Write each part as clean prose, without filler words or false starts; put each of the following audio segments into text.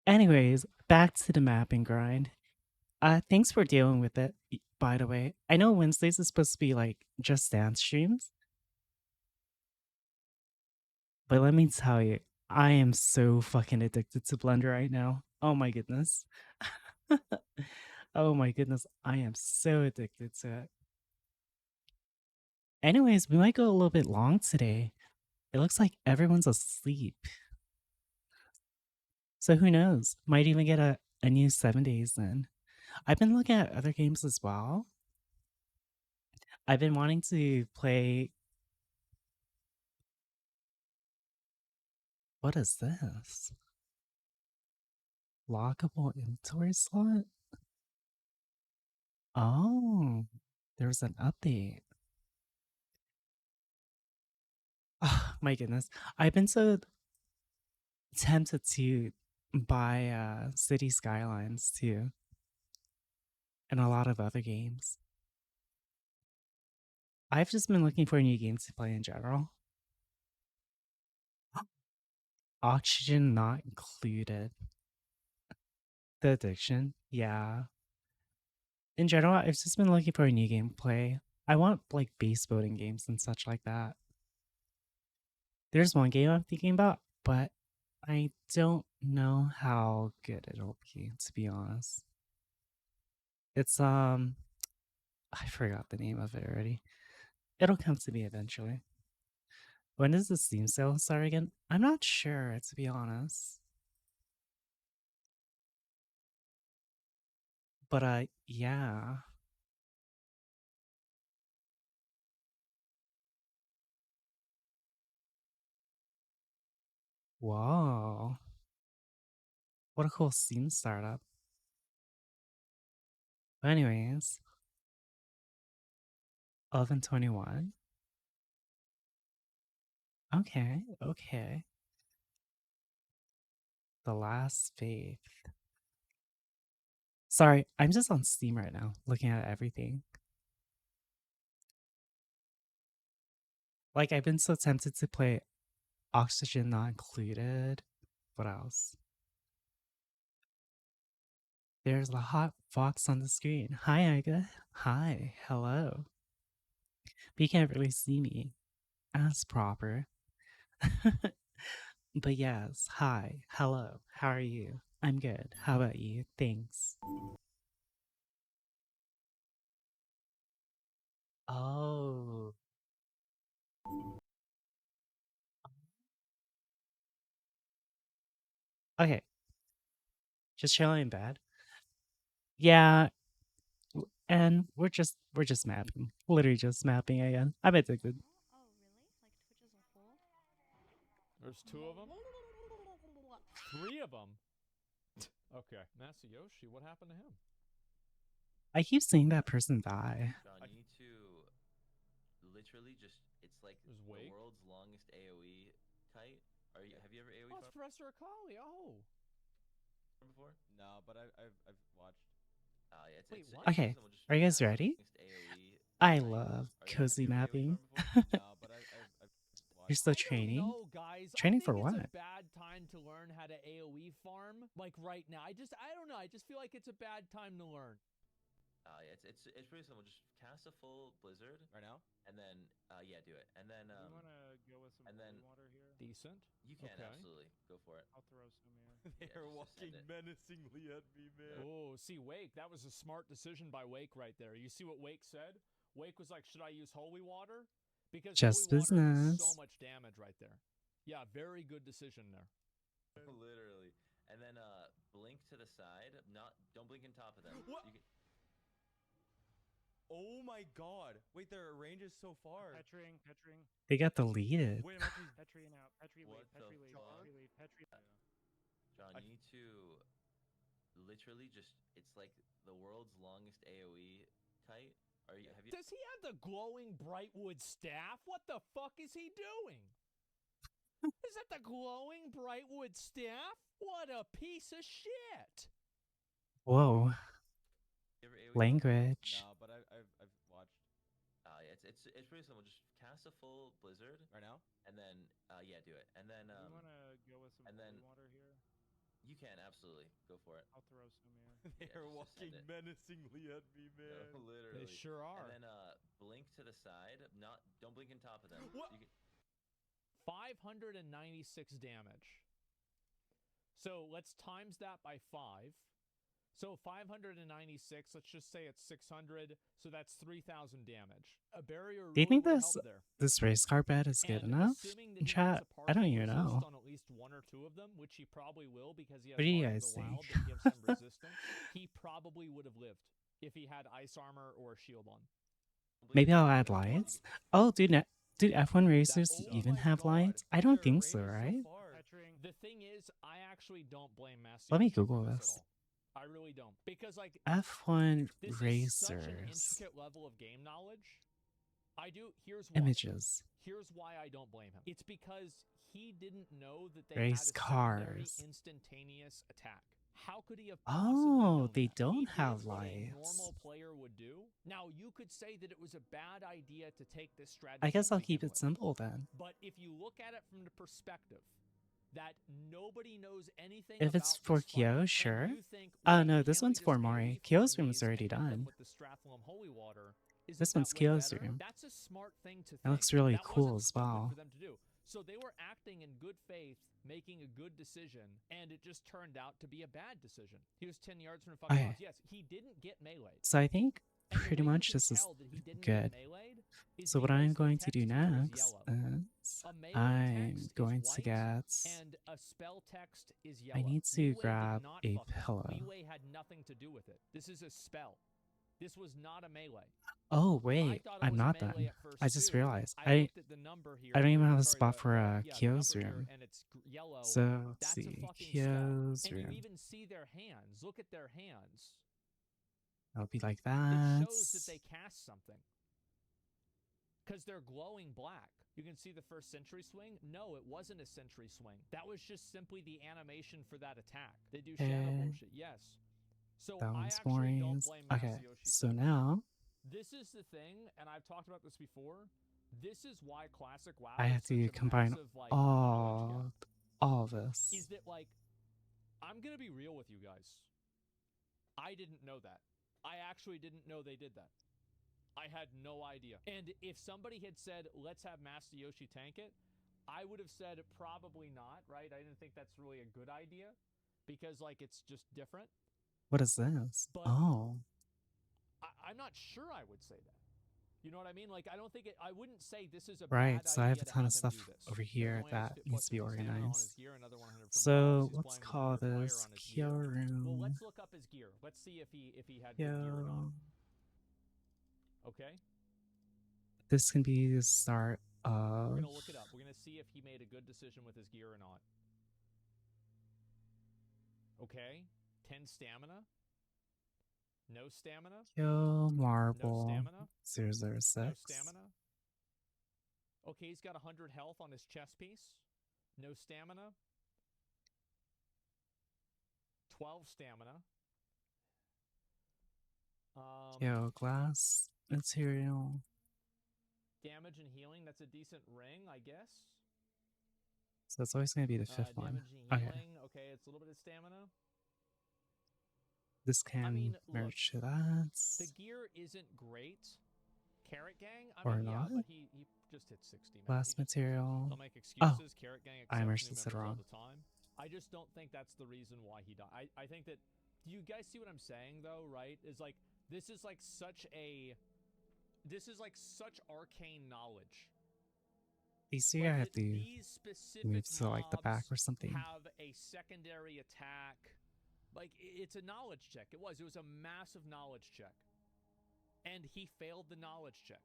Anyways, back to the mapping grind. Thanks for dealing with it, by the way. I know Wednesdays is supposed to be like just dance streams, but let me tell you, I am so fucking addicted to Blender right now. Oh my goodness. Oh my goodness, I am so addicted to it. Anyways, we might go a little bit long today. It looks like everyone's asleep. So who knows? Might even get a new 7 days then. I've been looking at other games as well. I've been wanting to play. What is this? Lockable inventory slot? Oh, there's an update. Oh, my goodness. I've been so tempted to buy City Skylines too, and a lot of other games. I've just been looking for new games to play in general. Oxygen not included. The Addiction, yeah. In general, I've just been looking for a new game to play. I want like base building games and such like that. There's one game I'm thinking about, but I don't know how good it'll be, to be honest. It's I forgot the name of it already. It'll come to me eventually. When does the Steam sale start again? I'm not sure, to be honest. But yeah. Whoa. What a cool Steam startup. But anyways, 11/21. Okay, okay. The Last Faith. Sorry, I'm just on Steam right now, looking at everything. Like, I've been so tempted to play Oxygen Not Included. What else? There's a hot fox on the screen. Hi, Iga. Hi, hello. But you can't really see me as proper. But yes, hi, hello. How are you? I'm good. How about you? Thanks. Oh. Okay. Just chilling in bed. Yeah, and we're just mapping. Literally just mapping again. I'm addicted. Oh, really? Like Twitch as a whole? There's two of them? Three of them? Okay. Masayoshi, what happened to him? I keep seeing that person die. John, you need to literally just, it's like There's the Wake. world's longest AoE kite. Have you ever AoE Oh, it's farmed Professor Akali. Oh. before? No, but I've watched. Yeah, Wait, it's what? pretty Okay, simple. Just are you guys cast the ready? longest AoE I kite. love Have cozy you ever AoE mapping. farmed before? No, but I've You're watched. still I don't training? know, guys. I Training for think it's a what? bad time to learn how to AoE farm. Like right now. I don't know. I just feel like it's a bad time to learn. Yeah, it's pretty simple. Just cast a full blizzard Right now? and then yeah, do it. And then You want to go with some and then- holy water here? Decent. you can Okay. absolutely go for it. I'll throw some here. They Yeah, are just walking send it. menacingly at me, man. Oh, see, Wake. That was a smart decision by Wake right there. You see what Wake said? Wake was like, should I use holy water? Because Just holy water does business. so much damage right there. Yeah, very good decision there. Literally. And then blink to the side. Don't blink on top of them. What? You can, Oh my god. Wait, their range is so far. Petring. They got deleted. Wait, I'm actually. Petri out. Petri What lead. the Petri lead. fuck? Petri lead. Petri. John, you need to literally just, it's like the world's longest AoE kite. Have you Does he have the glowing Brightwood staff? What the fuck is he doing? Is that the glowing Brightwood staff? What a piece of shit! Whoa. ever AoE? Language. No, but I've watched. Yeah, it's pretty simple. Just cast a full blizzard Right now? and then yeah, do it. And then You want to go with some and holy then- water here? You can absolutely go for it. I'll throw some here. They Yeah, are just send walking it. menacingly at me, No, man. literally. They sure are. And then blink to the side. Don't blink on top of them. What? You can, 596 damage. So let's times that by 5. So 596, let's just say it's 600, so that's 3,000 damage. A barrier Do you really think would this help there. this race car bet is good And enough? assuming that In he chat, has a I don't partial even resist know. on at least 1 or 2 of them, which he probably will because he has What do you Heart of guys the Wild think? that gives him resistance. He probably would have lived if he had ice armor or a shield on. blink Maybe on I'll top add of them. You lights. can- Oh, dude, F1 racers Oh even my have God. lights? I Wait, don't there are think so, ranges right? far. Petring. The thing is, I actually don't blame Master. Let me Yoshi for Google this. this. At all. I really don't, because like F1 this is such an racers intricate level of game knowledge. Here's why. images. Here's why I don't blame him. It's because he didn't know that they Race had a secondary cars. instantaneous attack. How could he have Oh, possibly known they that? don't He did have what a lights. normal player would do. Now you could say that it was a bad idea to take this strategy. I guess to I'll keep begin it with. simple then. But if you look at it from the perspective that nobody knows anything If it's about for this fight, Kyo, and sure. you think, Oh wait, no, this can't we one's just for AoE Mori. farm Kyo's room these is already and hit them done. with the Strathalum Holy Water? Isn't This that one's way Kyo's better? room. That's a smart thing to think. That looks really That cool wasn't as stupid well. for them to do. So they were acting in good faith, making a good decision, and it just turned out to be a bad decision. He was 10 yards from the fucking Okay. boss. Yes, he didn't get meleeed. So I think And the pretty way you much can this is tell that he didn't good. get meleeed is So what because I'm the going to do text here is next yellow. is A melee I'm text is going to white, get. and a spell text is yellow. I need to Leeway did grab not a fuck with it. pillow. Leeway had nothing to do with it. This is a spell. This was not a melee. Oh I wait, thought it I'm was a not melee done. at first I just too. realized I looked at the number here. I don't even or have a sorry, spot the- for the- yeah, the Kyo's number here, room. and it's yellow. So let's That's a see, fucking Kyo's spell. And room. you even see their hands. Look at their hands. It'll be like It that. shows that they cast something. Because they're glowing black. You can see the first sentry swing. No, it wasn't a sentry swing. That was just simply the animation for that attack. They do shadow Okay. bullshit. Yes. So That I one's actually boring. don't blame Okay, Masayoshi so for this. now This is the thing, and I've talked about this before. This is why classic WoW I is have such to a combine massive, like, knowledge gap. all this. Is that like, I'm gonna be real with you guys. I didn't know that. I actually didn't know they did that. I had no idea. And if somebody had said, let's have Master Yoshi tank it, I would have said probably not, right? I didn't think that's really a good idea because like it's just different. What is this? But- Oh, I'm not sure I would say that. You know what I mean? Like I don't think I wouldn't say this is a right. bad So I have a idea to ton of him stuff do this. over There's here only that plus needs to be 50 stamina on his organized. gear, another 100 from So buffs. He's let's playing with call another fire this on his Kyo gear. room. Well, let's look up his gear. Let's see if he had good gear or not. Kyo. Okay, This can be the start of. we're gonna look it up. We're gonna see if he made a good decision with his gear or not. Okay, 10 stamina. No stamina. Kyo No Marble stamina. 006. No stamina. Okay, he's got 100 health on his chest piece. No stamina. 12 stamina. Kyo Glass Material. Damage and healing. That's a decent ring, I guess. So that's always going to be the fifth one. Damage and Okay. healing. Okay, it's a little bit of stamina. This can mean, look, merge to that. The gear isn't great. Carrot Gang. I Or mean, yeah, not. but he just hit 60. Man. Glass He just- material. Don't make excuses. Carrot Gang I accepts merged new this members all wrong. the time. I just don't think that's the reason why he died. I think that. Do you guys see what I'm saying though? Right? Is like this is like such arcane knowledge. You see, Like I have that to these specific move to like the back mobs or something. have a secondary attack. Like it's a knowledge check. It was a massive knowledge check, and he failed the knowledge check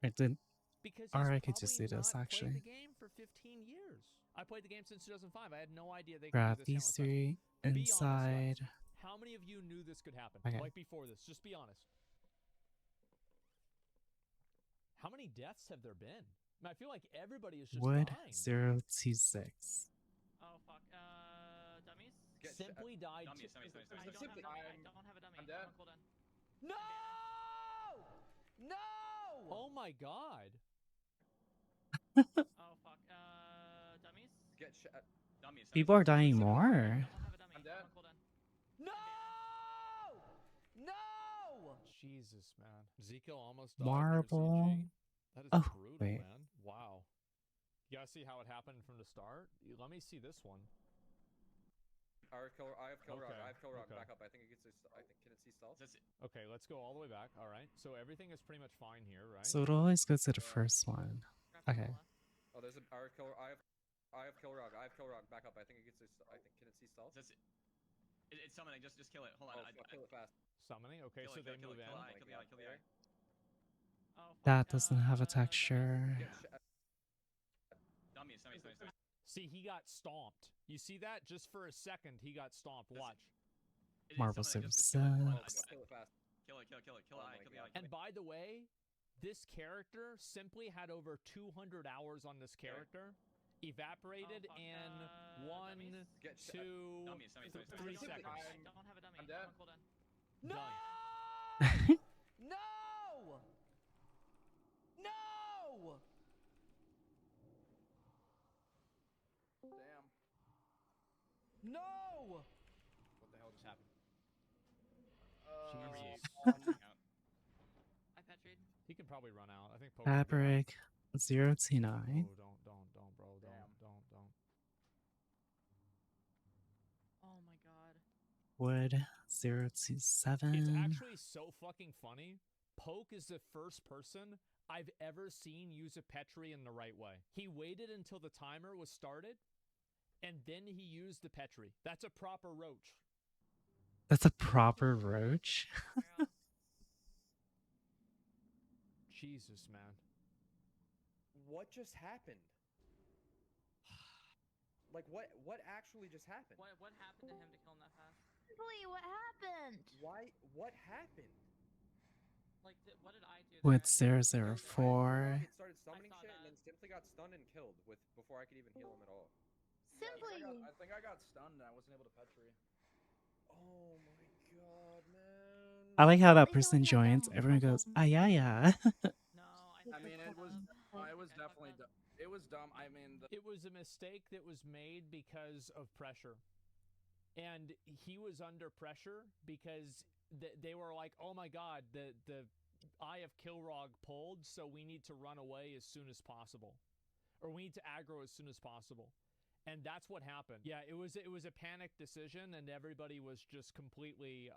I did. because Or he's I could just probably do this, not actually. Played the game for 15 years. I played the game since 2005. I had no idea they Grab could do this these countless times. three Be honest, inside. guys. How many of you knew this could happen? Okay. Like before this, just be honest. How many deaths have there been? I, mean, I feel like everybody is just Wood dying. 026. Oh fuck. Dummies. Simply died. Dummies, to- dummies, dummies, I dummies. don't have a dummy. I don't have a dummy. I'm dead. on cooldown. No! No! Oh my god. Oh fuck. Dummies. Get shot. Dummies. People are dying more. I don't have a dummy. I'm Jesus, man. Zico almost died near Marble. CG. That is Oh, brutal, wait. man. Wow. You guys see how it happened from the start? Let me see this one. I have kill rock. Okay, I have kill rock. okay. Back up. I think it gets. I think can it see stealth? Okay, let's go all the way back. All right. So everything is pretty much fine here, right? So it always goes to the first one. Okay. Oh, there's a. I have kill rock. I have kill rock. Back up. I think it gets. I think can it see stealth? It's summoning. Just kill it. Hold Oh, on. fuck, kill it fast. Summoning. Okay, so they move in. Oh Kill my the eye. Kill the God, eye. Oh, fuck. That doesn't have a Dummies. texture. Get Dummies. See, he got stomped. You see that? Just for a second, he got stomped. Watch. Marble Just kill it. Services. Kill it fast. Kill it. Kill Oh the eye. my Kill the God. eye. And by the way, this character simply had over 200 hours on this character. Evaporated fuck, in dummies? 1, Get 2, Dummies. 3 seconds. I don't have a dummy. I'm dead. on cooldown. Done. No! No! Damn. No! What the hell just happened? Jesus. I petried. He can probably run out. I think Poke can get out. Fabric 0T9. Oh, don't, bro. Don't. Oh my god. Wood It's 0T7. actually so fucking funny. Poke is the first person I've ever seen use a Petri in the right way. He waited until the timer was started, and then he used the Petri. That's a proper roach. That's a proper roach. Girl. Jesus, man. What just happened? Like what actually just happened? What happened to him to kill him that fast? Simply, what happened? Why? What happened? Like, what did I do? With there? 004. It started summoning saw shit, and that. then Simply got stunned and killed before I could even heal him at all. Simply. I think I got stunned and I wasn't able to Petri. Oh my god, man. I like how that Wait, person wait, wait, joins. wait. Everyone goes, ah, yeah, yeah. No, I mean, it was definitely it was dumb. I mean, It was a mistake that was made because of pressure. And he was under pressure because they were like, oh my god, the Eye of Kilrog pulled, so we need to run away as soon as possible. Or we need to aggro as soon as possible. And that's what happened. Yeah, it was a panic decision, and everybody was just completely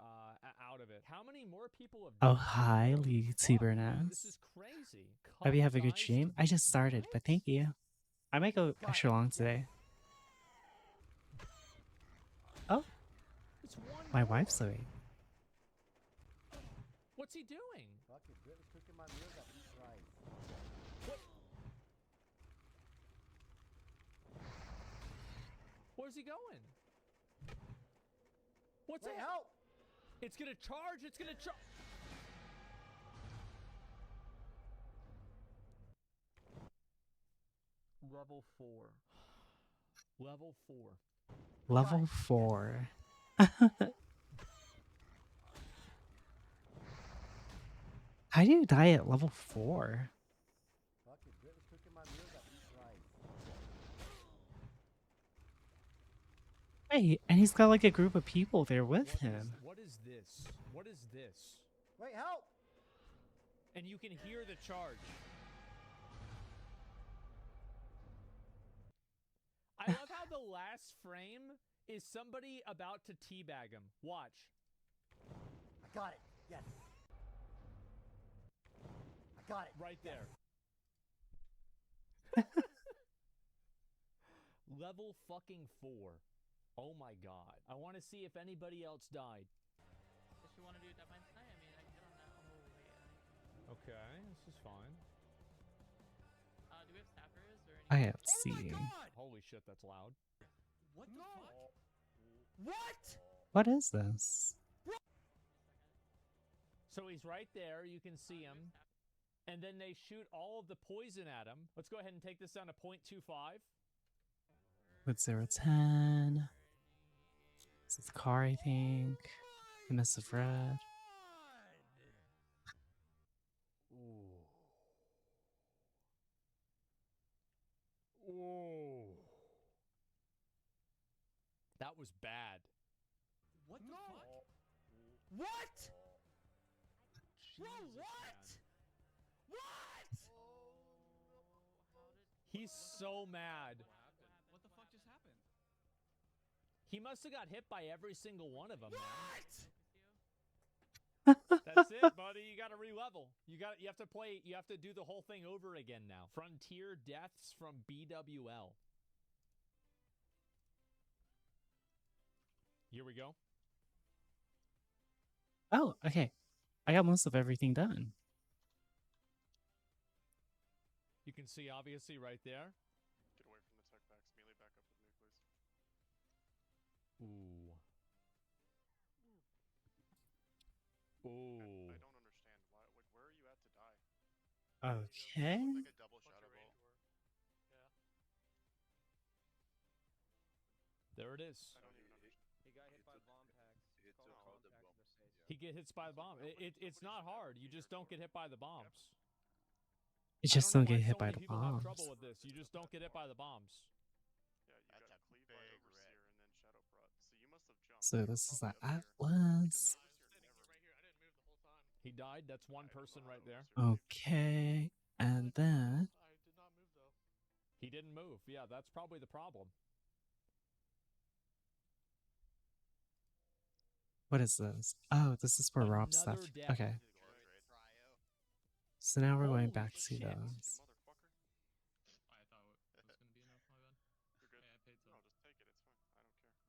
out of it. How many more people have Oh, died? hi, What the Lee fuck, man? Tibernaz. This is crazy. Hope you have a good Guys, stream. I just started, but thank you. I might go extra long today. Oh, it's one my more. wife's awake. What's he doing? What? Where's he going? What's Wait, it? help! It's gonna charge. It's gonna charge. Level 4. Level 4. Level 4. How do you die at level 4? Hey, and he's got like a group of people there with him. What is this? What is this? Wait, help! And you can hear the charge. I love how the last frame is somebody about to teabag him. Watch. I got it. Yes. I got it. Right there. Level fucking 4. Oh my god. I want to see if anybody else died. Does she want to do Dead Mines tonight? I mean, I don't know. Oh, wait. Okay, this is fine. Do we have staffers or I anything? have seen. Holy shit, that's loud. What the fuck? What? What is this? So he's right there. You can see him. And then they shoot all of the poison at him. Let's go ahead and take this down to 0.25. With 010. This is the car, I think. The Mist of Red. Ooh. Ooh. That was bad. What the fuck? What? Bro, what? What? He's so mad. What the fuck just happened? He must have got hit by every single one of them. That's it, buddy. You got to re-level. You have to play. You have to do the whole thing over again now. Frontier Deaths from BWL. Here we go. Oh, okay. I got most of everything done. You can see obviously right there. Get away from the tech backs. Melee back up with me, please. Ooh. I Ooh. don't understand why. Like, where are you at to die? Okay. Like a double shadow ball. There it is. I don't even understand. He got hit by bomb packs. It's called bomb packs in the face. He get hit by the bomb. It's not hard. You just don't get hit by the bombs. You I just know don't get why hit so by many the people have bombs. trouble with this. You just don't get hit by the bombs. Yeah, you got Cleavebite, Overseer, and then Shadow Prot. So you must have jumped. So You're this is the probably up here. Atlas. He died. That's one person right there. Okay. And then He didn't move. Yeah, that's probably the problem. what is this? Oh, this is for Rob stuff. Another death. Okay. So now we're going Holy back to shit. those. You motherfucker. I thought it was gonna be enough. My bad. You're good. Hey, I paid No, just take it. It's fine. I don't care.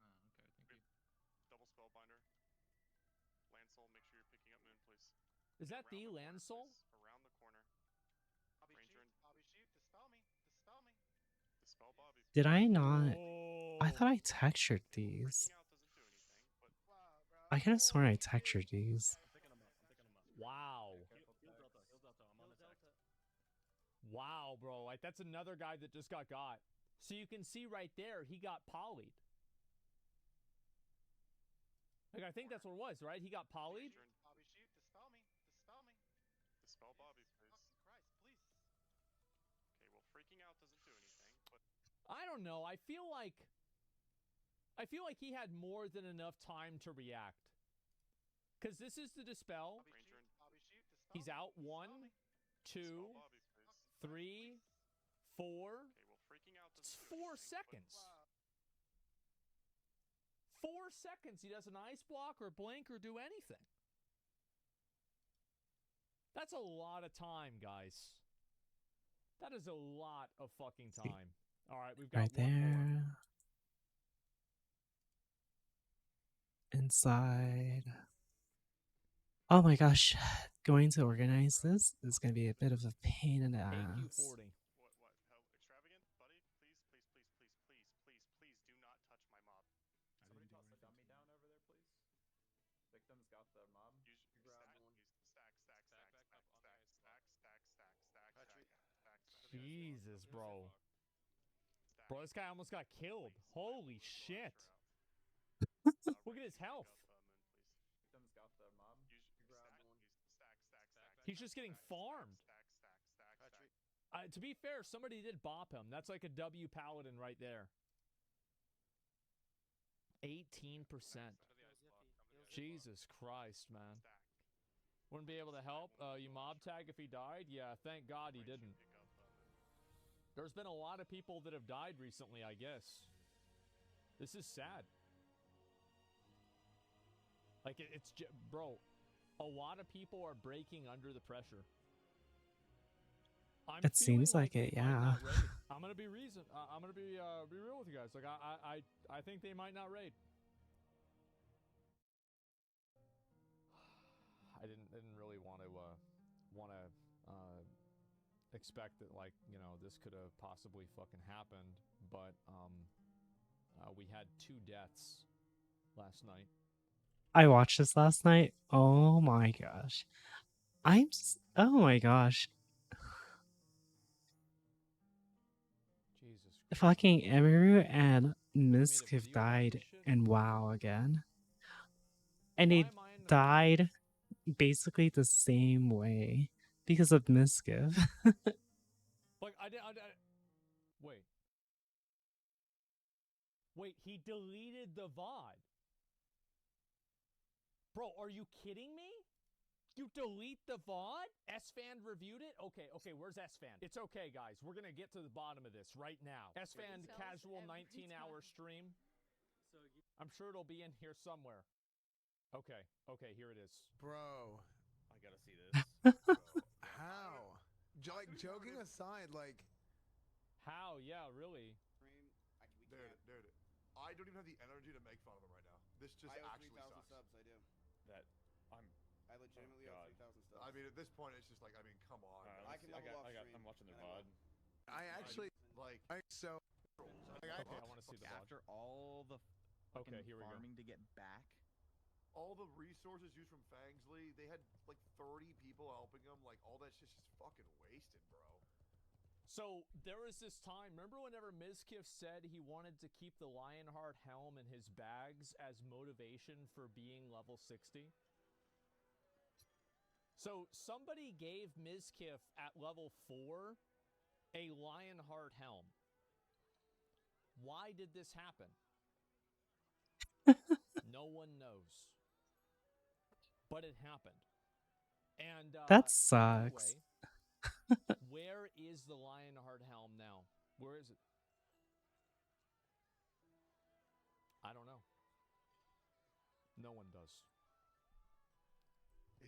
Okay, thank you. Double Spellbinder. Lancel, make sure you're picking up Moon, please. Is that the Around land corner, soul? please. Around the corner. Ranger and Dispel me. Dispel me. Dispel Bobby. Did I not? Oh. I thought I textured these. Freaking out doesn't do anything, but Wow, bro. I could have sworn I textured these. Wow. Wow, bro. Like, that's another guy that just got. So you can see right there, he got polyed. Like, I think that's what it was, right? He got polyed? Ranger and Bobby shoot. Dispel me. Dispel me. Dispel Bobby, please. Fucking Christ, please. Okay, well, freaking out doesn't do anything, but I don't know. I feel like he had more than enough time to react. Because this is the dispel. Ranger and Bobby shoot. Dispel He's me. out Dispel 1, me. 2, Dispel Bobby, please. 3, 4. Okay, well, freaking out It's doesn't do 4 anything, but seconds. Wow. 4 seconds. He doesn't ice block or blink or do anything. That's a lot of time, guys. That is a lot of fucking time. All right, we've got Right one more. there. Inside. Oh my gosh. Going to organize this is going to be a bit of a pain in the ass. AQ40. what? How extravagant, buddy? Please, please, please, please, please, please, please, do not touch my mob. Somebody toss the dummy down over there, please. Victim's got the mob. Use Grab stack, one. use stack, stack, stack, Stack stack, back up on stack, the stack, stack, stack, stack, stack, stack, stack, Jesus, bro. stack. Bro, this guy almost got killed. Please, Holy please, shit. Look at his Ranger, health. pick up, Moon, please. Victim's got the mob. Use Grab stack, one. use stack, stack, stack. He's just getting stack, farmed. Stack, stack, stack, stack. To be fair, somebody did bop him. That's like a W Paladin right there. 18%. Jesus Christ, man. Stack. Wouldn't be able to help. You mob tag if he died? Yeah, thank God he Ranger, didn't. pick up, Moon. There's been a lot of people that have died recently, I guess. This is sad. Like, bro, a lot of people are breaking under the pressure. I'm It feeling seems like it, they might yeah. not raid. I'm gonna be I'm gonna be real with you guys. Like, I think they might not raid. I didn't really want to expect that, like, you know, this could have possibly fucking happened, but we had 2 deaths last night. I watched this last night. Oh my gosh. Oh my gosh. Jesus. Fucking Emiru and Misk video have on died this shit? in WoW again. And Why they am I in the- died basically the same way because of Miskiv. Like, wait. Wait, he deleted the VOD. Bro, are you kidding me? You delete the VOD? S-Fan reviewed it? Okay, where's S-Fan? It's okay, guys. We're gonna get to the bottom of this right now. S-Fan Tells casual every 19-hour time. stream. I'm sure it'll be in here somewhere. Okay, here it is. Bro, I gotta see this. how? Like, joking aside, like... How? Yeah, really. Dude, I don't even have the energy to make fun of him right now. This just actually sucks. subs, I do. That I'm. I legitimately Oh, have God. 3,000 subs. I mean, at this point, it's just like, I mean, come on. I can level off stream, I'm watching their and I VOD. I actually... Like, so... Okay, I want to see the VOD. After all the Okay, here we go. farming to get back. all the resources used from Fangsley, they had like 30 people helping them. Like, all that shit's just fucking wasted, bro. So there was this time, remember whenever Mizkif said he wanted to keep the Lionheart helm in his bags as motivation for being level 60? So somebody gave Mizkif at level 4 a Lionheart helm. Why did this happen? No one knows. But it happened. And That sucks. anyway, where is the Lionheart helm now? Where is it? I don't know. No one does.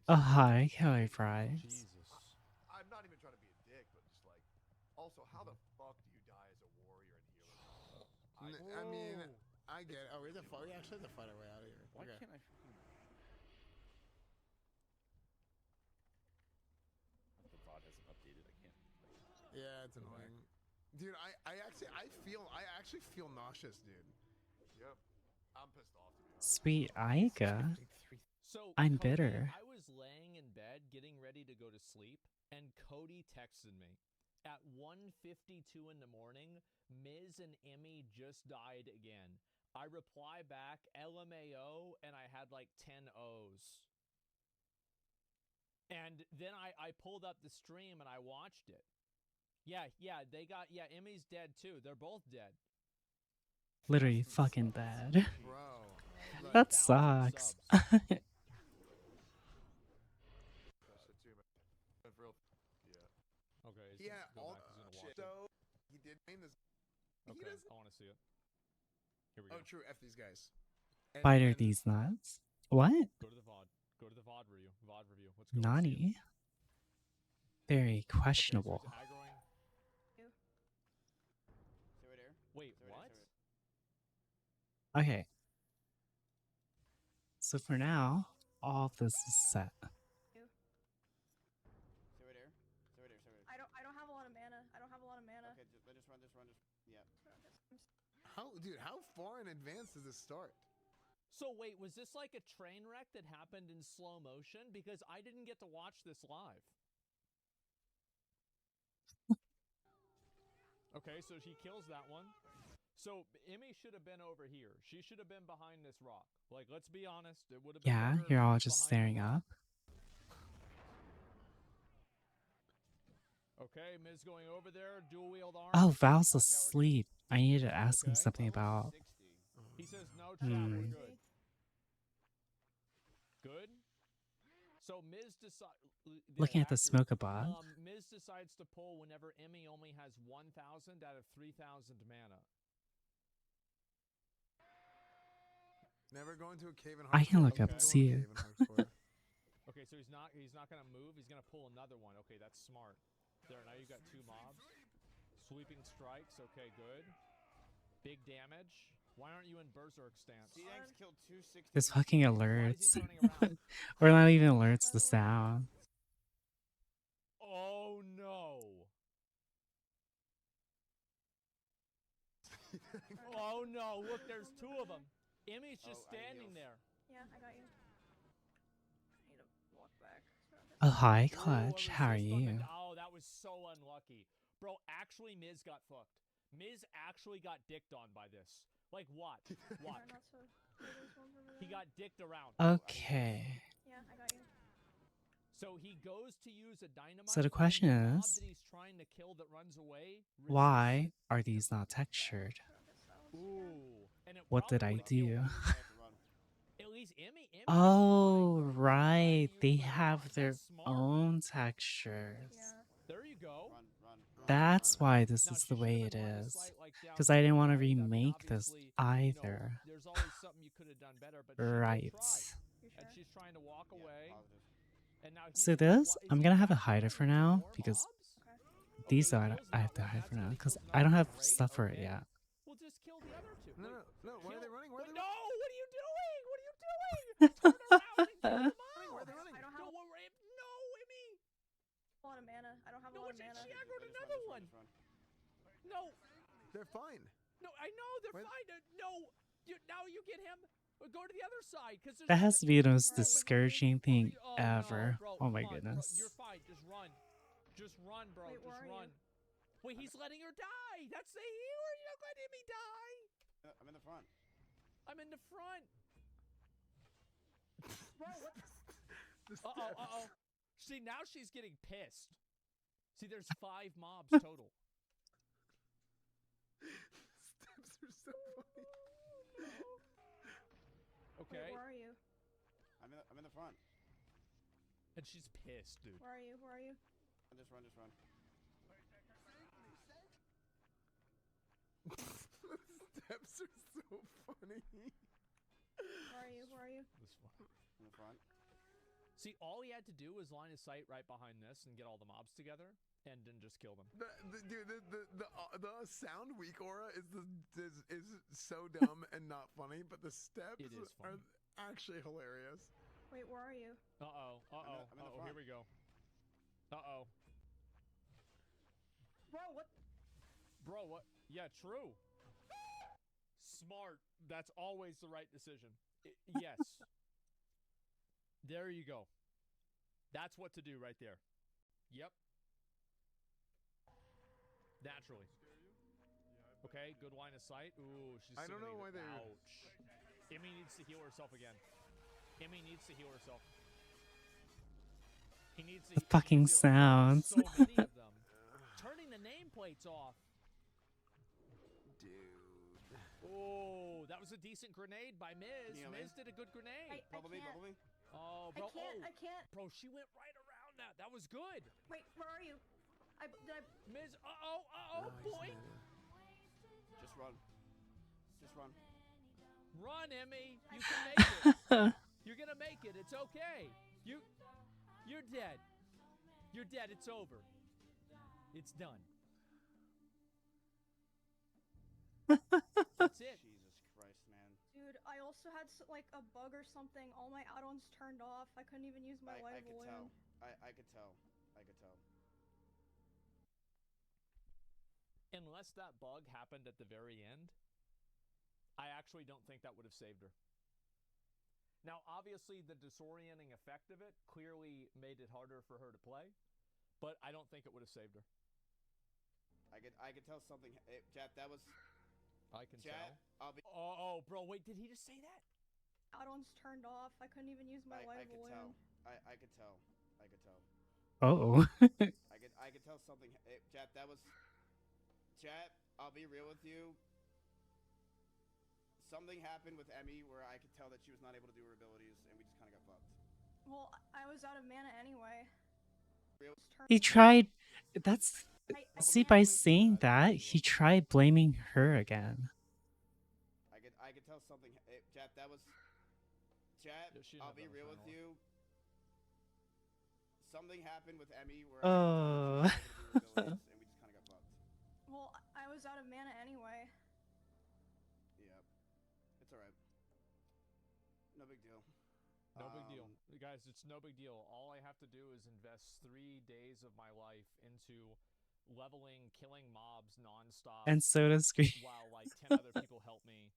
Oh, hi, Kelly Fries. Jesus. I'm not even trying to be a dick, but just like, also, how the fuck do you die as a warrior and healer? I mean, I get it. Oh, we actually have to find our way out of here. Why Okay. can't I? The VOD hasn't updated. I can't. Yeah, it's annoying. Dude, I actually feel nauseous, dude. Yep. I'm pissed off. To be honest. Sweet Aika. So I'm Cody, bitter. I was laying in bed getting ready to go to sleep, and Cody texted me. At 1:52 in the morning, Miz and Emmy just died again. I reply back, LMAO, and I had like 10 O's. And then I pulled up the stream and I watched it. Yeah, Emmy's dead too. They're both dead. Literally fucking bad. Bro. Like, That 1,000 sucks. subs. That shit too, man. That's real. Yeah. Okay, yeah, go all back, he's gonna watch shit. it. So, he did name this. He Okay, doesn't. I want to see it. Here we go. Oh, true. F these guys. And- Spider and- these nuts. What? Go to the VOD. Go to the VOD review. VOD review. Let's go. Let's see it. Nani? Very Okay, so questionable. he's aggroing. Stay right there. Wait, Stay right what? there, stay right Okay. So for now, all of this is set. there. Stay right there. Stay right there. Stay right there. I don't have a lot of mana. I don't have a lot of mana. Okay, just run. Yeah. How, dude? How far in advance does this start? So wait, was this like a train wreck that happened in slow motion? Because I didn't get to watch this live. Okay, so she kills that one. So Emmy should have been over here. She should have been behind this rock. Like, let's be honest, it would have been Yeah, better if you're she all was just behind the staring rock. up. Okay, Miz going over there, dual wield arm. Oh, Val's asleep. I need to ask him Okay. something about. 60. He says no chat, we're Hmm. good. Good? So Miz decides. Looking at the smoke above. Miz decides to pull whenever Emmy only has 1,000 out of 3,000 mana. Never go into a cave and I can look up Don't and go in see a it. cave in Hardcore. Okay, so he's not gonna move. He's gonna pull another one. Okay, that's smart. There, now you've got 2 mobs. Sweeping strikes. Okay, good. Big damage. Why aren't you in Berserk stance? C-Yanks killed 260. This fucking Why is alerts. he turning around? Or not even alerts the sound. Oh no! Oh no! Look, there's 2 of them. Emmy's just Oh, I need standing heals. there. Yeah, I got you. I need to walk back. Oh, hi, Ooh, Clutch. a How are resist on the- you? Oh, that was so unlucky. Bro, actually, Miz got fucked. Miz actually got dicked on by this. Like, what? What? Try not to do those ones over He there. got dicked around. Okay. Yeah, I got you. So he goes to use a dynamite. So the and question mob is, that he's trying to kill that runs away resists why it. are these not textured? Ooh. And it What did probably I would've killed do? him. I have to run. At least Emmy Oh, right. They have That's their smart. own textures. Yeah. There you go. That's why this Now is she the should way have it been running the is. site, like, down Because I didn't low, want to right? I mean, remake this obviously, either. there's always something you could have done better, but Right. she did try. You And sure? she's trying to walk away. And now So he's this, is I'm he gonna have to back hide it there for with now more because mobs? Okay. these Okay, are kills I have not to one. hide That's for now gonna because kill I don't have Great, stuff for it okay. yet. We'll just kill the other two. No, Wait, no, no. Why are they kill- running? Why are Wait, they no! running? What are you doing? What are you doing? Turn around and kill them all! Why are they running? I don't have Don't worry. No, Emmy! a lot of mana. I don't have a No, lot of she mana. aggroed another one. No, They're fine. no, I know they're Wait. fine. No, now you get him. Go to the other side because That has to be the most Right. discouraging thing Oh, ever. No, bro, Oh my come on, bro. goodness. You're fine. Just run. Just run, bro. Wait, where Just are you? run. Wait, he's letting her die. That's the hero. You're not letting me die. I'm in the front. I'm in the front. Bro, what the? The Uh oh. steps. Uh oh. See, now she's getting pissed. See, there's 5 mobs total. Steps are so funny. Okay. Wait, where are you? I'm in the front. And she's pissed, dude. Where are you? Where are you? Just run. The steps are so funny. Where are you? Where are you? This one. In the front. See, all he had to do was line his sight right behind this and get all the mobs together, and then just kill them. The sound weak aura is so dumb and not funny, but the steps It is are funny. actually hilarious. Wait, where are you? Uh-oh. Uh-oh. I'm in the Uh-oh. Here front. we go. Uh-oh. Bro, what? Bro, what? Yeah, true. Smart. That's always the right decision. Yes. There you go. That's what to do right there. Yep. Naturally. Okay, good line of sight. Ooh, she's I don't know why they're- Ouch. Emmy needs to heal herself again. Emmy needs to heal herself. He needs to. The fucking he needs to heal- sounds. So many of them. Turning the nameplates off. Dude. Oh, that was a decent grenade by Miz. You know me? Miz did a good grenade. Bubble me. Oh, bro. I can't. Bro, she went right around that. That was good. Wait, where are you? Did I? Miz, boy. Just run. Just run. Run, Emmy. You can make it. You're gonna make it. It's okay. You're dead. You're dead. It's over. It's done. That's it. Jesus Christ, man. Dude, I also had like a bug or something. All my add-ons turned off. I couldn't even use my I live could balloon. tell. I could tell. I could tell. Unless that bug happened at the very end, I actually don't think that would have saved her. Now, obviously, the disorienting effect of it clearly made it harder for her to play, but I don't think it would have saved her. I could tell something. Chat, that was. I can Chat, tell. I'll be. Oh, bro, wait, did he just say that? Add-ons turned off. I couldn't even use my I live could balloon. tell. I could tell. I could tell. Oh. I could tell something. Chat, that was. Chat, I'll be real with you. Something happened with Emmy where I could tell that she was not able to do her abilities, and we just kind of got fucked. Well, I was out of mana anyway. He tried. That's. I See, can't- by saying that, he tried blaming her again. I could tell something. Chat, that was. Chat, Yeah, she didn't I'll have be that real much with mana. you. Something happened with Emmy where Oh. I could tell that she was not able to do her abilities, and we just kind of got fucked. Well, I was out of mana anyway. Yeah, it's alright. No big deal. No big deal. Guys, it's no big deal. All I have to do is invest 3 days of my life into leveling, killing mobs nonstop. And Soda Scream. While like 10 other people help me.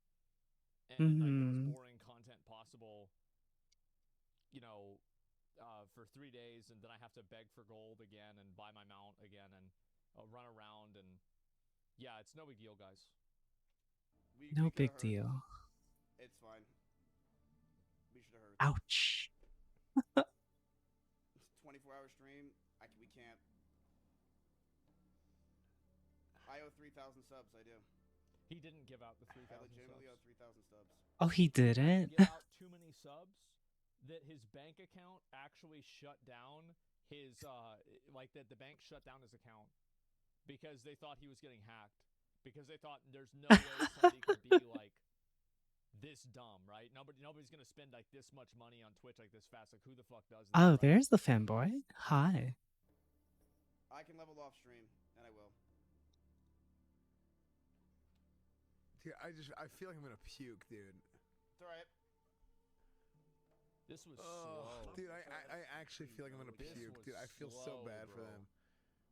And like the Mhm. most boring content possible. You know, for 3 days, and then I have to beg for gold again and buy my mount again and run around, and yeah, it's no big deal, guys. No We coulda big heard. deal. It's fine. We should have heard. Ouch. 24-hour stream. We can't. I owe 3,000 subs. I do. He didn't give out the 3,000 I legitimately owe subs. 3,000 subs. Oh, he didn't? Give out too many subs, that his bank account actually shut down his like that the bank shut down his account because they thought he was getting hacked. Because they thought there's no way somebody could be like this dumb, right? Nobody's gonna spend like this much money on Twitch like this fast. Like who the fuck does that? Oh, right? there's the fanboy. Hi. I can level off stream, and I will. Dude, I feel like I'm gonna puke, dude. It's alright. This was slow. Dude, I actually feel like I'm gonna This puke, was dude. I feel so slow, bad for bro. them.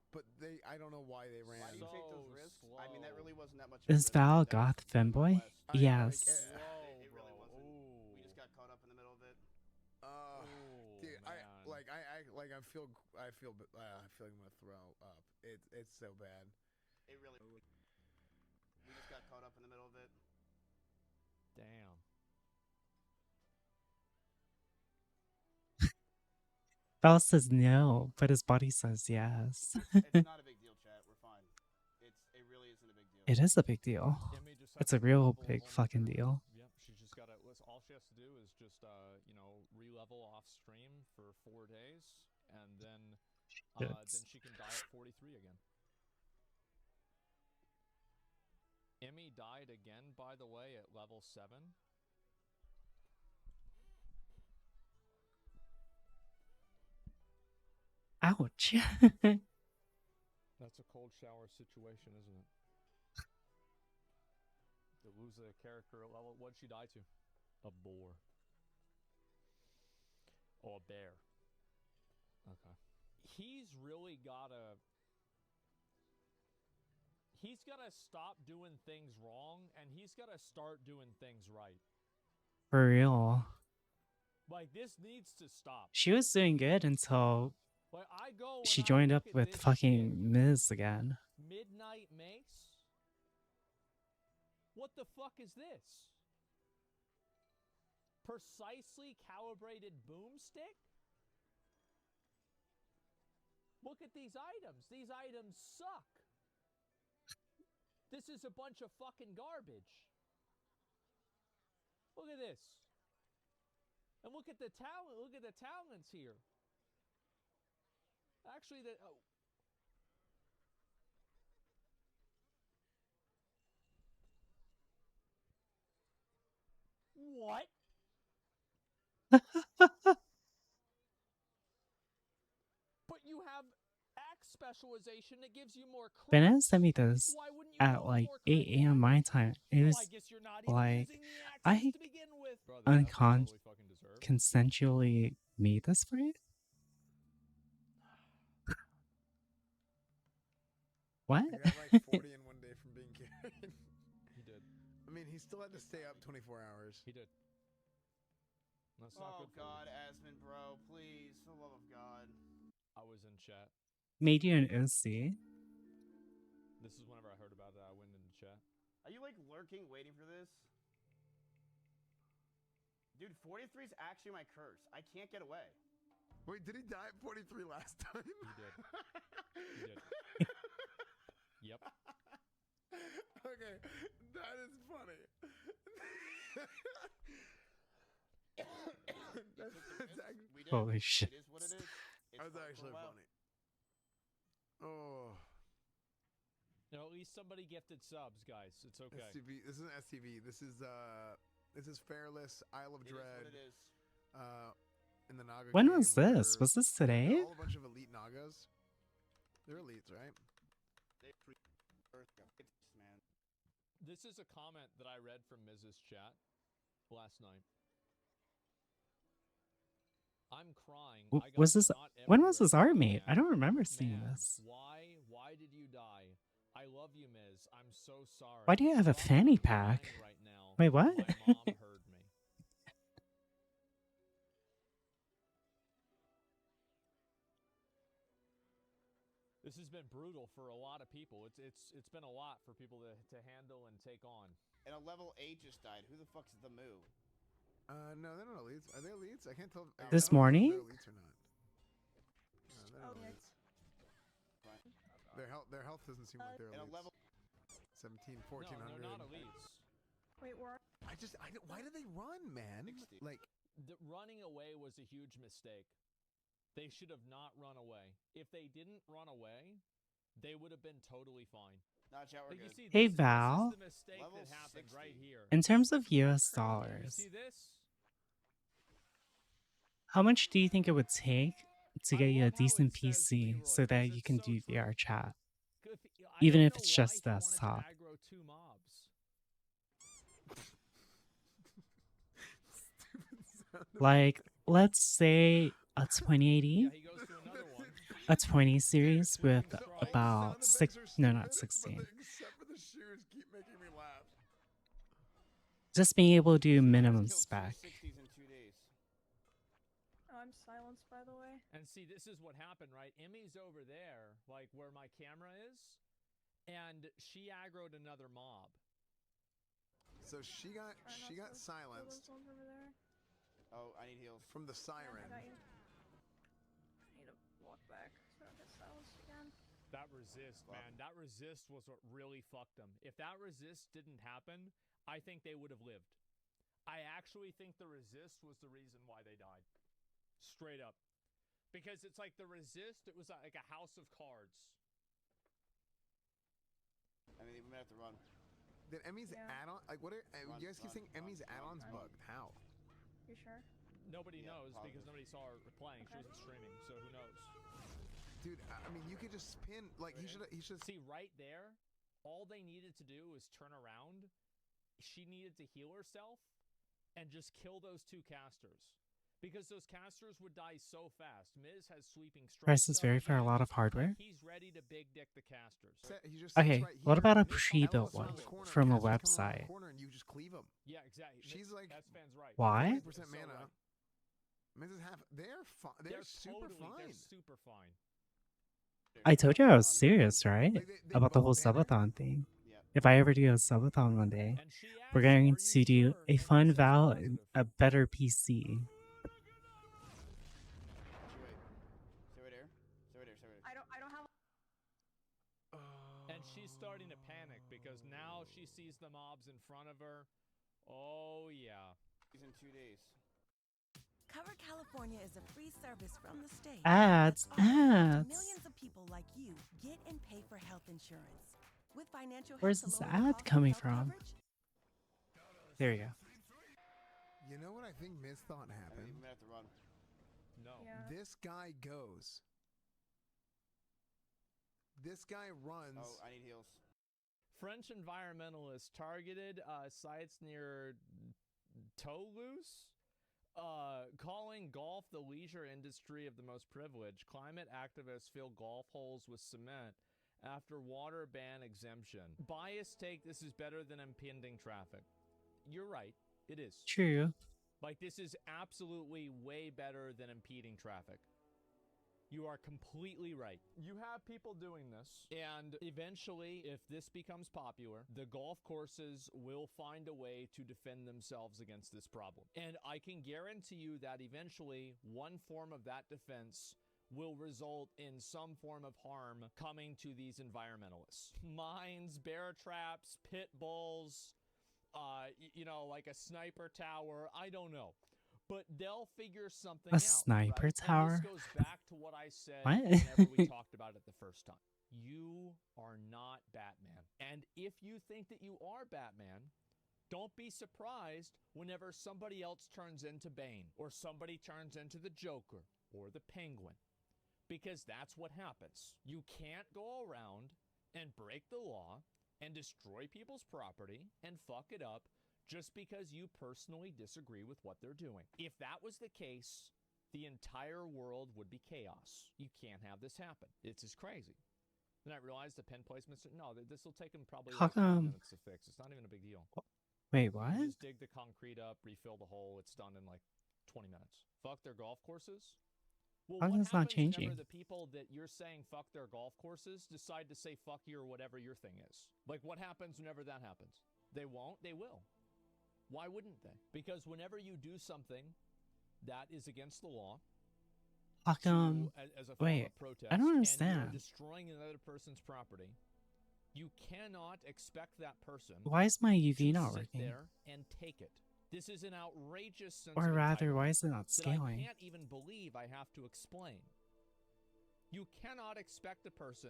But I don't know why they ran. Why do you take those So risks? slow. I mean, that really wasn't that much. of a Is risk. Val That was Goth just fanboy? West. Yes. Slow, It really bro. wasn't. Ooh. We just got caught up in the middle of it. Ooh, Dude, man. I feel like I'm gonna throw up. It's so bad. It really. We just got caught up in the middle of it. Damn. Val says no, but his body says yes. It's not a big deal, chat. We're fine. It really isn't a big deal. It is a big deal. Emmy just It's has a to real level big only fucking through- deal. Yep, she just gotta. All she has to do is just re-level off stream for 4 days, and then she can die at 43 again. Emmy died again, by the way, at level 7. Ouch. That's a cold shower situation, isn't it? To lose a character at level. What'd she die to? A boar. Oh, a bear. Okay. He's really gotta. He's gotta stop doing things wrong, and he's gotta start doing things right. For real. Like, this needs to stop. She was doing good until Like, I go. she and I joined look up at with this fucking shit. Miz again. Midnight Mace? What the fuck is this? Precisely calibrated boomstick? Look at these items. These items suck. This is a bunch of fucking garbage. Look at this. And look at the talent. Look at the talents here. Actually, what? But you have axe specialization that gives you more crits. Banana sent me this Why wouldn't you at go with like more 8 crit a.m. my damage? time. It Well, was I guess you're not even like using the I axes to begin with. Bro, that's what you totally fucking deserve. consensually made this for you. What? I got like 40 in one day from being carried. He did. I mean, he still had to stay up 24 hours. He did. That's not Oh good for God, you. Asmon, bro, please, for the love of God. I was in chat. Made you an OC. This is whenever I heard about it, I went into chat. Are you like lurking, waiting for this? Dude, 43 is actually my curse. I can't get away. Wait, did he die at 43 last time? He did. He did. Yep. Okay, that is funny. that's actually, We did. Holy shit. It is what it is. It's that's fun for a actually while. funny. Oh, No, at least somebody gifted subs, guys. It's okay. STV. This isn't STV. This is Fairless Isle of It is Dread. what it is. In the Naga. When cave was this? where Was this they're today? all a bunch of elite Nagas. They're elites, right? They it's man. This is a comment that I read from Mrs. Chat last night. I'm crying. I got Was this? shot When was everywhere this by art a mate? I man. don't remember seeing Man, this. Why did you die? I love you, Miz. I'm so sorry. Why do you have a Mom, fanny I'm pack? crying right now. Wait, what? My mom heard me. This has been brutal for a lot of people. It's been a lot for people to handle and take on. And a level 8 just died. Who the fuck's the Moo? No, they're not elites. Are they elites? I can't tell. I This don't know if morning? they're elites or not. No, they're not elites. Their health doesn't seem like they're And a elites. level 17, No, 1400. they're not elites. Wait, where? Why do they run, man? 60. Like, running away was a huge mistake. They should have not run away. If they didn't run away, they would have been totally fine. Nah, chat, we're Like, you good. see, Hey, this Val. is the mistake Level that happened 60. right here. In terms of US You dollars, see this? how much do you think it would take to get you a love how it decent says PC Leroy, so that 'cause you it's can so do true. VR chat? If- I Even don't if know it's just why he wanted to desktop. aggro 2 mobs. Stupid sound Like, let's say a 2080, Yeah, he goes to another one. a 20 series with So all the about sound six, effects are no, not stupid, 16. But except for the shoes, keep making me laugh. Just being able to do minimum Killed spec. 260s in 2 days. I'm silenced, by the way. And see, this is what happened, right? Emmy's over there, like where my camera is, and she aggroed another mob. So she got Try not to kill those silenced ones over there. Oh, I need heals. from the Yeah, siren. I got you. I need to walk back so I don't get silenced again. That resist, man. That resist was what really fucked them. If that resist didn't happen, I think they would have lived. I actually think the resist was the reason why they died. Straight up. Because it's like the resist, it was like a house of cards. I mean, we might have to run. Did Emmy's Yeah. add-on, like what are, you guys keep saying Emmy's add-ons run. bugged? How? You sure? Nobody Yeah, knows because positive. nobody saw her playing. She Okay. wasn't streaming, so who knows? Dude, I mean, you could just spin, like, he should, See, right there, all they needed to do was turn around. She needed to heal herself and just kill those 2 casters. Because those casters would die so fast. Miz has sweeping strikes. Prices up vary for a again. lot of hardware. He's ready to big dick the casters. he just Okay, sits right what here, about a and pre-built Ella's around one the corner, from a Caster's come around the website? corner and you just cleave him. Yeah, exactly. She's like That's Fan's right. Why? 40% So mana. right. Mrs. Half, they're fine. They're super totally, fine. They're super fine. I told you I was serious, right? Like, they About the whole both banner. subathon thing. Yeah. If I ever do a subathon one day, And she we're asks, going "Are to you do sure?" a And he fun says Val positive. and a better PC. Stay right there. Stay right there. Stay right there. I don't have. And she's starting to panic because now she sees the mobs in front of her. Oh, yeah. He's in 2 days. Cover California is a free service from the state. Ads, that's offered ads. to millions of people like you get and pay for health insurance. With financial help Where's to this lower the ad cost of coming health from? coverage, There you go. You know what I think Miz thought I mean, happened? we might have to run. No. Yeah. This guy goes. This guy runs. Oh, I need heals. French environmentalists targeted sites near Toulouse, calling golf the leisure industry of the most privileged. Climate activists fill golf holes with cement after water ban exemption. Bias take this is better than impending traffic. You're right. It is. True. Like, this is absolutely way better than impeding traffic. You are completely right. You have people doing this, and eventually, if this becomes popular, the golf courses will find a way to defend themselves against this problem. And I can guarantee you that eventually, one form of that defense will result in some form of harm coming to these environmentalists. Mines, bear traps, pit bulls, like a sniper tower, I don't know. But they'll figure something A out. sniper right? tower? And this goes back to what I said What? whenever we talked about it the first time. You are not Batman. And if you think that you are Batman, don't be surprised whenever somebody else turns into Bane, or somebody turns into the Joker, or the Penguin. Because that's what happens. You can't go around and break the law and destroy people's property and fuck it up just because you personally disagree with what they're doing. If that was the case, the entire world would be chaos. You can't have this happen. It's just crazy. Then I realized the pen placements, no, this will take them probably How like 5 come? minutes to fix. It's not even a big deal. Wait, what? You just dig the concrete up, refill the hole. It's done in like 20 minutes. Fuck their golf courses? Well, How what come it's not happens whenever changing? the people that you're saying fuck their golf courses decide to say fuck you or whatever your thing is? Like, what happens whenever that happens? They won't? They will. Why wouldn't they? Because whenever you do something that is against the law, How come? as a form Wait, of protest, I don't and understand. you're destroying another person's property, you cannot expect that person Why is my to UV not sit working? there and take it. This is an outrageous sense Or of rather, why entitlement is it not that I scaling? can't even believe I have to explain. You cannot expect a person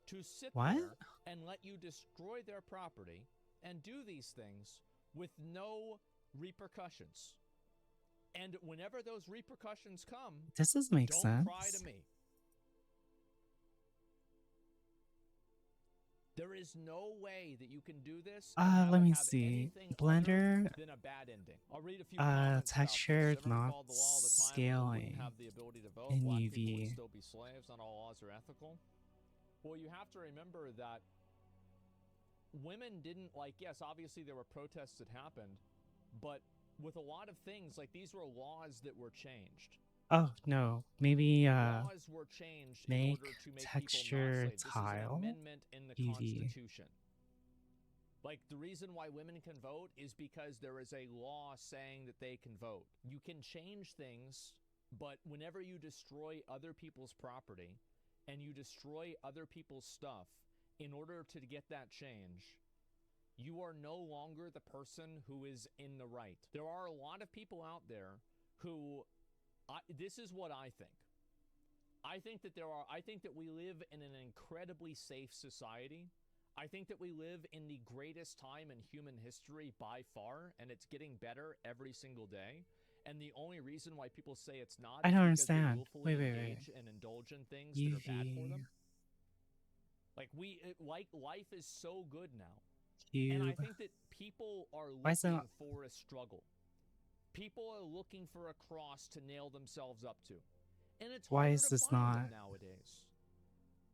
to sit What? there and let you destroy their property and do these things with no repercussions. And whenever those repercussions come, This doesn't make don't cry sense. to me. There is no way that you can do this and have Let it me have see. anything Blender, other than a bad ending. I'll read a few comments about this. texture Ever not recall the law all the time when we wouldn't scaling have the ability to vote? in Black people would UV. still be slaves. Not all laws are ethical. Well, you have to remember that women didn't, like, yes, obviously there were protests that happened, but with a lot of things, like, these were laws that were changed. Oh no, maybe Laws were changed in make order to make texture people non-slaves. This is an tile amendment in the UV. Constitution. Like, the reason why women can vote is because there is a law saying that they can vote. You can change things, but whenever you destroy other people's property and you destroy other people's stuff in order to get that change, you are no longer the person who is in the right. There are a lot of people out there who, this is what I think. I think that we live in an incredibly safe society. I think that we live in the greatest time in human history by far, and it's getting better every single day. And the only reason why people say it's not I is don't because they understand. willfully Wait. engage and indulge in things that are bad for UV them. Like, life is so good now. And I cube. think that people are Why is it looking not? for a struggle. People are looking for a cross to nail themselves up to. And it's Why harder is to this find not? them nowadays.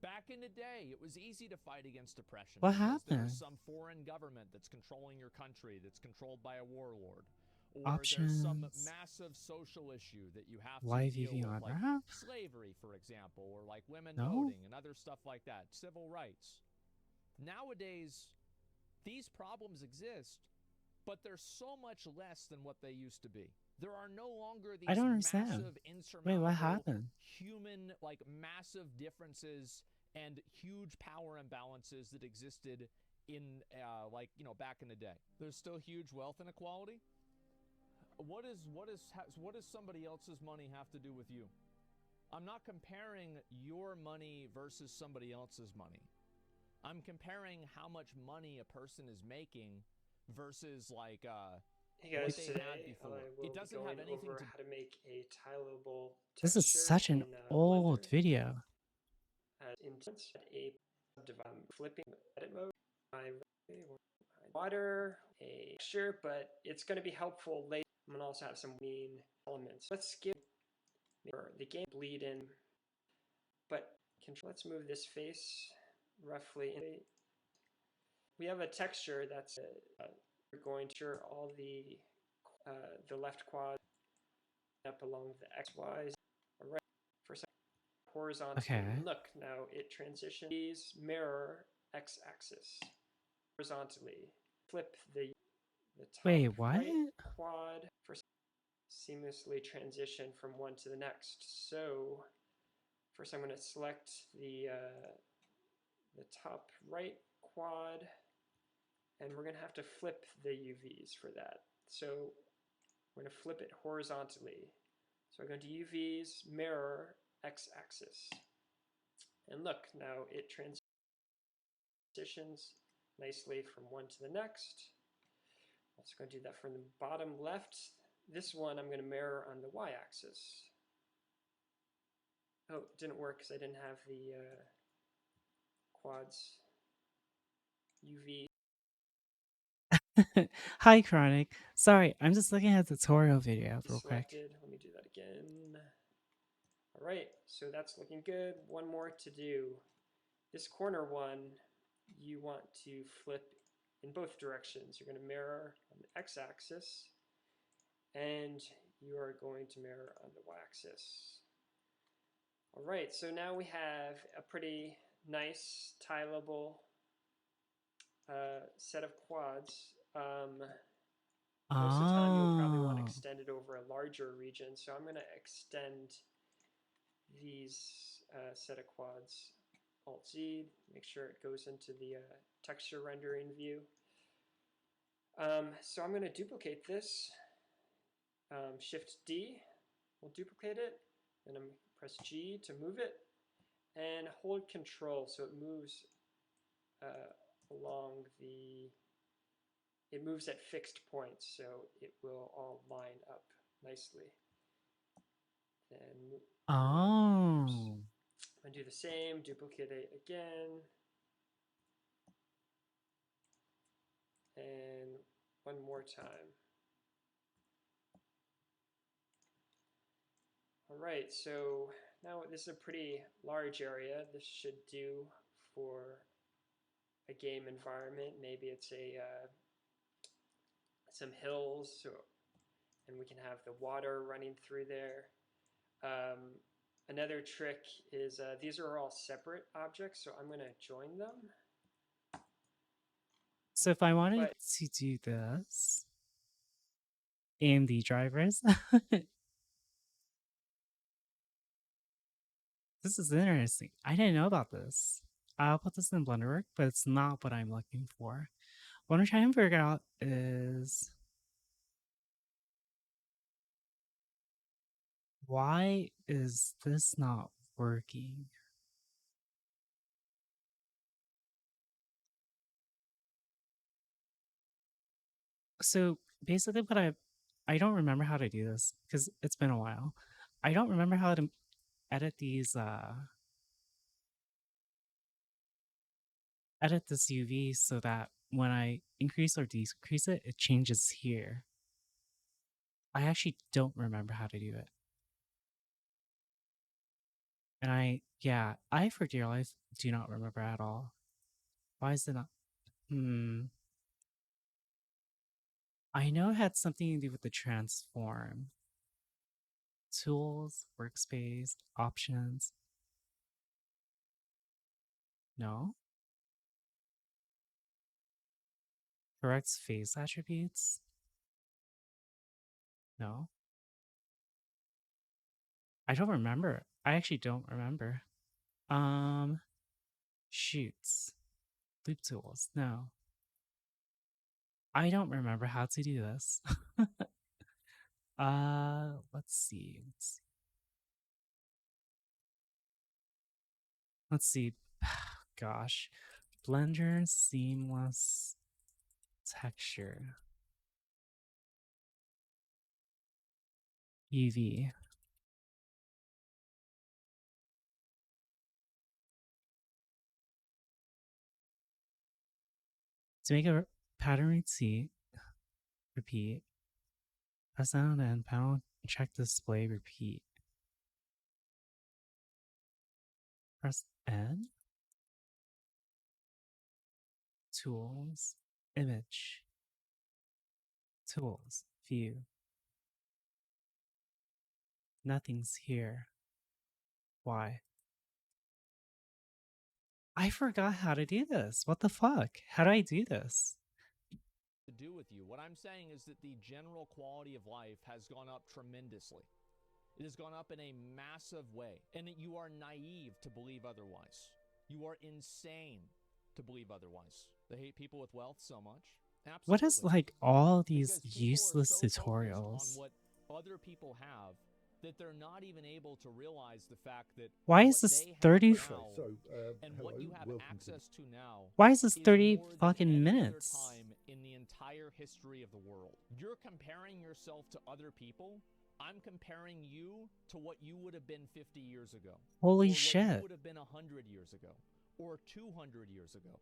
Back in the day, it was easy to fight against oppression. What because there happened? was some foreign government that's controlling your country, that's controlled by a warlord. Or there's some Options. massive social issue that you have Live to deal UV with, on like wrap? slavery, for example, or like women No. voting and other stuff like that, civil rights. Nowadays, these problems exist, but they're so much less than what they used to be. There are no longer these I don't understand. massive, Wait, insurmountable, what happened? human, like, massive differences and huge power imbalances that existed in, back in the day. There's still huge wealth inequality. What does somebody else's money have to do with you? I'm not comparing your money versus somebody else's money. I'm comparing how much money a person is making versus, like, Hey guys, what they today had before. I will It doesn't be have going anything over to. how to make a tileable This is texture such an in old Blender. video. Instance a flipping edit mode. Water, a texture, but it's going to be helpful later. I'm going to also have some mean elements. Let's skip the game bleed in, but let's move this face roughly in. We have a texture that's we're going to all the left quad up along the XYs. All right, for a second, horizontally. Okay. Look, now it transitions mirror x-axis horizontally. Flip the top Wait, what? right quad for seamlessly transition from one to the next. So first I'm going to select the top right quad, and we're going to have to flip the UVs for that. So we're going to flip it horizontally. So we're going to UVs, mirror, x-axis. And look, now it transitions nicely from one to the next. Also going to do that from the bottom left. This one I'm going to mirror on the y-axis. Oh, it didn't work because I didn't have the quads UV. Hi, Chronic. Sorry, I'm just looking at the tutorial video real quick. Selected. Let me do that again. All right, so that's looking good. One more to do. This corner one, you want to flip in both directions. You're going to mirror on the x-axis, and you are going to mirror on the y-axis. All right, so now we have a pretty nice tileable set of quads. Most of the time you'll probably want to extend it over a larger region, so I'm going to extend these set of quads. Alt-Z, make sure it goes into the texture rendering view. So I'm going to duplicate this Shift D will duplicate it, and I'm press G to move it, and hold Control so it moves along the. It moves at fixed points, so it will all line up nicely. Then Oh. I do the same, duplicate it again, and one more time. All right, so now this is a pretty large area. This should do for a game environment. Maybe it's a some hills, so, and we can have the water running through there. Another trick is these are all separate objects, so I'm going to join them. So if I wanted to do this, AMD drivers, this is interesting. I didn't know about this. I'll put this in Blenderwork, but it's not what I'm looking for. What I'm trying to figure out is why is this not working? So basically what I don't remember how to do this because it's been a while. I don't remember how to edit these edit this UV so that when I increase or decrease it, it changes here. I actually don't remember how to do it. And I for dear life do not remember at all. Why is it not? I know it had something to do with the transform. Tools, workspace, options. No? Correct face attributes? No? I don't remember. I actually don't remember. Shoots. Loop tools. No. I don't remember how to do this. Let's see. Let's see. Gosh. Blender seamless texture. UV. To make a pattern repeat. Press down and panel check display repeat. Press N. Tools, image. Tools, view. Nothing's here. Why? I forgot how to do this. What the fuck? How do I do this? To do with you. What I'm saying is that the general quality of life has gone up tremendously. It has gone up in a massive way, and you are naive to believe otherwise. You are insane to believe otherwise. They hate people with wealth so much. Absolutely. What is like all these useless tutorials? On what other people have, that they're not even able to realize the fact that why is this 30 and what you have access to now? Why is this 30 fucking minutes? Time in the entire history of the world. You're comparing yourself to other people. I'm comparing you to what you would have been 50 years ago. Holy or shit. What you would have been 100 years ago or 200 years ago.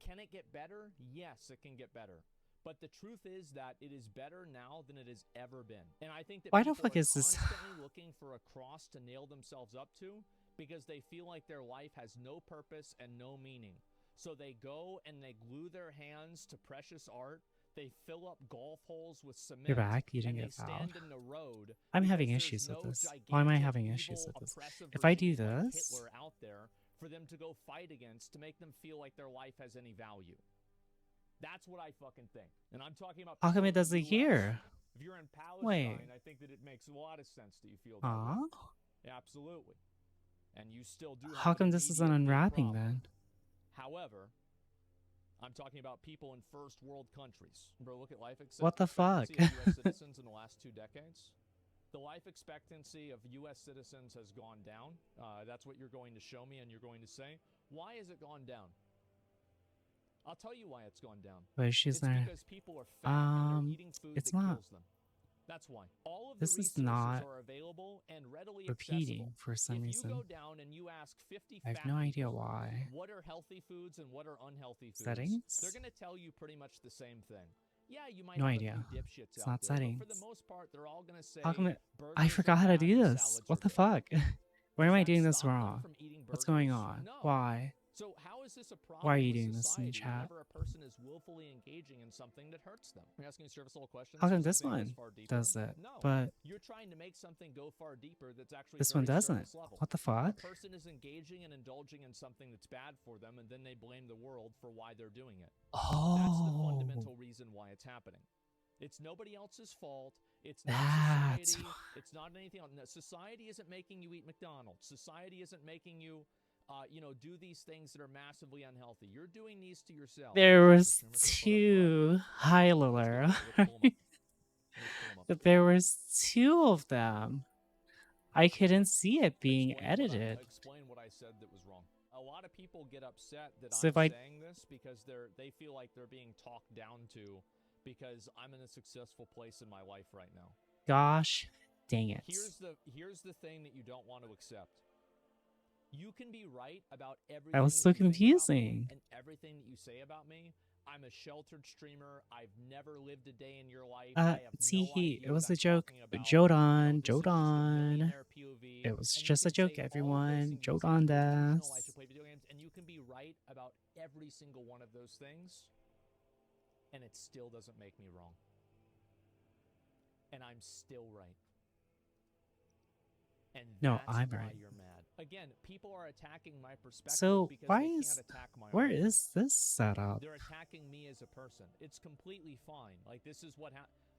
Can it get better? Yes, it can get better. But the truth is that it is better now than it has ever been. And I think that why the people fuck are is this constantly looking for a cross to nail themselves up to because they feel like their life has no purpose and no meaning. So they go and they glue their hands to precious art. They fill up golf holes with cement. You're back. You didn't get fouled. I'm having issues with this. Why am I having issues with this? If I do this, Hitler out there for them to go fight against to make them feel like their life has any value. That's what I fucking think. And I'm talking about. How come it does it here? If you're in Palestine, I think that it makes a lot of sense that you feel that way. Absolutely. And you still do. How come this isn't unwrapping then? However, I'm talking about people in first world countries. Bro, look at life What the fuck? expectancy of U.S. citizens in the last 2 decades. The life expectancy of U.S. citizens has gone down. That's what you're going to show me and you're going to say. Why has it gone down? I'll tell you why it's gone down. Wait, she's It's there. because people are fat and they're eating food It's that not. kills them. That's why. All of This the is resources not are available and readily repeating accessible. for some if reason. you go down and you ask 50 I have fat no idea people why. what are healthy foods and what are unhealthy foods, Settings? they're going to tell you pretty much the same thing. Yeah, you might No have idea. a few dipshits It's out not there, settings. but for the most part, they're all going to say How come I burgers forgot are how to bad do and this? salads What are the good. fuck? Why am Does I that doing this stop them wrong? from eating What's going burgers? on? No. Why? So how is this a problem Why are you with doing this in the society chat? whenever a person is willfully engaging in something that hurts them? You're asking surface level questions. How for come this something that goes one far deeper? does it, No, but you're trying to make something go far deeper that's actually this very one doesn't? surface level. What the A fuck? person is engaging and indulging in something that's bad for them, and then they blame the world for why they're doing it. That's the Oh, fundamental reason why it's happening. It's nobody else's fault. It's not that's society. It's not anything else. No, society isn't making you eat McDonald's. Society isn't making you, do these things that are massively unhealthy. You're doing these to yourself. there Mr. was Schumer, can you pull it up? two. Hi, Lalera. Let's pull 'em up. Let's pull 'em up. There was two of them. I couldn't see it being Explain what I- edited. Explain what I said that was wrong. A lot of people get upset that So I'm if I- saying this because they feel like they're being talked down to because I'm in a successful place in my life right now. Gosh, dang it. Here's the thing that you don't want to accept. You can be right about everything. That was that so you think about me confusing. and everything that you say about me. I'm a sheltered streamer. I've never lived a day in your life. I have See, no idea it was what a I'm joke. talking about. Jodan, This is just a Jodan. millionaire POV, It was and you just a can joke, say all of those everyone. things Jodan about me, des. I should play video games, and you can be right about every single one of those things, and it still doesn't make me wrong. And I'm still right. And No, that's I'm why right. you're mad. Again, people are attacking my perspective So because why they is can't attack my where argument. is this set up? They're attacking me as a person. It's completely fine. Like this is what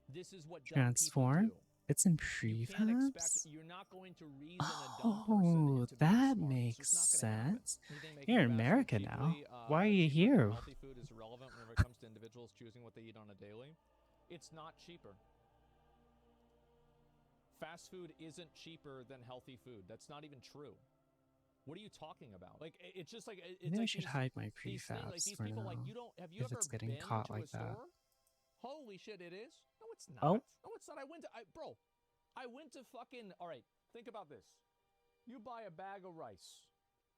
this is what dumb Transform? people do. It's in You can't expect. prefabs? You're not going to reason a dumb person Oh, into being that smart. makes It's just not gonna happen. sense. Anything making You're in fast food America now. cheaply, Why are you cheaper here? than healthy food is irrelevant whenever it comes to individuals choosing what they eat on a daily. It's not cheaper. Fast food isn't cheaper than healthy food. That's not even true. What are you talking about? Like it's just like it's Maybe I like should these, hide my these things, like prefabs these for people now. like you don't have you If ever it's getting been caught to like a that. store? Holy shit, it is. No, it's not. Oh. No, it's not. I went to fucking. All right, think about this. You buy a bag of rice.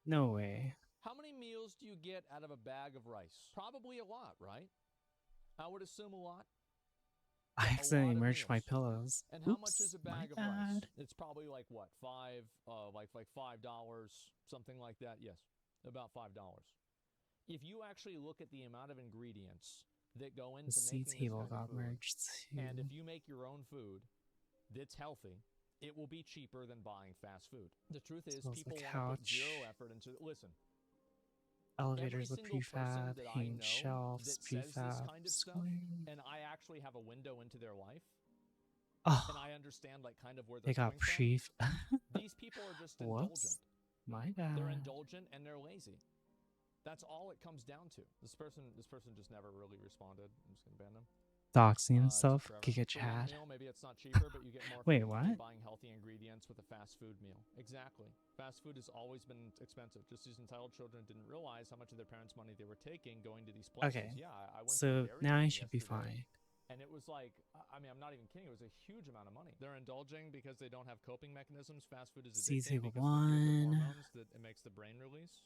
No way. How many meals do you get out of a bag of rice? Probably a lot, right? I would assume a lot. I A accidentally lot of merged my meals. pillows. And how much is Oops, a bag of my rice? bad. It's probably like what, like $5, something like that. Yes, about $5. If you actually look at the amount of ingredients that go into The C making this table kind of got food, merged too. and if you make your own food that's healthy, it will be cheaper than buying fast food. The truth is, Smells people like want to put couch. zero effort into. Listen, Elevators with every single person prefab, that I hanging know shelves, that says this prefab, kind of stuff, screen. and I actually have a window into their life, Oh, and I understand like kind of where they they're got coming from. pref. These people are just indulgent. Whoops. My bad. They're indulgent and they're lazy. That's all it comes down to. This person just never really responded. I'm just gonna ban them. Doxing To himself. Trevor. Giga For one Chad. meal, maybe it's not cheaper, but you get more Wait, food what? than buying healthy ingredients with a fast food meal. Exactly. Fast food has always been expensive. Just these entitled children didn't realize how much of their parents' money they were taking going to these places. Okay. Yeah, I went So to Dairy now I Queen should be yesterday, fine. and it was like, I mean, I'm not even kidding. It was a huge amount of money. They're indulging because they don't have coping mechanisms. Fast food is C addicting table because of the one. hormones that it makes the brain release.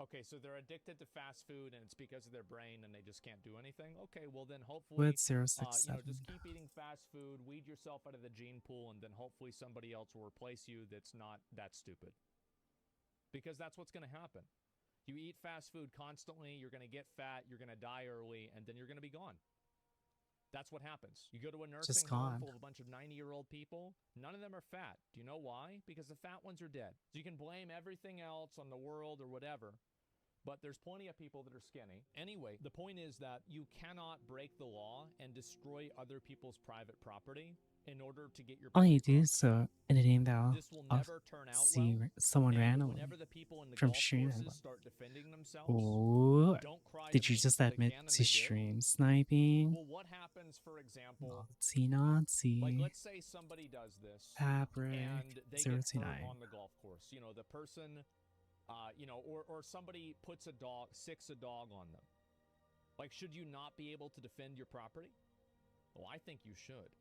Okay, so they're addicted to fast food, and it's because of their brain, and they just can't do anything. Okay, well then hopefully, With 067. just keep eating fast food, weed yourself out of the gene pool, and then hopefully somebody else will replace you that's not that stupid. Because that's what's going to happen. You eat fast food constantly, you're going to get fat, you're going to die early, and then you're going to be gone. That's what happens. You go to a nursing Just home gone. full of a bunch of 90-year-old people. None of them are fat. Do you know why? Because the fat ones are dead. So you can blame everything else on the world or whatever. but there's plenty of people that are skinny. Anyway, the point is that you cannot break the law and destroy other people's private property in order to get your Only point do across. so in a game that This will I'll never turn out see well. someone And randomly whenever the people in the from golf streaming. courses start defending themselves, Ooh, don't cry did to you me. just They admit can and to they do. stream sniping? Well, what happens, for example, Nazi, Nazi. like let's say somebody does this Fabric and they get hurt 029. on the golf course. You know, the person, or somebody sicks a dog on them. Like, should you not be able to defend your property? Well, I think you should.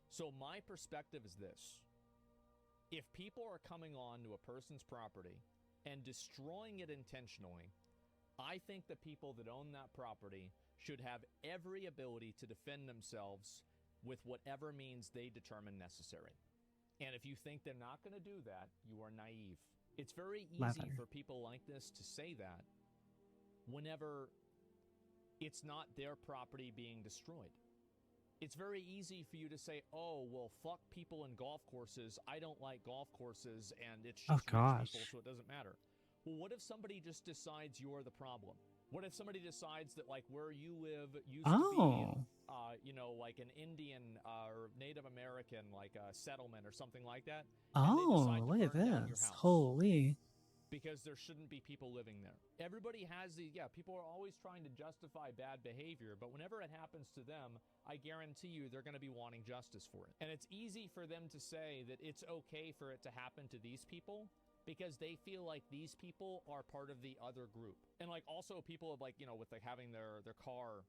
So my perspective is this. If people are coming on to a person's property and destroying it intentionally, I think the people that own that property should have every ability to defend themselves with whatever means they determine necessary. And if you think they're not going to do that, you are naive. It's very easy Leather. for people like this to say that whenever it's not their property being destroyed. It's very easy for you to say, oh, well, fuck people in golf courses. I don't like golf courses, and it's just Oh, rich gosh. people, so it doesn't matter. Well, what if somebody just decides you're the problem? What if somebody decides that, like, where you live used to be, like an Indian or Native American, like a settlement or something like that? and they Oh, decide to look at burn down your this. house Holy. because there shouldn't be people living there. Everybody has these, people are always trying to justify bad behavior, but whenever it happens to them, I guarantee you they're going to be wanting justice for it. And it's easy for them to say that it's okay for it to happen to these people because they feel like these people are part of the other group. And like also people with like having their car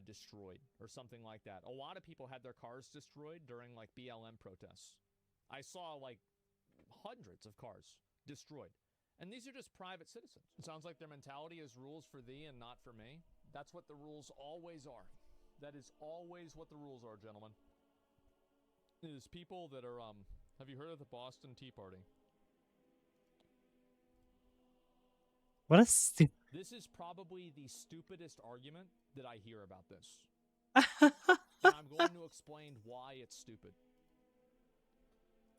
destroyed or something like that. A lot of people had their cars destroyed during like BLM protests. I saw like hundreds of cars destroyed. And these are just private citizens. It sounds like their mentality is rules for thee and not for me. That's what the rules always are. That is always what the rules are, gentlemen. It is people that are, have you heard of the Boston Tea Party? What a stu- This is probably the stupidest argument that I hear about this. And I'm going to explain why it's stupid.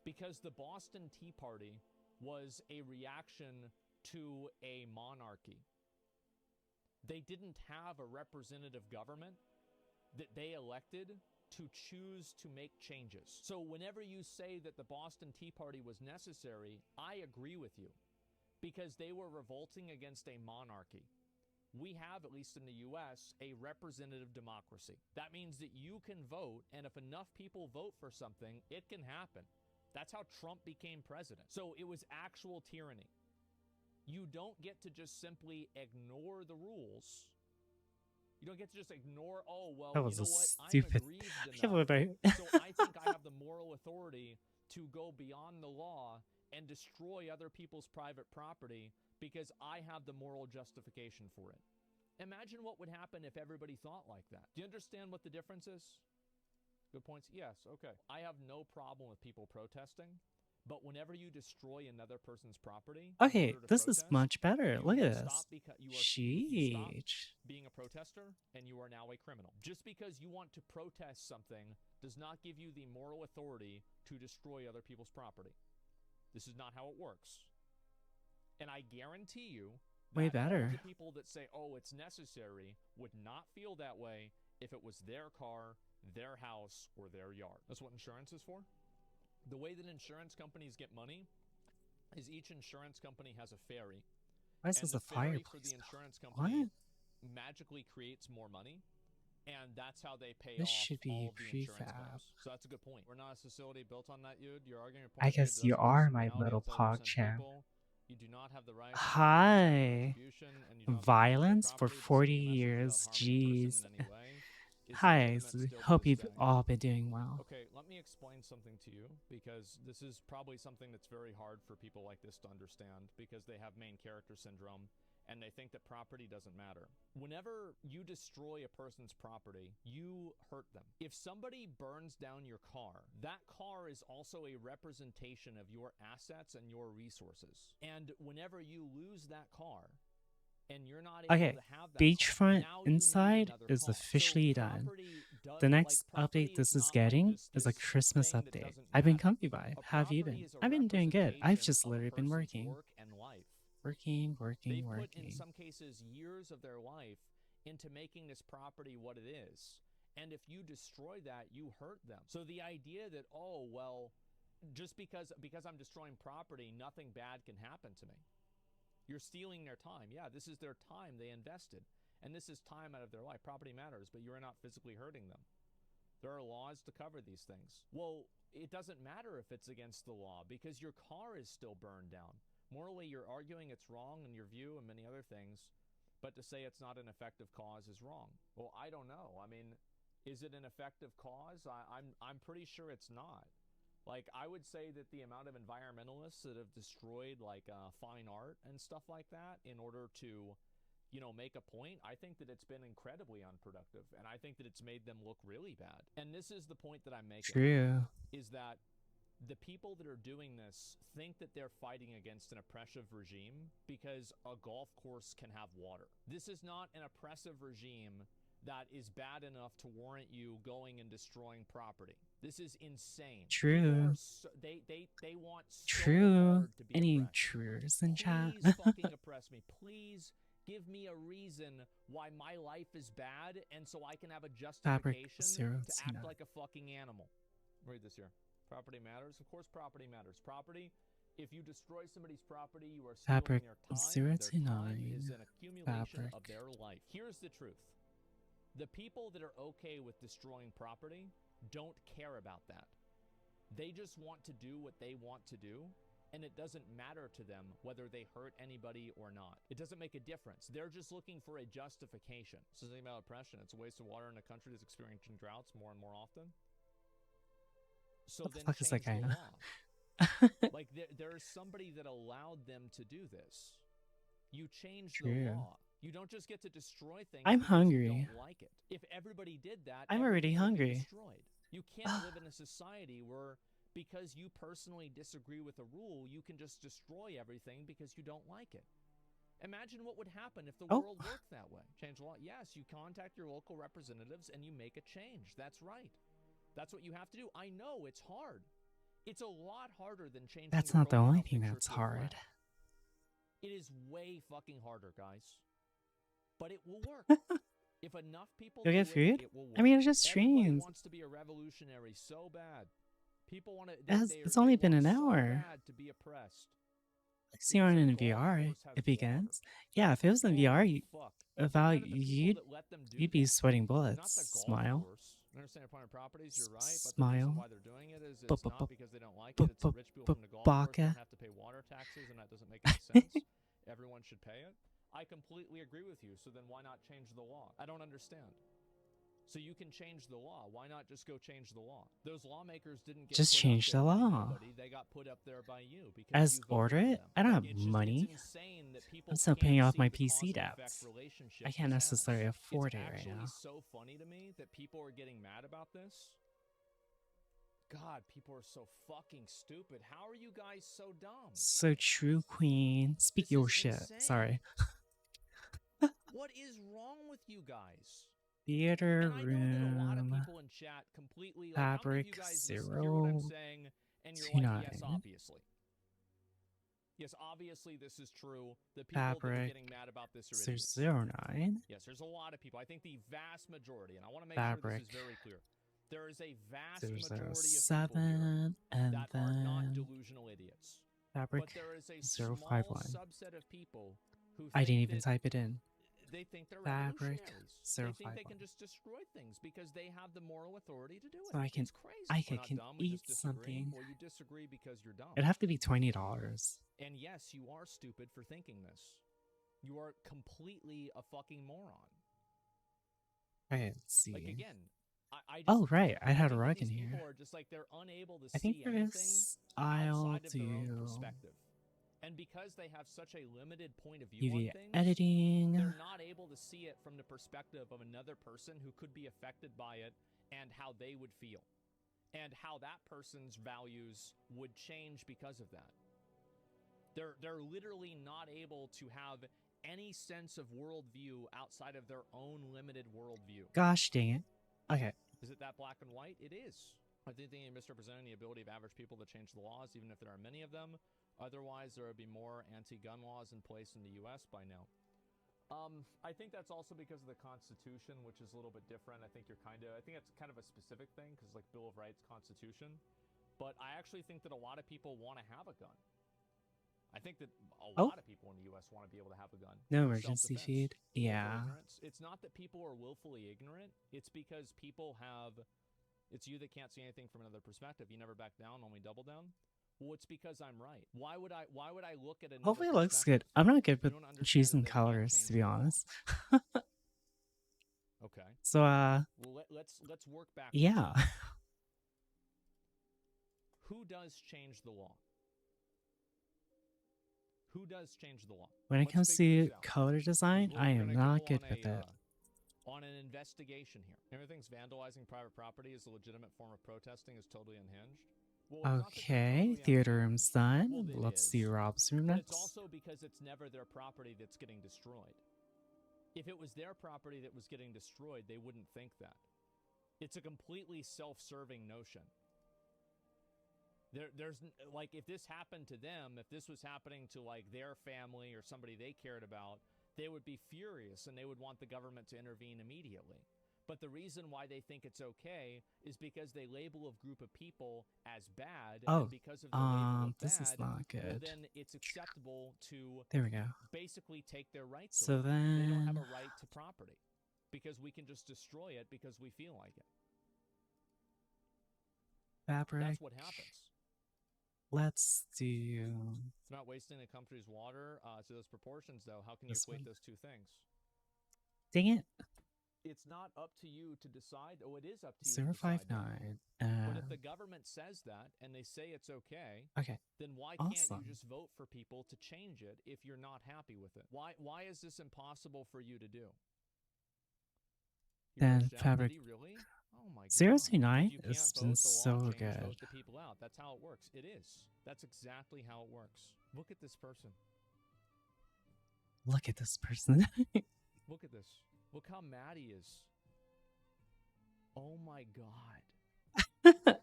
Because the Boston Tea Party was a reaction to a monarchy. They didn't have a representative government that they elected to choose to make changes. So whenever you say that the Boston Tea Party was necessary, I agree with you because they were revolting against a monarchy. We have, at least in the US, a representative democracy. That means that you can vote, and if enough people vote for something, it can happen. That's how Trump became president. So it was actual tyranny. You don't get to just simply ignore the rules. You don't get to just ignore, oh, well, That was you know a what? stupid. I'm aggrieved I can't enough, believe I. so I think I have the moral authority to go beyond the law and destroy other people's private property because I have the moral justification for it. Imagine what would happen if everybody thought like that. Do you understand what the difference is? Good points. Yes, okay. I have no problem with people protesting, but whenever you destroy another person's property, in Okay, order to this is protest, much better. you Look will at this. stop you stop Sheesh. being a protester, and you are now a criminal. Just because you want to protest something does not give you the moral authority to destroy other people's property. This is not how it works. And I guarantee you Way that all better. the people that say, oh, it's necessary, would not feel that way if it was their car, their house, or their yard. That's what insurance is for. The way that insurance companies get money is each insurance company has a ferry. Why is And this the a ferry for fireplace? the insurance company What? magically creates more money, and that's how they pay This off should be all of the insurance prefab. claims. So that's a good point. We're not a facility built on that, Yud. You're arguing your I point, Yud, guess that you doesn't are exist in my reality. little It's 11% PogChamp. people. You do not have the right to Hi. distribution, and you don't have the right to Violence for property. This 40 is a message years. without harming a Jeez. person in any way. Is Hi. legitimate still to Hope this you've day. all been doing well. Okay, let me explain something to you because this is probably something that's very hard for people like this to understand because they have main character syndrome and they think that property doesn't matter. Whenever you destroy a person's property, you hurt them. If somebody burns down your car, that car is also a representation of your assets and your resources. And whenever you lose that car, and you're not able Okay, to have that beachfront car, now you need inside another is car. officially So done. property does, The next like, property update this is not like getting just is a this Christmas thing that update. doesn't I've been matter. comfy by. A How have you property been? is a I've been doing good. I've representation just of a literally been person's working. work and life. Working, They working, put, in working. some cases, years of their life into making this property what it is. And if you destroy that, you hurt them. So the idea that, oh, well, just because I'm destroying property, nothing bad can happen to me. You're stealing their time. Yeah, this is their time they invested. And this is time out of their life. Property matters, but you're not physically hurting them. There are laws to cover these things. Well, it doesn't matter if it's against the law because your car is still burned down. Morally, you're arguing it's wrong in your view and many other things, but to say it's not an effective cause is wrong. Well, I don't know. I mean, is it an effective cause? I'm pretty sure it's not. Like, I would say that the amount of environmentalists that have destroyed, like, fine art and stuff like that in order to, you know, make a point, I think that it's been incredibly unproductive, and I think that it's made them look really bad. And this is the point that I'm making. True. Is that the people that are doing this think that they're fighting against an oppressive regime because a golf course can have water. This is not an oppressive regime that is bad enough to warrant you going and destroying property. This is insane. True. They want so True. hard to be Any oppressed. truers in chat? Please fucking oppress me. Please give me a reason why my life is bad, and so I can have a Fabric justification to 029. act like a fucking animal. Read this here. Property matters. Of course, property matters. Property. If you destroy somebody's property, you are stealing Fabric their time. Their time 029. is an accumulation Fabric. of their life. Here's the truth. The people that are okay with destroying property don't care about that. They just want to do what they want to do, and it doesn't matter to them whether they hurt anybody or not. It doesn't make a difference. They're just looking for a justification. So something about oppression. It's a waste of water in a country that's experiencing droughts more and more often. So What the then fuck is that change the guy? law. Like there is somebody that allowed them to do this. You change the True. law. You don't just get to destroy things. I'm because you hungry. don't like it. If everybody did that, I'm already everything would be hungry. destroyed. You can't live in a society where because you personally disagree with a rule, you can just destroy everything because you don't like it. Imagine what would happen if the Oh. world worked that way. Change the law. Yes, you contact your local representatives and you make a change. That's right. That's what you have to do. I know it's hard. It's a lot harder than changing. That's the not the only profile thing picture that's to a hard. flag. It is way fucking harder, guys. But it will work. If enough people You'll do get it, food? it will work. I mean, it's just Everybody streams. wants to be a revolutionary so bad. People want to. It's only been an so hour. bad to be oppressed. See on in VR, it begins. Yeah, if it was in VR, you'd be sweating bullets. Smile. Understand private properties, you're right, but the Smile. reason why they're doing it is it's not because they don't like it. It's rich people from the golf course Baka. don't have to pay water taxes, and that doesn't make any sense. Everyone should pay it. I completely agree with you. So then why not change the law? I don't understand. So you can change the law. Why not just go change the law? Those lawmakers didn't get Just put up change there the by law. anybody. They got put up there by you because As you voted order for it? them. I don't Like, have it's just- money. It's insane that people I'm still can't paying off see my the PC cause and debts. effect relationship I can't this has. necessarily afford it right It's now. actually so funny to me that people are getting mad about this. God, people are so fucking stupid. How are you guys so dumb? So true, Queen. Speak This your is shit. insane. Sorry. What is wrong with you guys? Theater And I know that a lot of room. people in chat completely like, how many of Fabric you guys hear what I'm saying and you're like, yes, 029. obviously. Yes, obviously this is true. The people that are Fabric getting mad about this are idiots. 009. Yes, there's a lot of people. I think the vast majority, and I want to make Fabric sure this is very clear. There is a vast majority of people here 007 and that are not then delusional idiots. Fabric But there is a small 051. subset of people who I think didn't even that type it in. they think they're Fabric revolutionaries. They think they 051. can just destroy things because they have the moral authority to do it. So I can It's crazy. I We're can not dumb, we eat just disagree. something. Well, you disagree because you're dumb. It'd have to be $20. And yes, you are stupid for thinking this. You are completely a fucking moron. Okay, let's see. Like again, I just, Oh right, I had a think rug these in people here. are just like they're unable to I think see for anything this I'll outside of their own do perspective. And because they have such a limited point of view UV on things, editing. they're not able to see it from the perspective of another person who could be affected by it and how they would feel and how that person's values would change because of that. They're literally not able to have any sense of worldview outside of their own limited worldview. Gosh dang it. Okay. Is it that black and white? It is. I think they are misrepresenting the ability of average people to change the laws, even if there are many of them. Otherwise, there would be more anti-gun laws in place in the U.S. by now. I think that's also because of the Constitution, which is a little bit different. I think I think that's kind of a specific thing, because like Bill of Rights, Constitution. But I actually think that a lot of people want to have a gun. I think that a lot of people in the U.S. want to be able to have a gun. No for emergency self-defense, feed. willful Yeah. ignorance. It's not that people are willfully ignorant. It's because people have... It's you that can't see anything from another perspective. You never back down, only double down. Well, it's because I'm right. Why would I look at another Hopefully it looks good. perspective? I'm not good You with don't understand choosing that they can't colors, change to be the law. honest. Okay. So, Well, let's work back. yeah. Who does change the law? Who does change the law? When it Let's comes figure to this out. color design, We're I am gonna not go good on with it. On an investigation here. Everything's vandalizing private property is a legitimate form of protesting is totally unhinged. Well, it's not that they're Okay, totally theater unhinged. room's done. Well, it Let's is. see Rob's room But it's next. also because it's never their property that's getting destroyed. If it was their property that was getting destroyed, they wouldn't think that. It's a completely self-serving notion. There's like, if this happened to them, if this was happening to like their family or somebody they cared about, they would be furious and they would want the government to intervene immediately. But the reason why they think it's okay is because they label a group of people as bad, Oh, and because of the label of this is bad, not well, good. then it's acceptable to There we go. basically take their rights So away. They don't have then- a right to property because we can just destroy it because we feel like it. Fabric. That's what happens. Let's do It's not wasting the country's water to those proportions, though. How can you This equate one. those two things? dang it. It's not up to you to decide. Oh, it is up to you to decide. that. 059. But if the government says that and they say it's okay, Okay. then why can't Awesome. you just vote for people to change it if you're not happy with it? Why is this impossible for you to do? You Then pushed out? fabric- Did he really? Oh my god. 029 If you has can't been vote, the law so changes, good. Vote the people out. That's how it works. It is. That's exactly how it works. Look at this person. Look at this person. Look at this. Look how mad he is. Oh my god.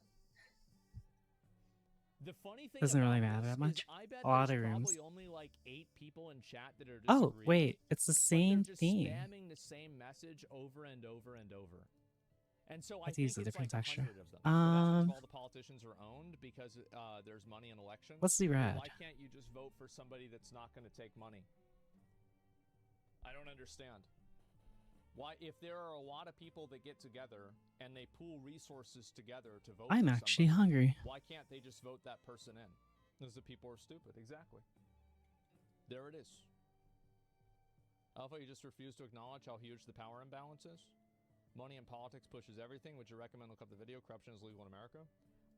The funny thing Doesn't really about matter this that much. is I bet A lot there's of rooms. probably only like 8 people in chat that are Oh, disagreeing, wait. It's the but same they're just theme. spamming the same message over and over and over. And so I Let's think use a it's different like texture. 100 of them. But that's because Um, all the politicians are owned because there's money in elections. Let's see Well, red. Why can't you just vote for somebody that's not going to take money? I don't understand. Why, if there are a lot of people that get together and they pool resources together to vote I'm for actually somebody, hungry. why can't they just vote that person in? Because the people are stupid. Exactly. There it is. Alpha, you just refuse to acknowledge how huge the power imbalance is? Money in politics pushes everything. Would you recommend look up the video? Corruption is legal in America?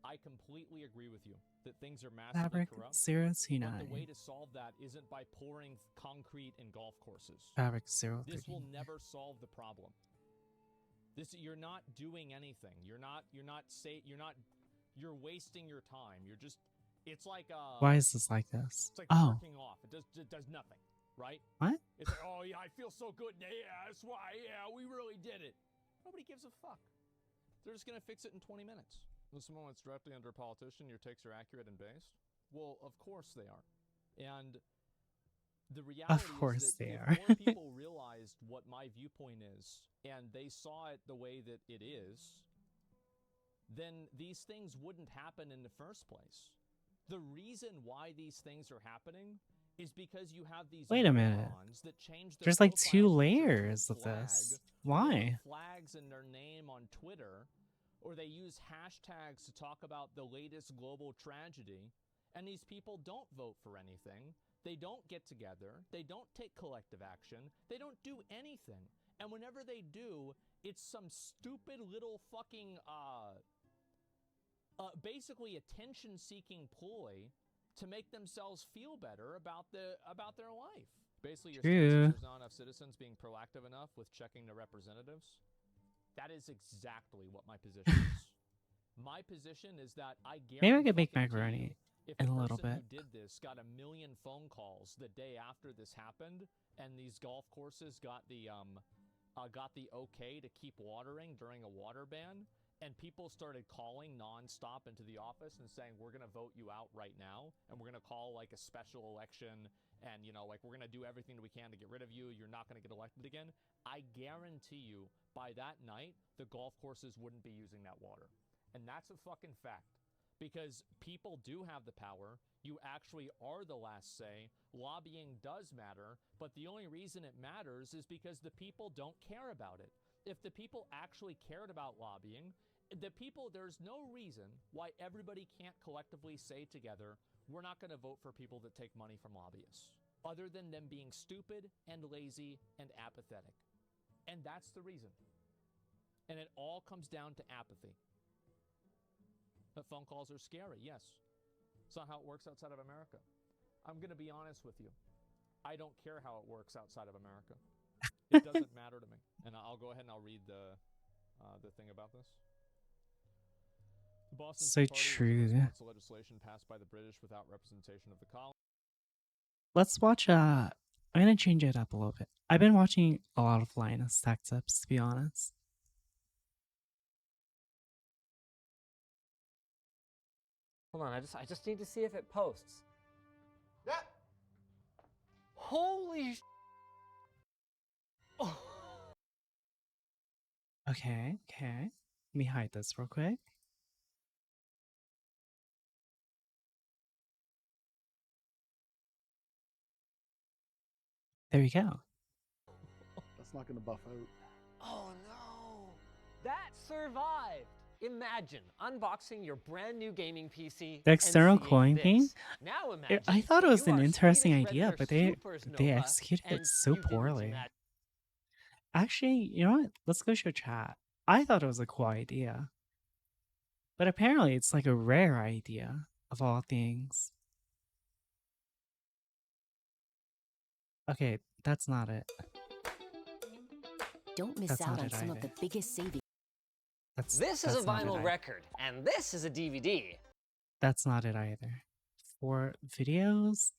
I completely agree with you that things are massively Fabric corrupt. 029. But the way to solve that isn't by pouring concrete in golf courses. Fabric 030. This will never solve the problem. You're not doing anything. You're wasting your time. It's like Why is this like this? It's like Oh. jerking off. It does nothing, right? What? It's like, oh yeah, I feel so good. Yeah, that's why. Yeah, we really did it. Nobody gives a fuck. They're just gonna fix it in 20 minutes. When someone that's directly under a politician, your takes are accurate and based. Well, of course they are. And the reality course is that they if are. more people realized what my viewpoint is and they saw it the way that it is, then these things wouldn't happen in the first place. The reason why these things are happening is because you have these Wait a minute. morons that change their There's like profile 2 picture to a layers of flag, this. or they Why? have flags in their name on Twitter, or they use hashtags to talk about the latest global tragedy, and these people don't vote for anything. They don't get together. They don't take collective action. They don't do anything. And whenever they do, it's some stupid little fucking basically attention-seeking ploy to make themselves feel better about their life. Basically, your stance is True. there's not enough citizens being proactive enough with checking their representatives. That is exactly what my position is. My position is that I guarantee Maybe I could make fucking to you, macaroni if in the a little person bit. who did this got 1 million phone calls the day after this happened, and these golf courses got the okay to keep watering during a water ban, and people started calling nonstop into the office and saying, we're going to vote you out right now, and we're going to call like a special election, and like we're going to do everything we can to get rid of you, you're not going to get elected again, I guarantee you by that night the golf courses wouldn't be using that water. And that's a fucking fact, because people do have the power. You actually are the last say. Lobbying does matter, but the only reason it matters is because the people don't care about it. If the people actually cared about lobbying, there's no reason why everybody can't collectively say together, we're not going to vote for people that take money from lobbyists, other than them being stupid and lazy and apathetic. And that's the reason. And it all comes down to apathy. But phone calls are scary, yes. It's not how it works outside of America. I'm going to be honest with you. I don't care how it works outside of America. It doesn't matter to me. And I'll go ahead and I'll read the thing about this. The Boston So Tea Party true. was in response to legislation passed by the British without representation of the colony. Let's watch. I'm gonna change it up a little bit. I've been watching a lot of Linus Tech Tips, to be honest. Hold on, I just need to see if it posts. Holy oh. Okay. Let me hide this real quick. There you go. That's not gonna buff out. Oh no! That survived! Imagine unboxing your brand new gaming PC. The external and seeing coin this. thing? Now imagine I thought it was you an are interesting Swedish idea, Red but Deer they Supernova, executed it and so you didn't poorly. imagine- Actually, you know what? Let's go show chat. I thought it was a cool idea. But apparently it's like a rare idea, of all things. Okay, that's not it. Don't miss That's out not on it some of either. the biggest savings. This is a that's not it vinyl either. record, and this is a DVD. That's not it either. For videos,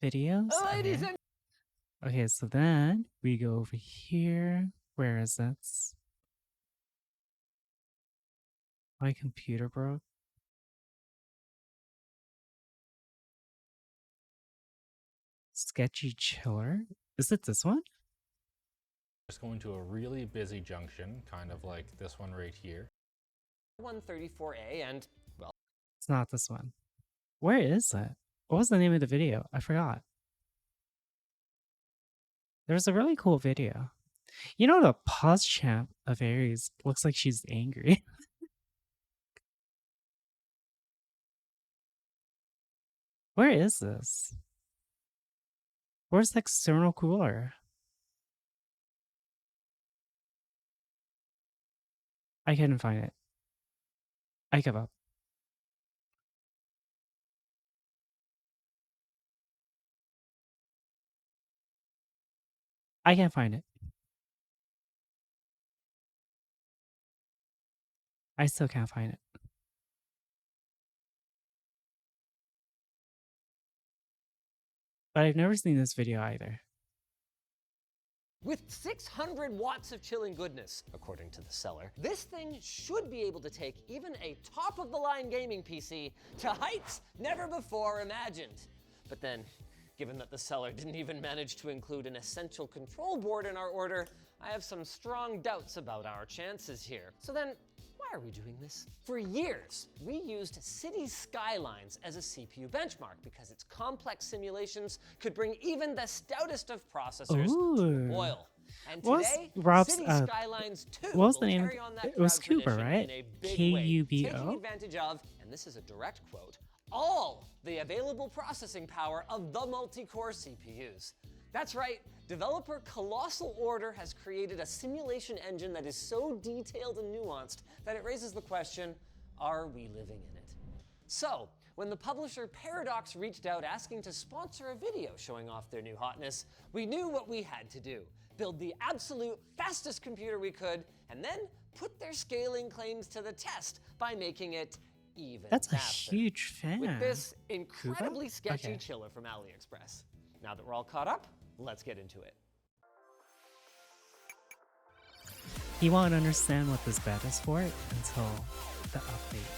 Videos? Ladies Okay. and Okay, so then we go over here. Where is it? My computer broke. Sketchy Chiller? Is it this one? Just going to a really busy junction, kind of like this one right here. 134A, and well, It's not this one. Where is it? What was the name of the video? I forgot. There's a really cool video. You know, the pause champ of Ares looks like she's angry. Where is this? Where's the external cooler? I couldn't find it. I give up. I can't find it. I still can't find it. But I've never seen this video either. with 600 watts of chilling goodness, according to the seller, this thing should be able to take even a top-of-the-line gaming PC to heights never before imagined. But then, given that the seller didn't even manage to include an essential control board in our order, I have some strong doubts about our chances here. So then, why are we doing this? For years, we used Cities Skylines as a CPU benchmark because its complex simulations could bring even the stoutest of processors to a Ooh. boil. And What was today, Rob's, Cities Skylines 2 what was the will name? carry on that It was proud Cuba, tradition right? in a big way, taking Kubo? advantage of, and this is a direct quote, all the available processing power of the multi-core CPUs. That's right, developer Colossal Order has created a simulation engine that is so detailed and nuanced that it raises the question, are we living in it? So, when the publisher Paradox reached out asking to sponsor a video showing off their new hotness, we knew what we had to do. Build the absolute fastest computer we could, and then put their scaling claims to the test by making it even That's a faster. huge fan. With this incredibly Kuba? sketchy Okay. chiller from AliExpress. Now that we're all caught up, let's get into it. He won't understand what this bed is for until the update.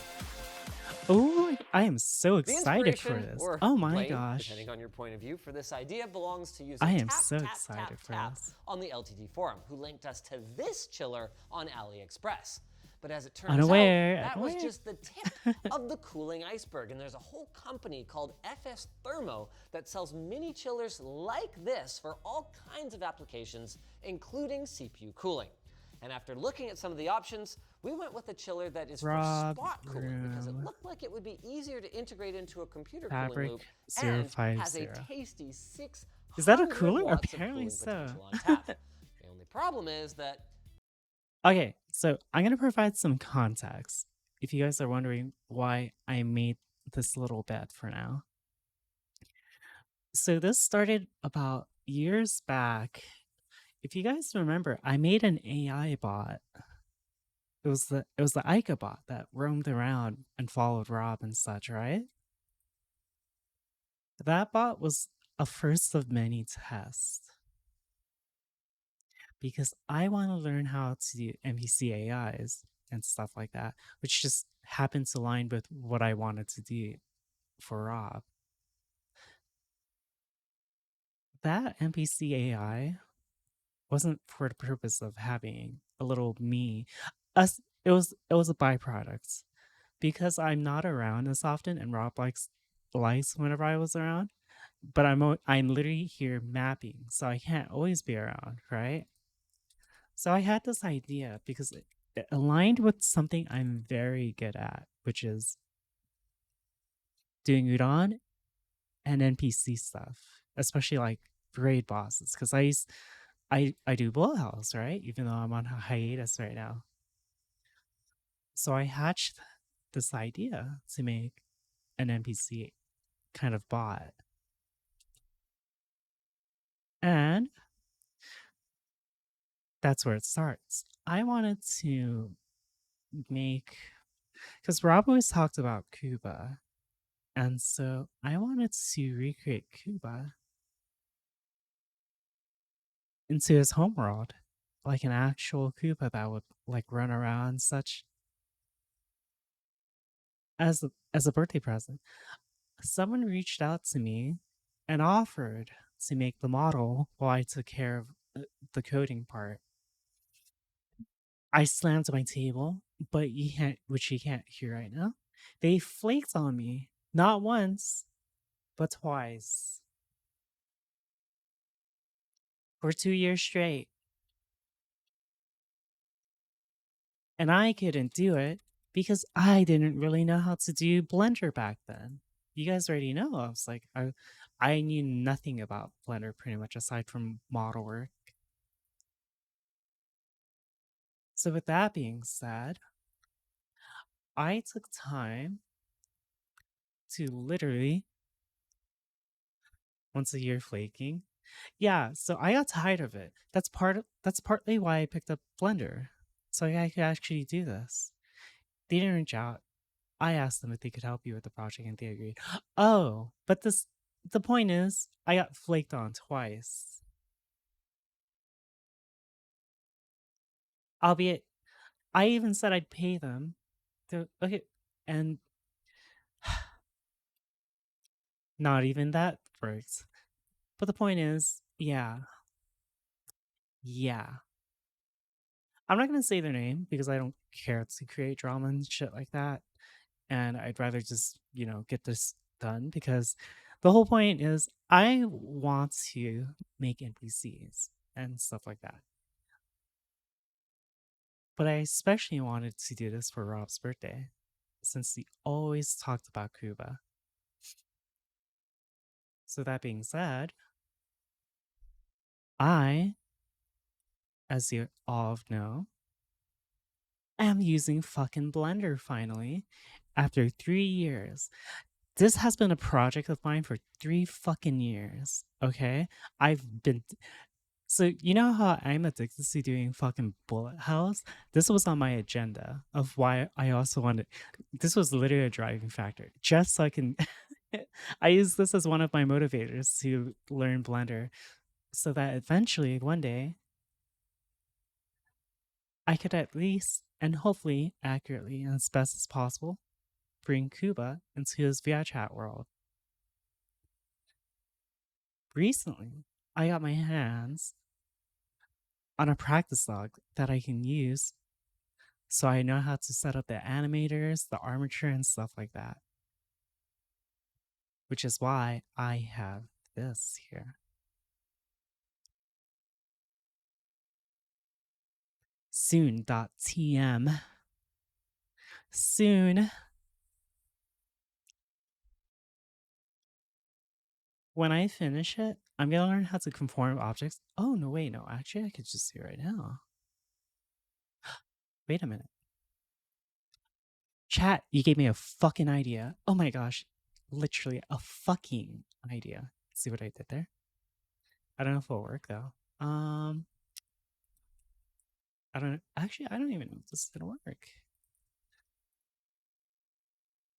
Oh, I am so The excited for inspiration, this. or Oh my blame, gosh. depending on your point of view, for this idea belongs to user I am tap, so tap, excited tap, for tap this. on the LTD forum, who linked us to this chiller on AliExpress. But as it turns Unaware, out, that was unaware. just the tip of the cooling iceberg. And there's a whole company called FS Thermo that sells mini chillers like this for all kinds of applications, including CPU cooling. And after looking at some of the options, we went with a chiller that is Rob for spot cooling because it room. looked like it would be easier to integrate into a computer Fabric cooling loop and has a 050. tasty 600 Is that a cooler? watts of Apparently cooling so. potential on tap. The only problem is that Okay, so I'm gonna provide some context. If you guys are wondering why I made this little bed for now. So this started about years back. If you guys remember, I made an AI bot. It was the Ica bot that roamed around and followed Rob and such, right? That bot was a first of many tests. Because I want to learn how to do NPC AIs and stuff like that, which just happened to align with what I wanted to do for Rob. That NPC AI wasn't for the purpose of having a little me. It was a byproduct. Because I'm not around as often and Rob likes whenever I was around, but I'm literally here mapping, so I can't always be around, right? So I had this idea because it aligned with something I'm very good at, which is doing udon and NPC stuff, especially like raid bosses. Because I do Bullhouse, right? Even though I'm on a hiatus right now. So I hatched this idea to make an NPC kind of bot. And that's where it starts. I wanted to make, because Rob always talked about Cuba, and so I wanted to recreate Cuba into his homeworld, like an actual Cuba that would like run around and such. As a birthday present, someone reached out to me and offered to make the model while I took care of the coding part. I slammed my table, but which you can't hear right now. They flaked on me, not once, but twice. For 2 years straight. And I couldn't do it because I didn't really know how to do Blender back then. You guys already know. I was like, I knew nothing about Blender pretty much aside from model work. So with that being said, I took time to literally once a year flaking. Yeah, so I got tired of it. That's partly why I picked up Blender. So I could actually do this. They didn't reach out. I asked them if they could help you with the project and they agreed. Oh, but the point is, I got flaked on twice. Albeit, I even said I'd pay them. Okay, and not even that worked. But the point is, yeah. I'm not gonna say their name because I don't care to create drama and shit like that. And I'd rather just, get this done because the whole point is I want to make NPCs and stuff like that. But I especially wanted to do this for Rob's birthday since he always talked about Cuba. So that being said, I, as you all know, am using fucking Blender finally after 3 years. This has been a project of mine for 3 fucking years, okay? So you know how I'm addicted to doing fucking Bullet House? This was on my agenda of why I also wanted. This was literally a driving factor, just so I can. I use this as one of my motivators to learn Blender, so that eventually one day I could at least, and hopefully accurately and as best as possible, bring Kuba into his VRChat world. Recently, I got my hands on a practice log that I can use so I know how to set up the animators, the armature, and stuff like that. Which is why I have this here. Soon.tm. Soon. When I finish it, I'm gonna learn how to conform objects. Oh, no, wait, no. Actually, I could just do it right now. Wait a minute. Chat, you gave me a fucking idea. Oh my gosh. Literally a fucking idea. See what I did there? I don't know if it'll work though. I don't even know if this is gonna work.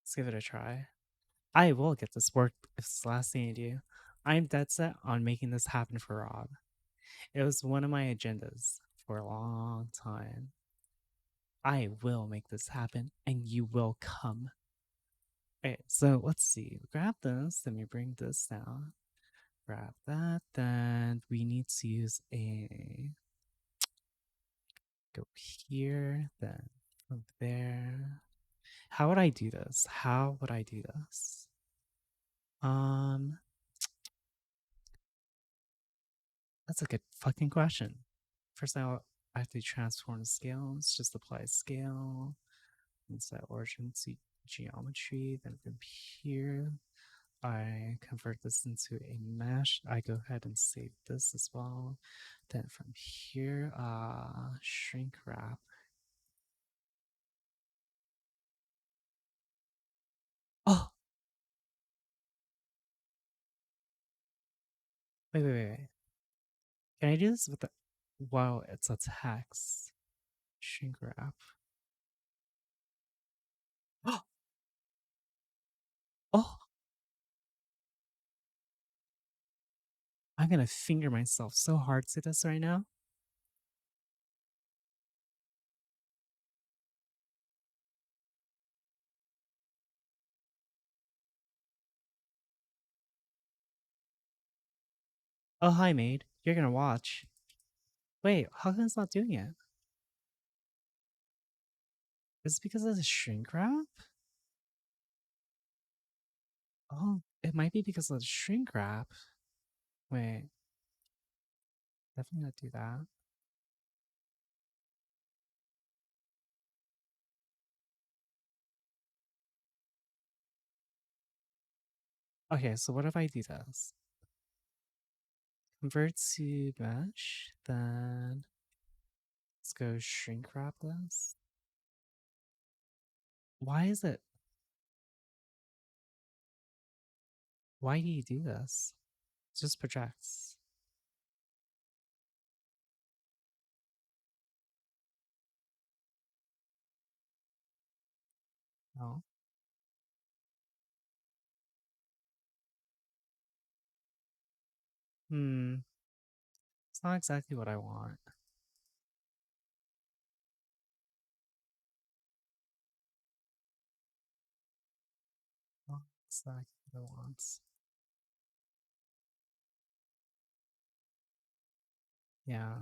Let's give it a try. I will get this work if it's the last thing I do. I'm dead set on making this happen for Rob. It was one of my agendas for a long time. I will make this happen and you will come. Okay, so let's see. Grab this, then we bring this down. Grab that, then we need to use a go here, then from there. How would I do this? How would I do this? That's a good fucking question. First I have to transform the scale. Let's just apply scale. Set origin to geometry. Then from here, I convert this into a mesh. I go ahead and save this as well. Then from here, shrink wrap. Oh! Wait. Can I do this with the... Wow, it's a text. Shrink wrap. Oh! I'm gonna finger myself so hard to this right now. Oh, hi, maid. You're gonna watch. Wait, how come it's not doing it? Is it because of the shrink wrap? Oh, it might be because of the shrink wrap. Wait. Definitely not do that. Okay, so what if I do this? Convert to mesh, then let's go shrink wrap this. Why is it? Why do you do this? It just projects. No. It's not exactly what I want. Not exactly what I want. Yeah,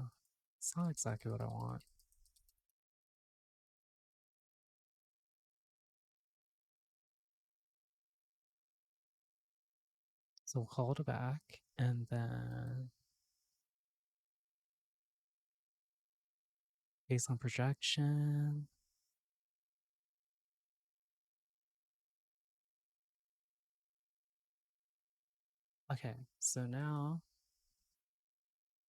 it's not exactly what I want. So we'll call it back, and then based on projection. Okay, so now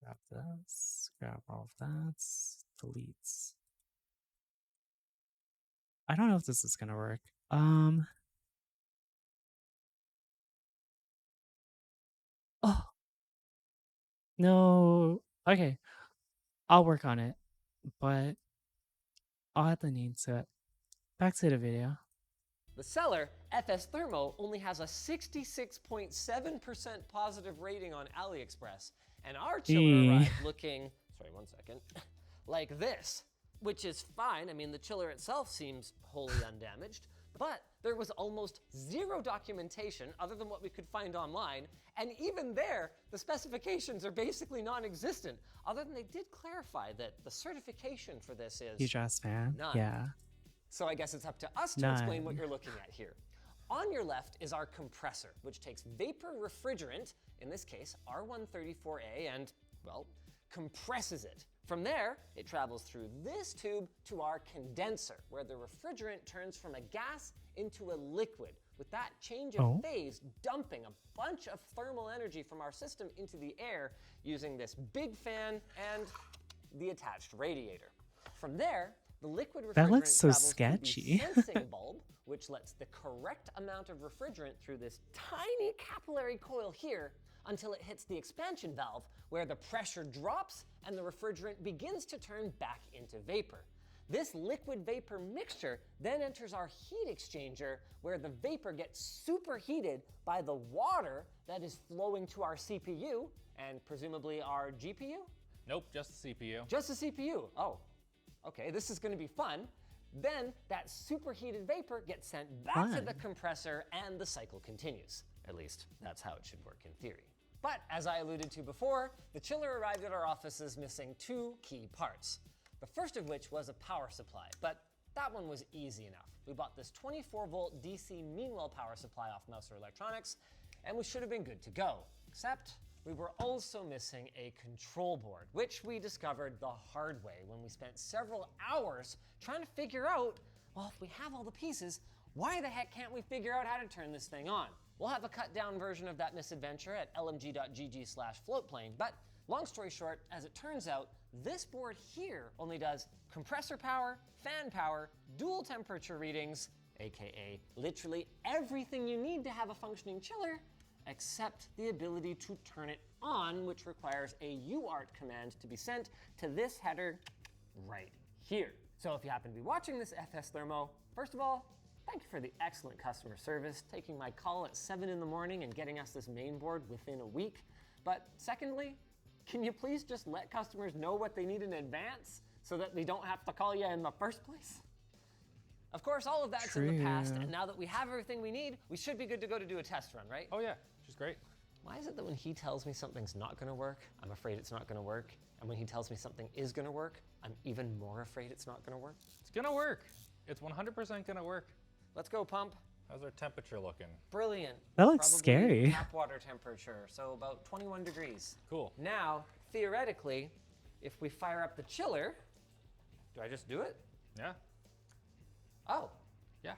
grab this, grab all of that, deletes. I don't know if this is gonna work. Oh no. Okay, I'll work on it, but I'll add the name to it. Back to the video. The seller, FS Thermo, only has a 66.7% positive rating on AliExpress, and our chiller arrived looking, sorry, one second, like this. which is fine. I mean, the chiller itself seems wholly undamaged, but there was almost zero documentation other than what we could find online, and even there, the specifications are basically non-existent, other than they did clarify that the certification for this is Huge ass fan. none. Yeah. So I guess it's up to us to explain what None. you're looking at here. On your left is our compressor, which takes vapor refrigerant, in this case R134A, and, well, compresses it. From there, it travels through this tube to our condenser, where the refrigerant turns from a gas into a liquid, with that change of phase dumping a bunch of thermal energy from our system into the air using this big fan and the attached radiator. From there, the liquid refrigerant That looks so travels through sketchy. the sensing bulb, which lets the correct amount of refrigerant through this tiny capillary coil here until it hits the expansion valve, where the pressure drops and the refrigerant begins to turn back into vapor. This liquid vapor mixture then enters our heat exchanger, where the vapor gets superheated by the water that is flowing to our CPU and presumably our GPU? Nope, just the CPU. Just the CPU. Oh, okay, this is going to be fun. Then that superheated vapor gets sent back to the compressor and the cycle continues. At least that's how it should work in theory. But as I alluded to before, the chiller arrived at our offices missing two key parts. The first of which was a power supply, but that one was easy enough. We bought this 24-volt DC Meanwell power supply off Mouser Electronics, and we should have been good to go. Except we were also missing a control board, which we discovered the hard way when we spent several hours trying to figure out, well, if we have all the pieces, why the heck can't we figure out how to turn this thing on? We'll have a cut down version of that misadventure at lmg.gg/floatplane, but long story short, as it turns out, this board here only does compressor power, fan power, dual temperature readings, aka literally everything you need to have a functioning chiller, except the ability to turn it on, which requires a UART command to be sent to this header right here. So if you happen to be watching this FS Thermo, first of all, thank you for the excellent customer service, taking my call at 7 in the morning and getting us this main board within a week. But secondly, can you please just let customers know what they need in advance so that they don't have to call you in the first place? Of course, all of that's in the past, and now that we have everything we need, we should be good to go to do a test run, right? Oh yeah, she's great. Why is it that when he tells me something's not gonna work, I'm afraid it's not gonna work, and when he tells me something is gonna work, I'm even more afraid it's not gonna work? It's gonna work. It's 100% gonna work. Let's go, pump. How's our temperature looking? Brilliant. That looks Probably scary. Tap water temperature, so about 21 degrees. Cool. Now, theoretically, if we fire up the chiller, do I just do it? Yeah. Oh. Yeah.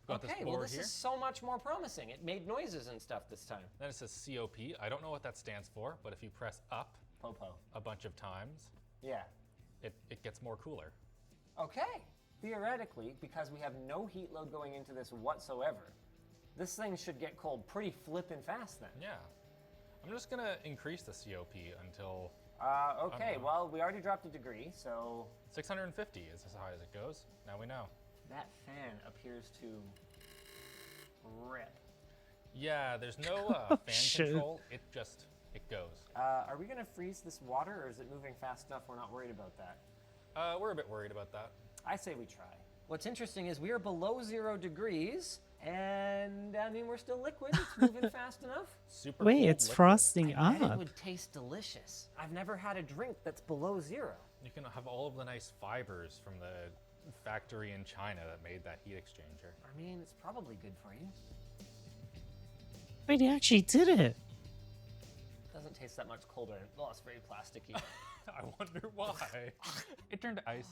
Got Okay, this well board this here. is so much more promising. It made noises and stuff this time. Then it says COP. I don't know what that stands for, but if you press up Popo. a bunch of times, Yeah. it gets more cooler. Okay. Theoretically, because we have no heat load going into this whatsoever, this thing should get cold pretty flippin' fast then. Yeah. I'm just gonna increase the COP until Okay, well, we already dropped a degree, so 650 is as high as it goes. Now we know. that fan appears to rip. Yeah, there's no fan Shit. control. It goes. Are we gonna freeze this water, or is it moving fast enough we're not worried about that? We're a bit worried about that. I say we try. What's interesting is we are below 0 degrees, and I mean, we're still liquid. It's moving fast enough. Super Wait, cold it's liquid. frosting I bet it up. would taste delicious. I've never had a drink that's below 0. You can have all of the nice fibers from the factory in China that made that heat exchanger. I mean, it's probably good for you. Wait, he actually did it. Doesn't taste that much colder. Well, it's very plasticky. I wonder why. It turned to ice.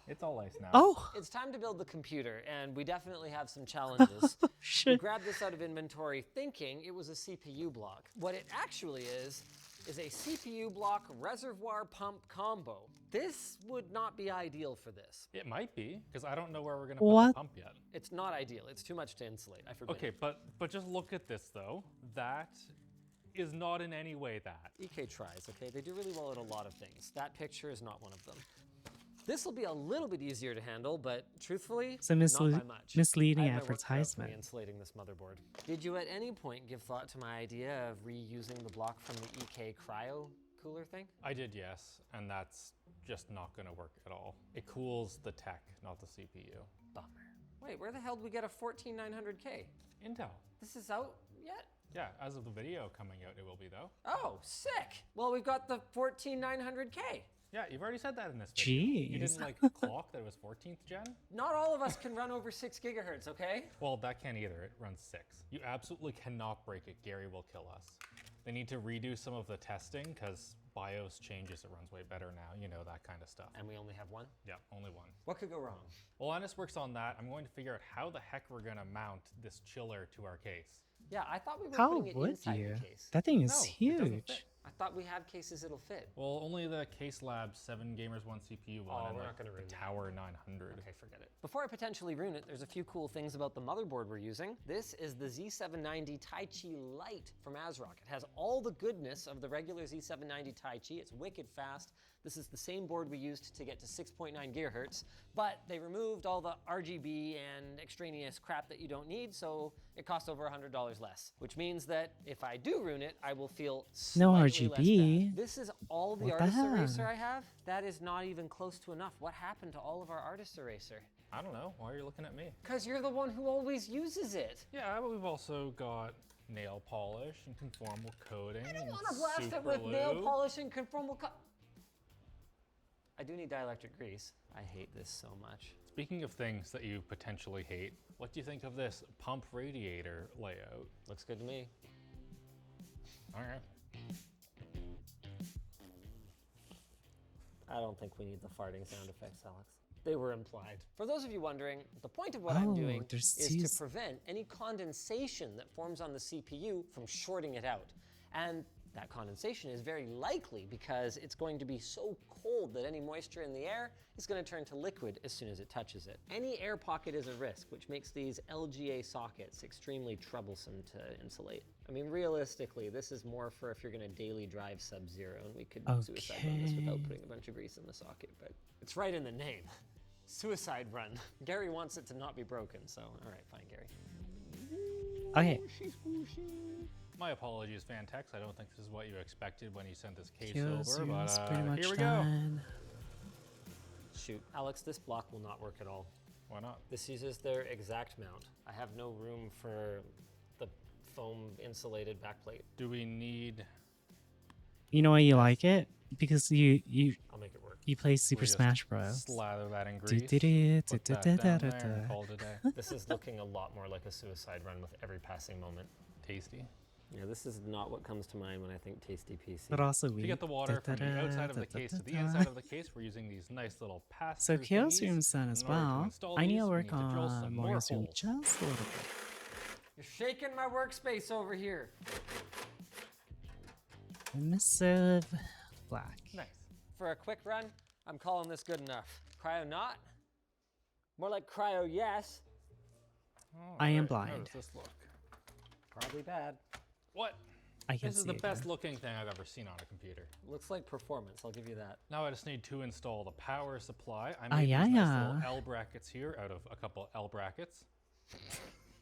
It's all ice now. Oh, It's time to build the computer, and we definitely have some challenges. We shit. grabbed this out of inventory thinking it was a CPU block. What it actually is a CPU block reservoir pump combo. This would not be ideal for this. It might be, because I don't know where we're gonna put What? the pump yet. It's not ideal. It's too much to insulate. I forbid Okay, it. but just look at this though. That is not in any way that. EK tries, okay? They do really well at a lot of things. That picture is not one of them. This will be a little bit easier to handle, but truthfully, It's a not by much. misleading I have my work cut out for me advertisement. insulating this motherboard. Did you at any point give thought to my idea of reusing the block from the EK cryo cooler thing? I did, yes, and that's just not going to work at all. It cools the tech, not the CPU. Bummer. Wait, where the hell did we get a 14900K? Intel. This is out yet? Yeah, as of the video coming out, it will be though. Oh, sick. Well, we've got the 14900K. Yeah, you've already said that in this video. You Jeez. didn't like clock that it was 14th gen? Not all of us can run over 6 gigahertz, okay? Well, that can't either. It runs 6. You absolutely cannot break it. Gary will kill us. They need to redo some of the testing because BIOS changes. It runs way better now. You know, that kind of stuff. And we only have one? Yeah, only one. What could go wrong? While Linus works on that, I'm going to figure out how the heck we're going to mount this chiller to our case. Yeah, I thought we were How putting it would inside you? the case. That thing is No, it doesn't huge. fit. I thought we had cases it'll fit. Well, only the Case Lab 7 gamers, 1 CPU, one, and we're like not gonna the ruin that. Tower 900. Okay, forget it. Before I potentially ruin it, there's a few cool things about the motherboard we're using. This is the Z790 Taichi Lite from ASRock. It has all the goodness of the regular Z790 Taichi. It's wicked fast. This is the same board we used to get to 6.9 gigahertz, but they removed all the RGB and extraneous crap that you don't need, so it costs over $100 less, which means that if I do ruin it, I will feel No slightly less RGB. bad. This is all the What the artist hell? eraser I have. That is not even close to enough. What happened to all of our artist eraser? I don't know. Why are you looking at me? Because you're the one who always uses it. Yeah, but we've also got nail polish and conformal coating. I don't and want to blast it super with nail lube. polish and conformal I do need dielectric grease. I hate this so much. Speaking of things that you potentially hate, what do you think of this pump radiator layout? Looks good to me. All right. I don't think we need the farting sound effects, Alex. They were implied. For those of you wondering, the point of what I'm Oh, doing there's is these- to prevent any condensation that forms on the CPU from shorting it out. And that condensation is very likely because it's going to be so cold that any moisture in the air is going to turn to liquid as soon as it touches it. Any air pocket is a risk, which makes these LGA sockets extremely troublesome to insulate. I mean, realistically, this is more for if you're going to daily drive Sub-Zero, and we could suicide run this without putting a bunch of grease in the socket, but it's right in the name. Suicide run. Gary wants it to not be broken, so all right, fine, Gary. Okay. My apologies, Fantex. I don't think this is what you expected when you sent this case Kills over, but is pretty much here we done. Shoot, Alex, this block will not work at all. Why not? This uses their exact mount. I have no room for the foam insulated backplate. Do we need... You know why you like it? Because you I'll make it work. you play Super We just Smash Bros. Slather that in Do- grease, do- do- put do- that do- down do- there and do. call it a day. This is looking a lot more like a suicide run with every passing moment. Tasty. Yeah, this is not what comes to mind when I think tasty PC. But also To we get the water from the outside of the case to the inside of the case, we're using these nice little pass-through So Chaos thingies. Room's done as In order to well. install I need these, to we work need to drill some on more Morris Room holes. just a little bit. You're shaking my workspace over here. Emissive black. Nice. For a quick run, I'm calling this good enough. Cryo not? More like cryo yes. I am Alright, blind. How does this look? Probably bad. What? I can This is see the it, best yeah. looking thing I've ever seen on a computer. Looks like performance, I'll give you that. Now I just need to install the power supply. I Ah, made yeah, these nice yeah. little L brackets here out of a couple L brackets.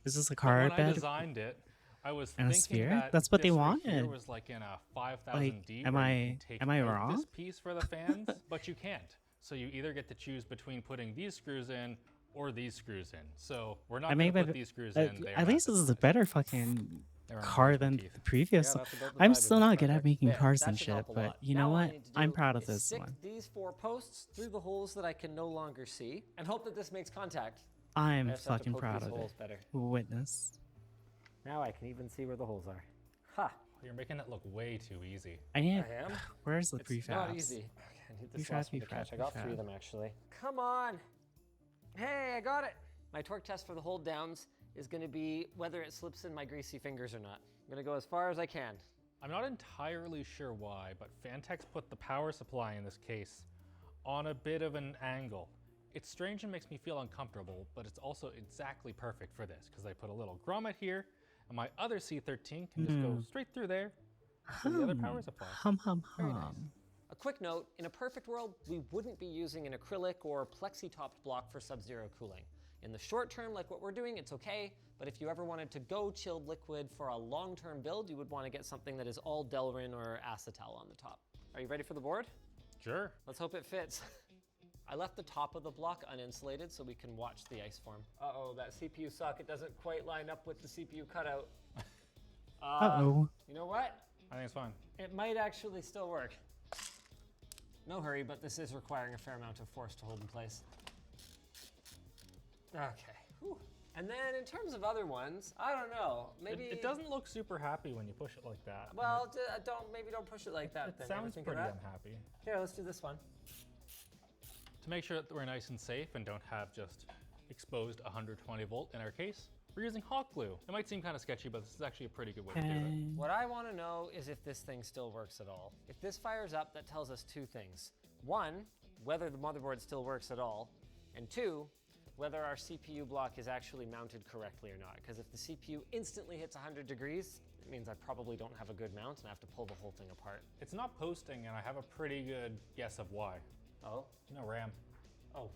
Is this a But card when I bed? designed it, I was And a thinking sphere? that That's what they this right here wanted. was like in a 5000D. am where you I- can take am I out wrong? This piece for the fans, but you can't. So you either get to choose between putting these screws in or these screws in. So we're not I going mean, to put but these screws in. They are at least this is a better fucking They're not car good than teeth. the previous Yeah, one. that's about the I'm vibe of still this not good at project. making There, cars that and should shit, help a but lot. you Now know all I what? need to I'm do proud of is this stick one. these 4 posts through the holes that I can no longer see and hope that this makes contact. I'm I just have to fucking poke proud these of holes it. better. Witness. Now I can even see where the holes are. Ha! You're making it look way too easy. I need. I am? Where's the It's prefabs? not easy. Okay, I need this Prefab, last one to prefab, catch. I got 3 prefab. of them actually. Come on! Hey, I got it! My torque test for the hold downs is going to be whether it slips in my greasy fingers or not. I'm going to go as far as I can. I'm not entirely sure why, but Fantex put the power supply in this case on a bit of an angle. It's strange and makes me feel uncomfortable, but it's also exactly perfect for this because they put a little grommet here, and my other C13 can just go straight through there to the other power supply. Hum. Very nice. A quick note, in a perfect world, we wouldn't be using an acrylic or plexi-topped block for Sub-Zero cooling. In the short term, like what we're doing, it's okay, but if you ever wanted to go chilled liquid for a long-term build, you would want to get something that is all Delrin or acetal on the top. Are you ready for the board? Sure. Let's hope it fits. I left the top of the block uninsulated so we can watch the ice form. Uh-oh, that CPU socket doesn't quite line up with the CPU cutout. Uh-oh. You know what? I think it's fine. It might actually still work. No hurry, but this is requiring a fair amount of force to hold in place. Okay. Whew. And then in terms of other ones, I don't know. Maybe It doesn't look super happy when you push it like that. Well, maybe don't push it like that. It then. sounds Think of pretty that? unhappy. Here, let's do this one. To make sure that we're nice and safe and don't have just exposed 120 volt in our case, we're using hot glue. It might seem kind of sketchy, but this is actually a pretty good way to do it. What I want to know is if this thing still works at all. If this fires up, that tells us two things. One, whether the motherboard still works at all. And two, whether our CPU block is actually mounted correctly or not. Because if the CPU instantly hits 100 degrees, it means I probably don't have a good mount and I have to pull the whole thing apart. It's not posting, and I have a pretty good guess of why. Oh? No RAM. Oh,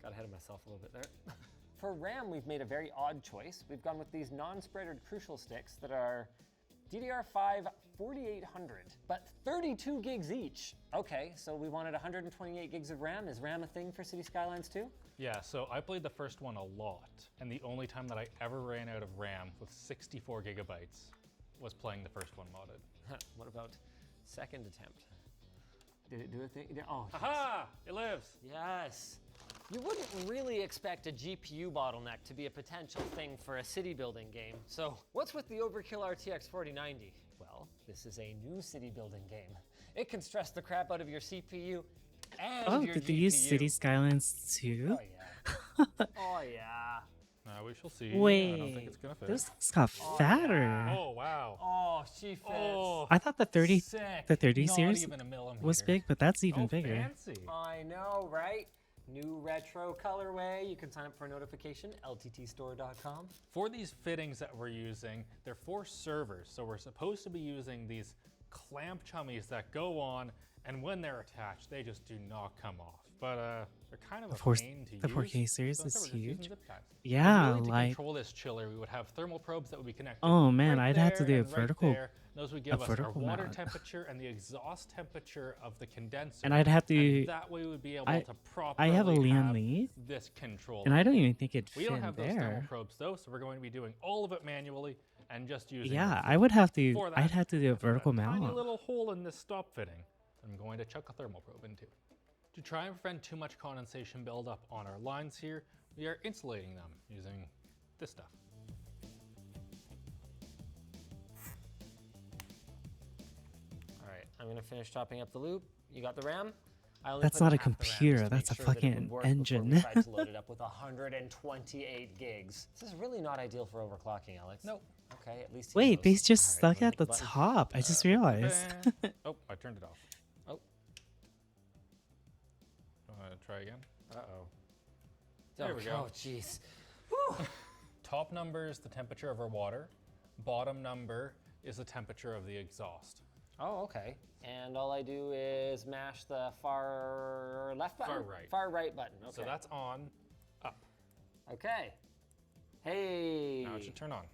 got ahead of myself a little bit there. For RAM, we've made a very odd choice. We've gone with these non-spreadered Crucial Sticks that are DDR5 4800, but 32 gigs each. Okay, so we wanted 128 gigs of RAM. Is RAM a thing for City Skylines 2? Yeah, so I played the first one a lot, and the only time that I ever ran out of RAM with 64 gigabytes was playing the first one modded. What about second attempt? Did it do a thing? Oh, Aha! It lives! Yes. You wouldn't really expect a GPU bottleneck to be a potential thing for a city building game. So what's with the Overkill RTX 4090? Well, this is a new city building game. It can stress the crap out of your CPU and your did GPU. they use City Skylines too? Oh yeah. Oh yeah. We shall see. Wait, I don't think it's gonna fit. this thing's got fatter. Oh wow. Oh, she fits. Oh, I thought the 30 sick. Not series even a millimeter. was big, but that's even Oh, bigger. fancy. I know, right? New retro colorway. You can sign up for a notification, lttstore.com. For these fittings that we're using, they're for servers, so we're supposed to be using these clamp chummies that go on, and when they're attached, they just do not come off. But they're kind of The a 4- pain to the use. 4K series so is instead we're just using huge. zip ties. Yeah, And really to like- control this chiller, we would have thermal probes that would be connected. Oh man, right I'd have to there do a and right vertical, there. Those would give us our vertical water mount. temperature and the exhaust temperature of the condenser. And I'd have to- And that way we'd be able I- to I properly have a Lian have Li, this control. and I don't even think it'd We fit don't in have those thermal there. probes though, so we're going to be doing all of it manually and just using. Yeah, the I would have to. For that, I'd have to do a I've got vertical Tiny mount. little hole in this stop fitting. I'm going to chuck a thermal probe into. To try and prevent too much condensation buildup on our lines here, we are insulating them using this stuff. All right, I'm gonna finish topping up the loop. You got the RAM? I only That's put in not a half the RAM just computer, to that's make a sure that it would fucking work before we engine. tried to load it up with 128 gigs. This is really not ideal for overclocking, Alex. Nope. Okay, at least he Wait, knows. these just All stuck right, at the button. top. I just realized. Oh, I turned it off. Oh. Try again. Uh-oh. There we go. Oh, jeez. Top number is the temperature of our water. Bottom number is the temperature of the exhaust. Oh, okay. And all I do is mash the far left button? Far right. Far right button, okay. So that's on, up. Okay. Hey. Now it should turn on.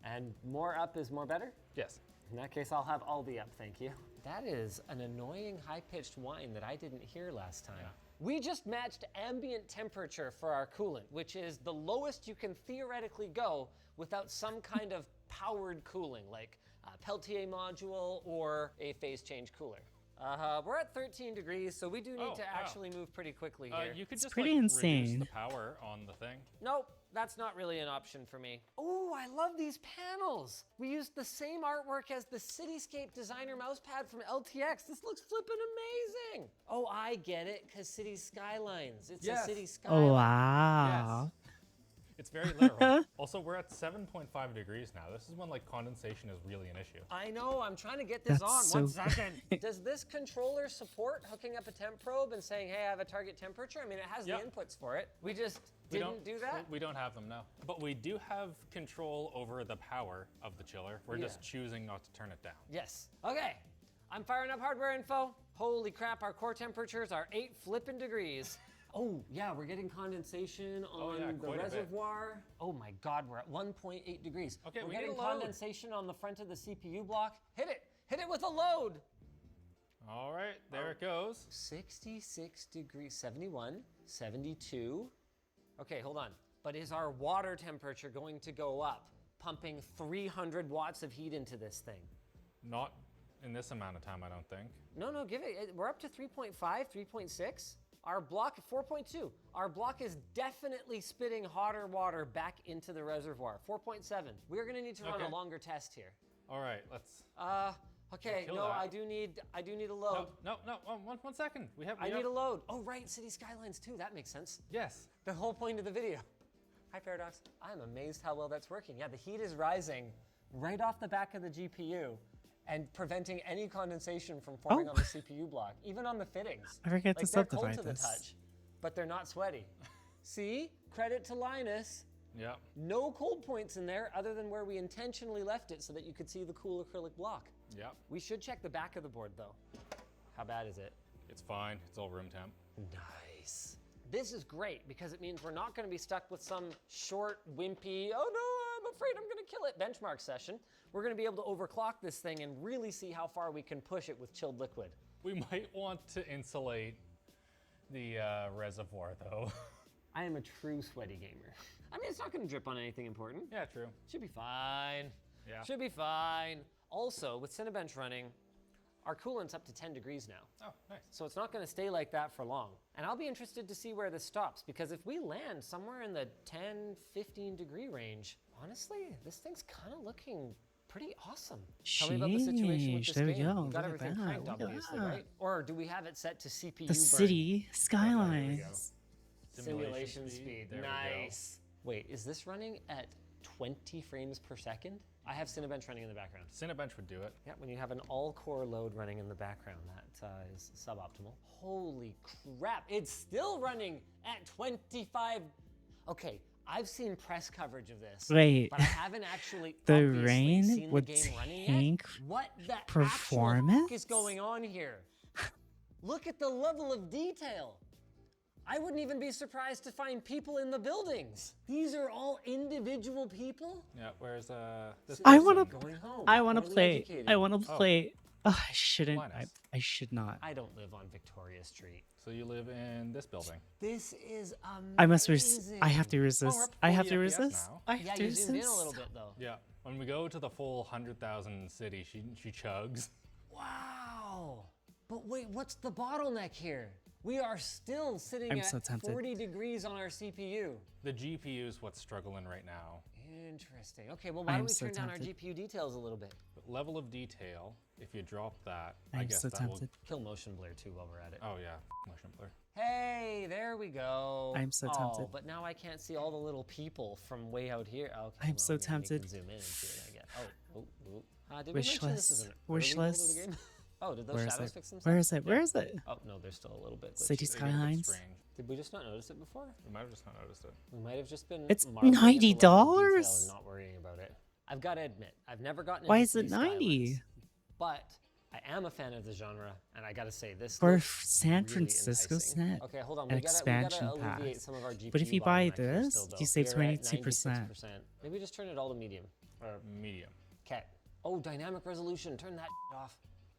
And more up is more better? Yes. In that case, I'll have all the up, thank you. That is an annoying high-pitched whine that I didn't hear last time. Yeah. We just matched ambient temperature for our coolant, which is the lowest you can theoretically go without some kind of powered cooling, like a Peltier module or a phase change cooler. We're at 13 degrees, so we do need to actually move pretty quickly here. You could just pretty like, insane. reduce the power on the thing. Nope, that's not really an option for me. Oh, I love these panels. We used the same artwork as the Cityscape Designer mousepad from LTX. This looks flippin' amazing. Oh, I get it, because City Skylines. It's a City Skylines. Oh wow. It's very literal. Also, we're at 7.5 degrees now. This is when like condensation is really an issue. I know, I'm trying to get this That's on. so 1 second. Does this controller support hooking up a temp probe and saying, hey, I have a target temperature? I mean, it has the inputs for it. We just didn't do that? We don't have them, no. But we do have control over the power of the chiller. We're just choosing not to turn it down. Yes. Okay, I'm firing up hardware info. Holy crap, our core temperatures are 8 flippin' degrees. Oh, yeah, we're getting condensation on the quite a bit. reservoir. Oh my God, we're at 1.8 degrees. Okay, we're we need getting a load. condensation on the front of the CPU block. Hit it with a load. All right, there it goes. 66 degrees, 71, 72. Okay, hold on. But is our water temperature going to go up, pumping 300 watts of heat into this thing? Not in this amount of time, I don't think. No, give it. We're up to 3.5, 3.6. Our block, 4.2. Our block is definitely spitting hotter water back into the reservoir. 4.7. We're gonna need to run a longer test here. All right, let's. Okay, kill no, that. I do need a load. No, one second. I need a load. Oh, right, City Skylines too. That makes sense. Yes. The whole point of the video. Hi, Paradox. I'm amazed how well that's working. Yeah, the heat is rising right off the back of the GPU and preventing any condensation from forming on the CPU block, even on the fittings. I forget to they're cold subdivide to the this. touch, but they're not sweaty. See? Credit to Linus. Yep. No cold points in there other than where we intentionally left it so that you could see the cool acrylic block. Yep. We should check the back of the board though. How bad is it? It's fine. It's all room temp. Nice. This is great because it means we're not going to be stuck with some short, wimpy, oh no, I'm afraid I'm going to kill it benchmark session. We're going to be able to overclock this thing and really see how far we can push it with chilled liquid. We might want to insulate the reservoir though. I am a true sweaty gamer. I mean, it's not going to drip on anything important. Yeah, true. Should be fine. Yeah. Should be fine. Also, with Cinebench running, our coolant's up to 10 degrees now. Oh, nice. So it's not going to stay like that for long. And I'll be interested to see where this stops because if we land somewhere in the 10, 15 degree range, honestly, this thing's kind of looking pretty awesome. Tell me about the situation with this There we game. go. You Look got at everything that. cranked, Look at obviously, that. right? Or do we have it set to CPU The burn? City Skylines. Simulation speed. There we go. Nice. Wait, is this running at 20 frames per second? I have Cinebench running in the background. Cinebench would do it. Yeah, when you have an all-core load running in the background, that is suboptimal. Holy crap, it's still running at 25. Okay, I've seen press coverage of this. Wait. But I haven't actually The obviously rain seen would the game running tank yet. What the performance? actual fuck is going on here? Look at the level of detail. I wouldn't even be surprised to find people in the buildings. These are all individual people? Yeah, where's this I person? want to. Going home, I want to poorly play. educated. I want to Oh. play. I shouldn't. Linus. I should not. I don't live on Victoria Street. So you live in this building. This is amazing. I must. I have to Oh, we're resist. up to I have to 40 FPS resist. now. I have Yeah, to you zoomed in a little resist. bit though. Yeah. When we go to the full 100,000 city, she chugs. Wow. But wait, what's the bottleneck here? We are still sitting I'm at so tempted. 40 degrees on our CPU. The GPU is what's struggling right now. Interesting. Okay, well, why I don't am we so turn down our tempted. GPU details a little bit? But level of detail, if you drop that, I I am guess so that tempted. Kill motion blur too while we're at it. will. Oh yeah, motion blur. Hey, there we go. I'm so Oh, tempted. but now I can't see all the little people from way out here. Okay, I'm well, so maybe we tempted. can zoom in and see what I get. Did we Wish mention this is list. an Wish early build of list. the game? Oh, did those Where is shadows it? fix themselves? Where is it? Where is it? Oh, no, they're still a little bit glitchy. City They get a bit Skylines. strange. Did we just not notice it before? We might have just not noticed it. We might have just been It's marveling at the level of detail $90. and not worrying about it. I've got to admit, I've never gotten Why into is it City 90? Skylines, but I am a fan of the genre, and I gotta say this For looks San really Francisco enticing. Snap, Okay, hold on. an We gotta expansion alleviate pass. some of our GPU But if you buy bottleneck here this, still, though. you save We're at 22%. 96%. Maybe just turn it all to medium. Or Medium. okay. Oh, dynamic resolution. Turn that off.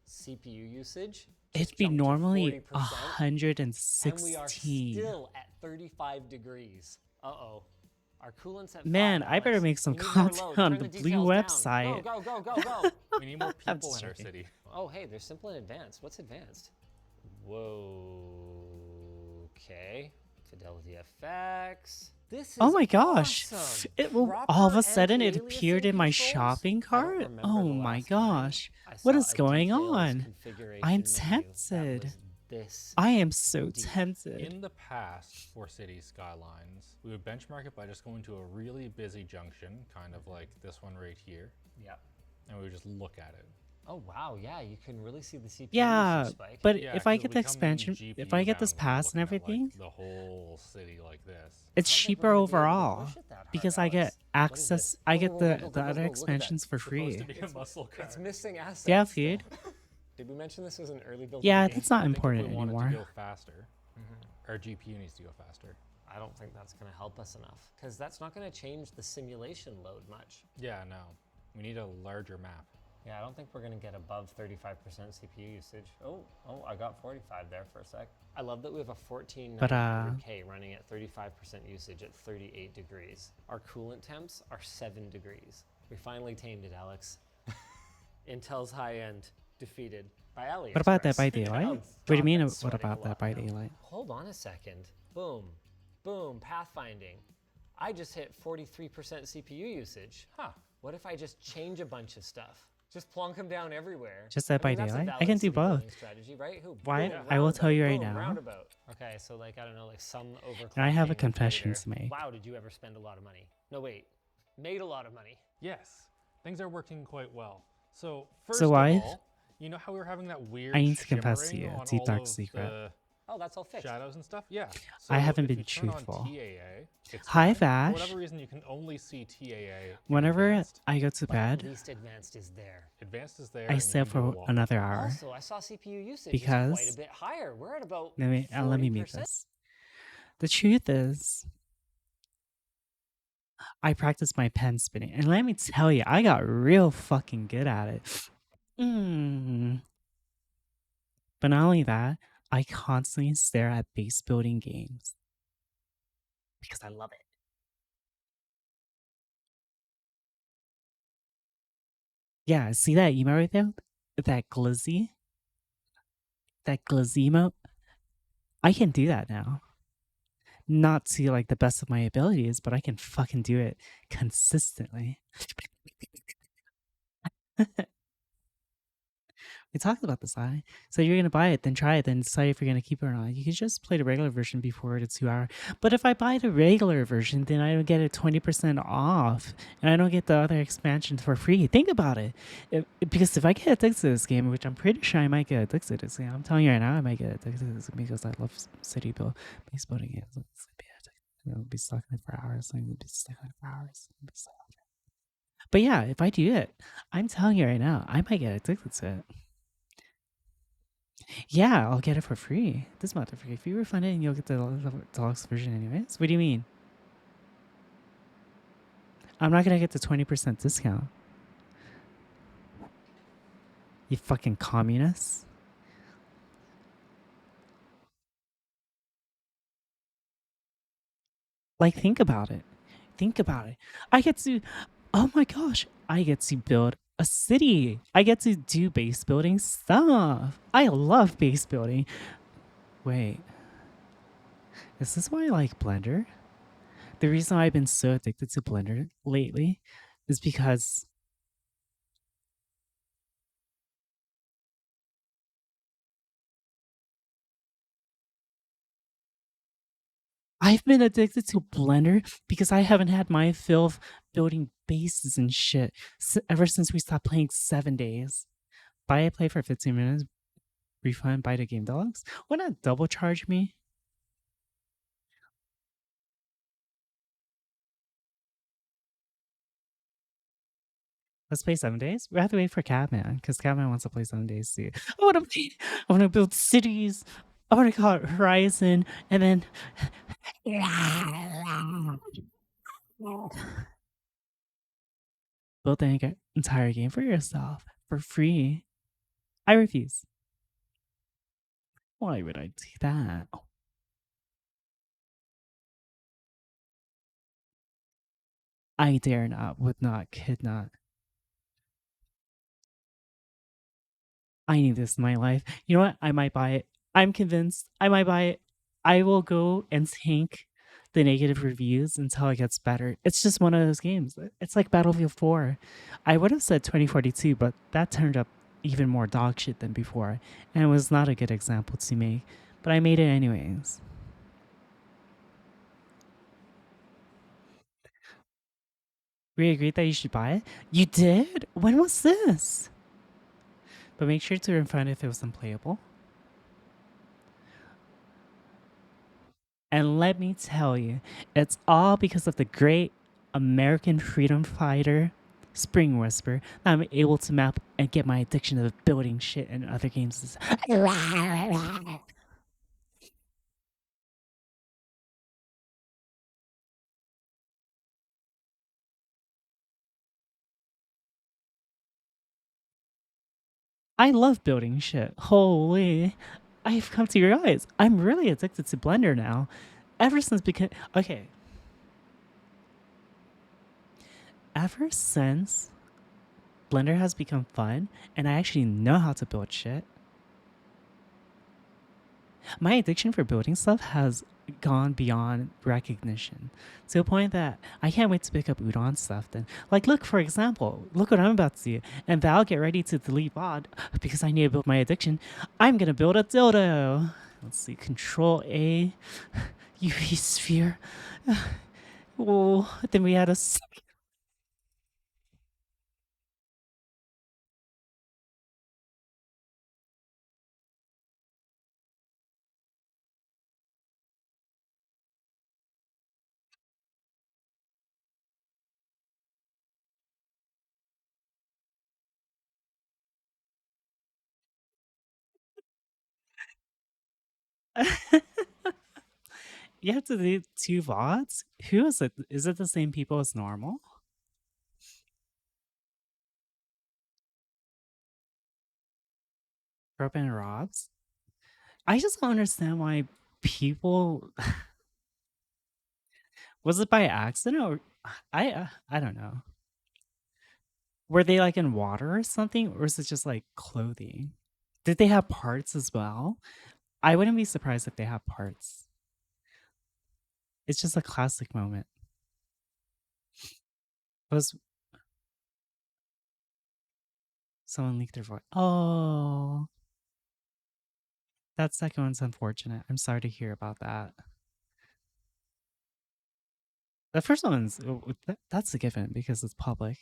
CPU usage. It'd be jumped to normally 40%, And we are 116. still at 35 degrees. Uh-oh. Our coolant's at Man, 5, I better Alex. make some We need more content load. on Turn the the Blue details down. website. Go, go, go, go, go. We need more I'm people just in our joking. city. Oh, hey, there's simple and advanced. What's advanced? Whoa. Okay. Fidelity FX. This is Oh my gosh! awesome. It will all of Proper a sudden it anti-aliasing appeared in my controls? shopping I don't cart. remember Oh the my last time gosh! I What saw is a going details on? configuration I'm menu that tempted. was this I am so deep. tempted. In the past, for City Skylines, we would benchmark it by just going to a really busy junction, kind of like this one right here, Yep. and we would just look at it. Oh wow, yeah, you can really see the CPU Yeah, usage spike. but Yeah, if I 'cause get we the come expansion, GPU if I get this bound, we're pass and looking at, like, everything, the whole city like this. it's I don't think cheaper we're gonna be able to overall push it that hard, because I get Alex. What is access. it? I Whoa, get whoa, the whoa, whoa, the whoa, other whoa, look at that. expansions for Supposed free. to be a muscle car. It's missing assets. Yeah, still. dude. Did we mention this was an early build? Yeah, of the game? that's not I think important if we wanted anymore. to go faster, our GPU needs to go faster. I don't think that's going to help us enough because that's not going to change the simulation load much. Yeah, no. We need a larger map. Yeah, I don't think we're gonna get above 35% CPU usage. Oh, I got 45 there for a sec. I love that we have a 14900K running at 35% usage at 38 degrees. Our coolant temps are 7 degrees. We finally tamed it, Alex. Intel's high end defeated by AliExpress. What about that by daylight? Oh, What do you God, mean? that's What sweating a about that lot by now. daylight? Hold on a second. Boom, boom, pathfinding. I just hit 43% CPU usage. Huh. What if I just change a bunch of stuff? Just plonk them down everywhere. Just that by that's a daylight? valid I can do city both. building strategy, right? Who? Why? Boom, I will tell you right roundabout, boom, now. Roundabout. Okay, so like I don't know, like some overclocking. And I have a competitor. confession to make. Wow, did you ever spend a lot of money? No, wait, made a lot of money. Yes, things are working quite well. So first So of why? all, you know how we were having that weird I need to confess to shimmering you a on deep all dark of secret. the Oh, that's all fixed. shadows and stuff? Yeah. I haven't if been you turn on truthful. TAA, it's Hi, fine. Vash. For whatever reason, you can only see TAA. Whenever advanced. I go to But at bed, least advanced is there. Advanced is there. I and you stay can up do a for lot. another hour. Also, I saw CPU usage Because- is quite a bit higher. We're at about Let me meet 40%. this. The truth is, I practice my pen spinning, and let me tell you, I got real fucking good at it. But not only that, I constantly stare at base building games because I love it. Yeah, see that emote right there? That glizzy? That glizzy emote? I can do that now. Not to like the best of my abilities, but I can fucking do it consistently. We talked about this, I. So you're gonna buy it, then try it, then decide if you're gonna keep it or not. You could just play the regular version before the 2 hour. But if I buy the regular version, then I don't get it 20% off, and I don't get the other expansions for free. Think about it. Because if I get addicted to this game, which I'm pretty sure I might get addicted to this game, I'm telling you right now, I might get addicted to this because I love base building games. I'll be stuck in it for hours. I'm gonna be stuck in it for hours. But yeah, if I do it, I'm telling you right now, I might get addicted to it. Yeah, I'll get it for free. This month for free. If you refund it, and you'll get the deluxe version anyways. What do you mean? I'm not gonna get the 20% discount. You fucking communists. Like, think about it. Think about it. I get to, oh my gosh, I get to build a city. I get to do base building stuff. I love base building. Wait, is this why I like Blender? The reason why I've been so addicted to Blender lately is because I've been addicted to Blender because I haven't had my fill of building bases and shit ever since we stopped playing 7 days. Buy a play for 15 minutes, refund, buy the game deluxe. Why not double charge me? Let's play 7 days? We have to wait for Catman, because Catman wants to play 7 days too. I want to build cities. I want to call it Horizon, and then build the entire game for yourself for free. I refuse. Why would I do that? I dare not, would not, could not. I need this in my life. You know what? I might buy it. I'm convinced I might buy it. I will go and tank the negative reviews until it gets better. It's just one of those games. It's like Battlefield 4. I would have said 2042, but that turned up even more dog shit than before, and it was not a good example to make, but I made it anyways. We agreed that you should buy it? You did? When was this? But make sure to refund if it was unplayable. And let me tell you, it's all because of the great American freedom fighter, Spring Whisper, that I'm able to map and get my addiction of building shit in other games. I love building shit. Holy. I've come to realize I'm really addicted to Blender now. Ever since okay. Ever since Blender has become fun and I actually know how to build shit, my addiction for building stuff has gone beyond recognition to a point that I can't wait to pick up Udon stuff then. Like, look, for example, look what I'm about to do. And Val, get ready to delete VOD because I need to build my addiction. I'm going to build a dildo. Let's see, Control A, UV sphere. Oh, then we had a You have to do 2 VODs? Who is it? Is it the same people as normal? Robin and Robs? I just don't understand why people was it by accident or I don't know. Were they like in water or something, or is it just like clothing? Did they have parts as well? I wouldn't be surprised if they have parts. It's just a classic moment. Was someone leaked their voice? Oh, that second one's unfortunate. I'm sorry to hear about that. The first one's that's a given because it's public.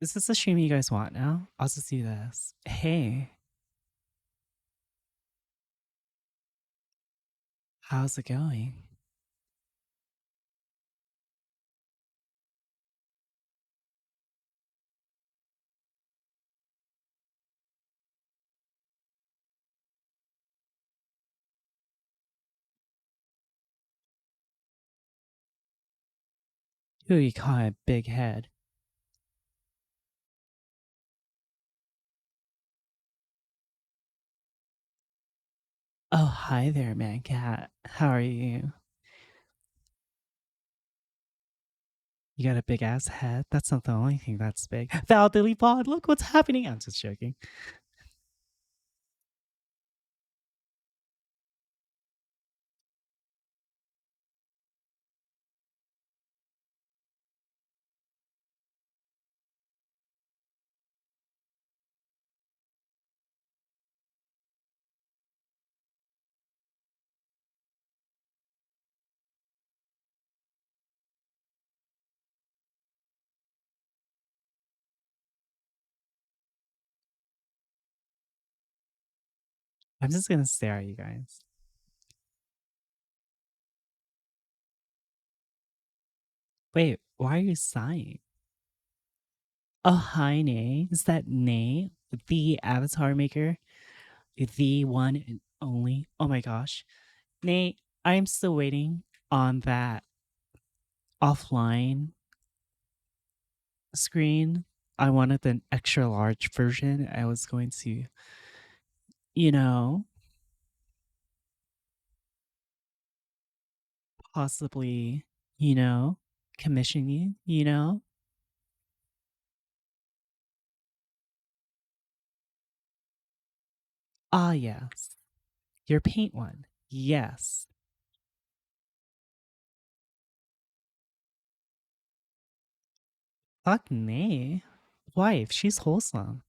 Is this the stream you guys want now? I'll just do this. Hey. How's it going? Who you call a big head? Oh, hi there, man cat. How are you? You got a big ass head? That's not the only thing that's big. Val Dilly Pod, look what's happening. I'm just joking. I'm just gonna stare at you guys. Wait, why are you sighing? Oh, hi, Nay. Is that Nay, the avatar maker? The one and only? Oh my gosh. Nay, I'm still waiting on that offline screen. I wanted an extra large version. I was going to, you know, possibly, commission you, Ah, yes. Your paint one. Yes. Fuck me. Wife, she's wholesome.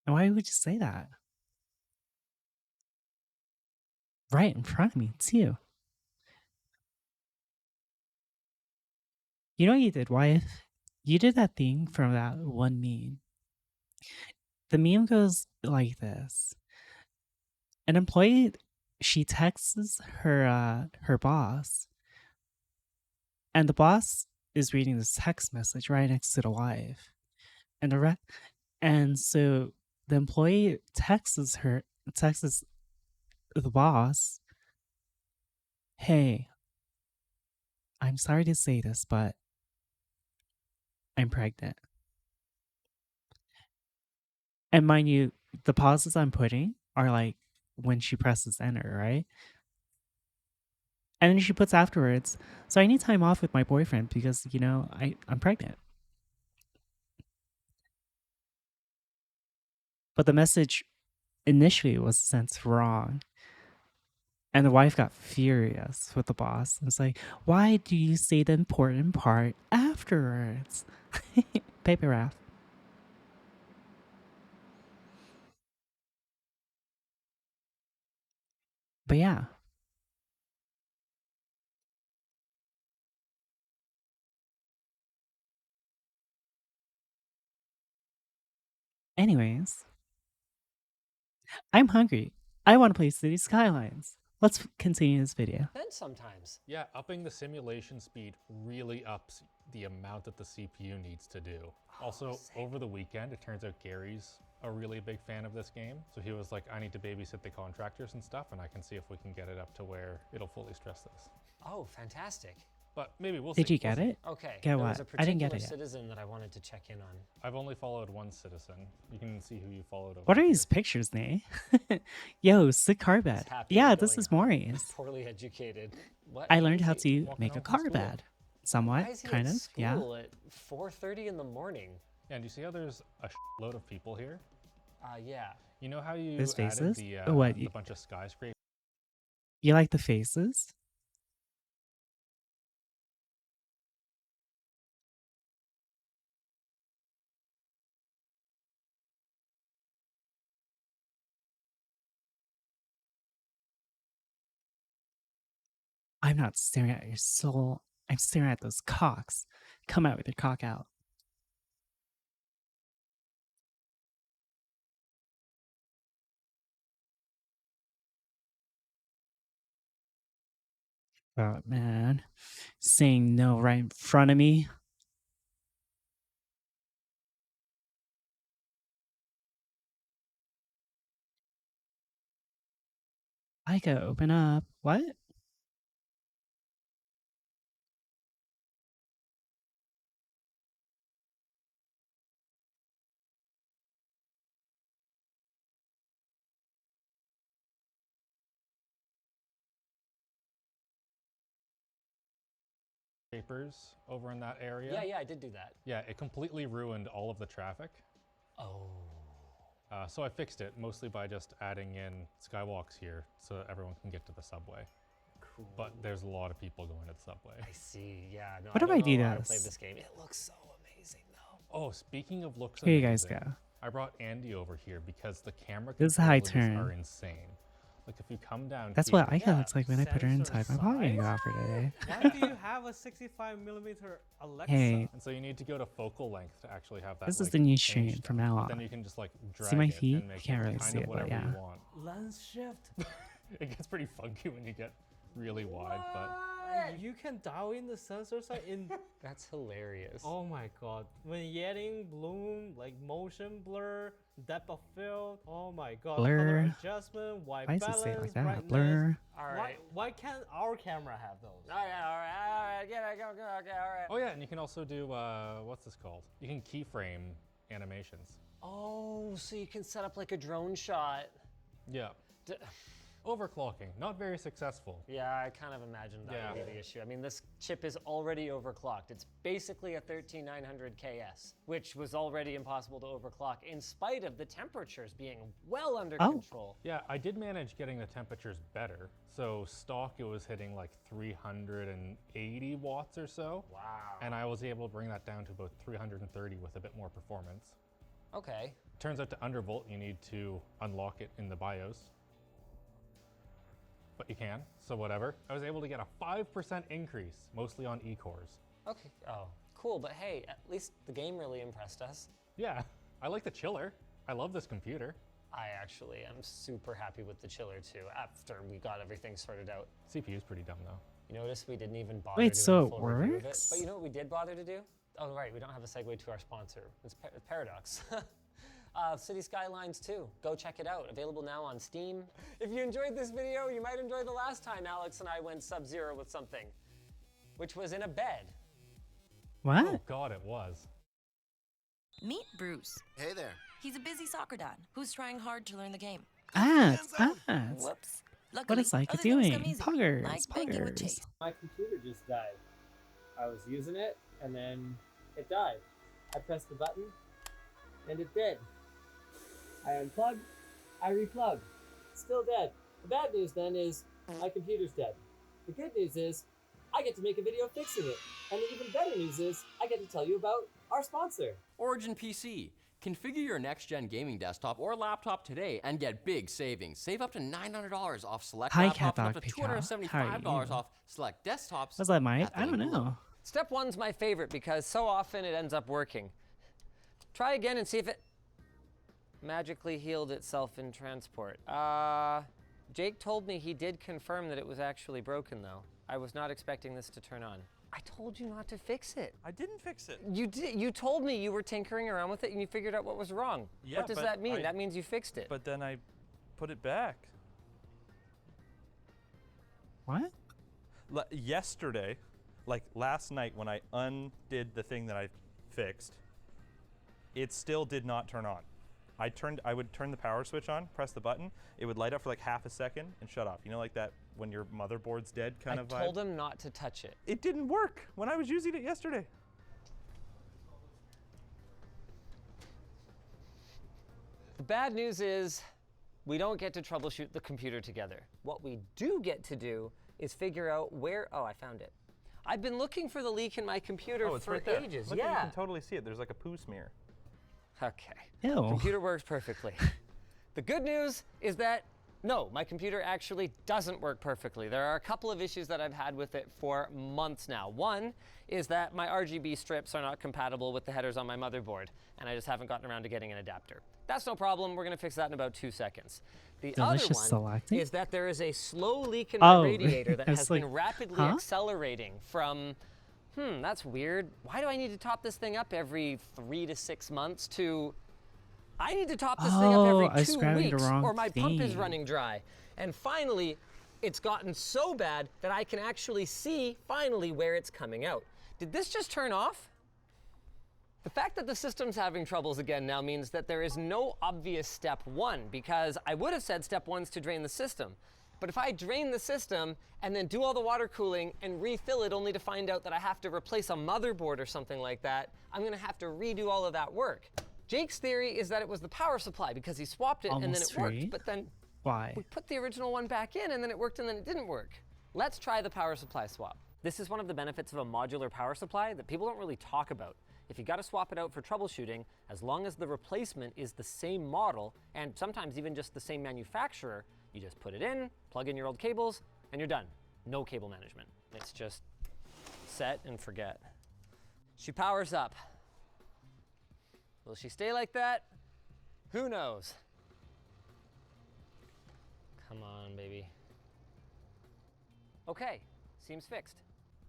And why would you say that? Right in front of me, too. You know what you did, wife? You did that thing from that one meme. The meme goes like this. An employee, she texts her boss, and the boss is reading this text message right next to the wife. And so the employee texts the boss, hey, I'm sorry to say this, but I'm pregnant. And mind you, the pauses I'm putting are like when she presses enter, right? And then she puts afterwards. So I need time off with my boyfriend because, you know, I'm pregnant. But the message initially was sent wrong. And the wife got furious with the boss. It's like, why do you say the important part afterwards? Paper wrap. But yeah. Anyways, I'm hungry. I want to play City Skylines. Let's continue this video. Then sometimes. Yeah, upping the simulation speed really ups the amount that the CPU needs to do. Also, over the weekend, it turns out Gary's a really big fan of this game. So he was like, I need to babysit the contractors and stuff, and I can see if we can get it up to where it'll fully stress this. Oh, fantastic. But maybe we'll see. Did you get it? Okay. Get there what? was a I didn't particular get it yet. citizen that I wanted to check in on. I've only followed one citizen. You can see who you followed over What are here. these pictures, Nate? Yo, sick car bed. happy Yeah, and this going is home. Maurice. Poorly educated. What? I learned Why how is he to walking make a home from car school? bed. Somewhat, Why is he kind at of, yeah. school at 4:30 in the morning? Yeah, and you see how there's a load of people here? Yeah. You know how you Those added faces? the, What, the you- bunch of skyscrapers? You like the faces? I'm not staring at your soul. I'm staring at those cocks. Come out with your cock out. Oh, man. Saying no right in front of me. I could open up. What? Over in that area. Yeah, I did do that. Yeah, it completely ruined all of the traffic. Oh. So I fixed it mostly by just adding in skywalks here so that everyone can get to the subway. Cool. But there's a lot of people going to the subway. I see. Yeah. No, What I if don't I know do how to play this? this game. It looks so amazing, though. Oh, speaking of looks Here you guys amazing, go. I brought Andy over here because the camera This is a high capabilities are turn. insane. Like if you come down That's here, what Ica looks like when I put her inside my pocket go for today. Why do you have a 65mm Alexa? Hey, And so you need to go to focal length to actually have that. this is like, the new change stream stuff. from now But on. Then you can just like drag See my it feet? and make Can't it really kind see of it, but whatever yeah. you want. Lens shift. It gets pretty funky when you get really wide, but You can dial in the sensor side in. That's hilarious. Oh my god. Vignetting, bloom, like motion blur, depth of field. Oh my god. Color Blur. adjustment, white Why does it balance, say it like that? brightness. Blur. All Why, right. why can't our camera have those? All right. Yeah, go. Okay, all right. oh yeah, and you can also do what's this called? You can keyframe animations. Oh, so you can set up like a drone shot. Yeah. D- Overclocking, not very successful. Yeah, I kind of imagined that would be the issue. I mean, this chip is already overclocked. It's basically a 13900 KS, which was already impossible to overclock in spite of the temperatures being well under control. Yeah, I did manage getting the temperatures better. So stock, it was hitting like 380 watts or so. Wow. And I was able to bring that down to about 330 with a bit more performance. Okay. Turns out to undervolt, you need to unlock it in the BIOS. But you can, so whatever. I was able to get a 5% increase, mostly on E-cores. Okay. Oh, cool. But hey, at least the game really impressed us. Yeah, I like the chiller. I love this computer. I actually am super happy with the chiller too, after we got everything sorted out. CPU's pretty dumb though. You notice we didn't even bother Wait, doing so a it full review of it. works? But you know what we did bother to do? Oh, right, we don't have a segue to our sponsor. It's Paradox. City Skylines 2. Go check it out. Available now on Steam. If you enjoyed this video, you might enjoy the last time Alex and I went sub-zero with something. which was in a bed. What? Oh God, it was. Meet Bruce. Hey there. He's a busy soccer dad who's trying hard to learn the game. Ads. Whoops. What Luckily, is like other things come doing? easy, Poggers. like banking with Poggers. Chase. My computer just died. I was using it, and then it died. I pressed the button, and it did. I unplugged, I replugged. Still dead. The bad news then is my computer's dead. The good news is I get to make a video fixing it. And the even better news is I get to tell you about our sponsor. Origin PC. Configure your next-gen gaming desktop or laptop today and get big savings. Save up to $900 off select Hi, laptops Cat and Dog up to Pika. How are $275 you? off select desktops. Was that Mike? at the I don't link below. know. Step 1's my favorite because so often it ends up working. Try again and see if it magically healed itself in transport. Jake told me he did confirm that it was actually broken though. I was not expecting this to turn on. I told you not to fix it. I didn't fix it. You did. You told me you were tinkering around with it and you figured out what was wrong. Yeah, what does but that mean? I- That means you fixed it. But then I put it back. What? Yesterday, like last night when I undid the thing that I fixed, it still did not turn on. I would turn the power switch on, press the button, it would light up for like half a second and shut off. You know, like that when your motherboard's dead kind of vibe? I told him not to touch it. It didn't work when I was using it yesterday. The bad news is we don't get to troubleshoot the computer together. What we do get to do is figure out where, oh, I found it. I've been looking for the leak in my computer Oh, it's for right there. ages. Look, yeah. you can totally see it. There's like a poo smear. Okay. Ew. Computer works perfectly. The good news is that no, my computer actually doesn't work perfectly. There are a couple of issues that I've had with it for months now. One is that my RGB strips are not compatible with the headers on my motherboard, and I just haven't gotten around to getting an adapter. That's no problem. We're going to fix that in about 2 seconds. The Delicious other one selecting? is that there is a slow leak in my Oh, radiator that I was has like, been rapidly huh? accelerating from, that's weird. Why do I need to top this thing up every 3 to 6 months to I need to top this thing up Oh, I every was 2 grabbing the weeks wrong or my pump is thing. running dry. And finally, it's gotten so bad that I can actually see finally where it's coming out. Did this just turn off? The fact that the system's having troubles again now means that there is no obvious step 1 because I would have said step 1's to drain the system. But if I drain the system and then do all the water cooling and refill it only to find out that I have to replace a motherboard or something like that, I'm gonna have to redo all of that work. Jake's theory is that it was the power supply because he swapped it and then Almost it worked, free. but then Why? we put the original one back in and then it worked and then it didn't work. Let's try the power supply swap. This is one of the benefits of a modular power supply that people don't really talk about. If you gotta swap it out for troubleshooting, as long as the replacement is the same model and sometimes even just the same manufacturer, you just put it in, plug in your old cables, and you're done. No cable management. It's just set and forget. She powers up. Will she stay like that? Who knows? Come on, baby. Okay, seems fixed.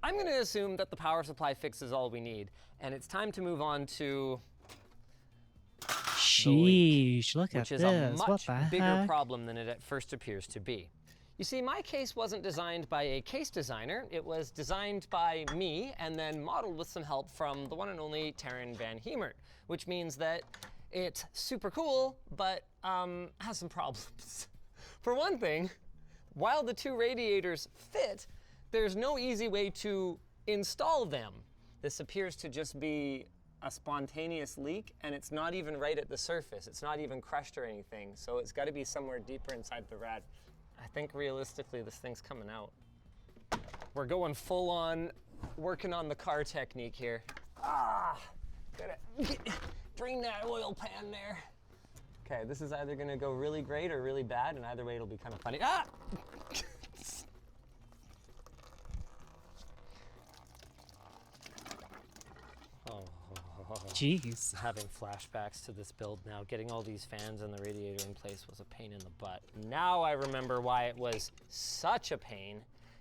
I'm gonna assume that the power supply fixes all we need, and it's time to move on to Sheesh, look at which is this. a What much the bigger heck? problem than it at first appears to be. You see, my case wasn't designed by a case designer. It was designed by me and then modeled with some help from the one and only Taryn Van Hemert, which means that it's super cool, but has some problems. For one thing, while the 2 radiators fit, there's no easy way to install them. This appears to just be a spontaneous leak, and it's not even right at the surface. It's not even crushed or anything, so it's got to be somewhere deeper inside the rad. I think realistically this thing's coming out. We're going full on, working on the car technique here. Gotta drain that oil pan there. Okay, this is either gonna go really great or really bad, and either way it'll be kind of funny. Jeez. Having flashbacks to this build now. Getting all these fans and the radiator in place was a pain in the butt. Now I remember why it was such a pain,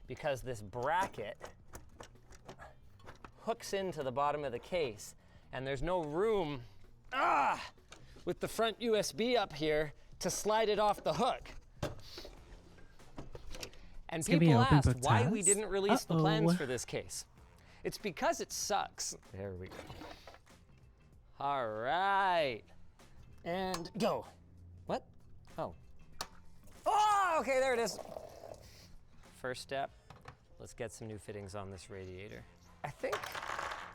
because this bracket hooks into the bottom of the case, and there's no room with the front USB up here to slide it off the hook. And It's gonna be people an open asked book why we test? didn't release the plans for this case. It's because it sucks. There we go. All right. And go. What? Oh. Oh, okay, there it is. First step, let's get some new fittings on this radiator. I think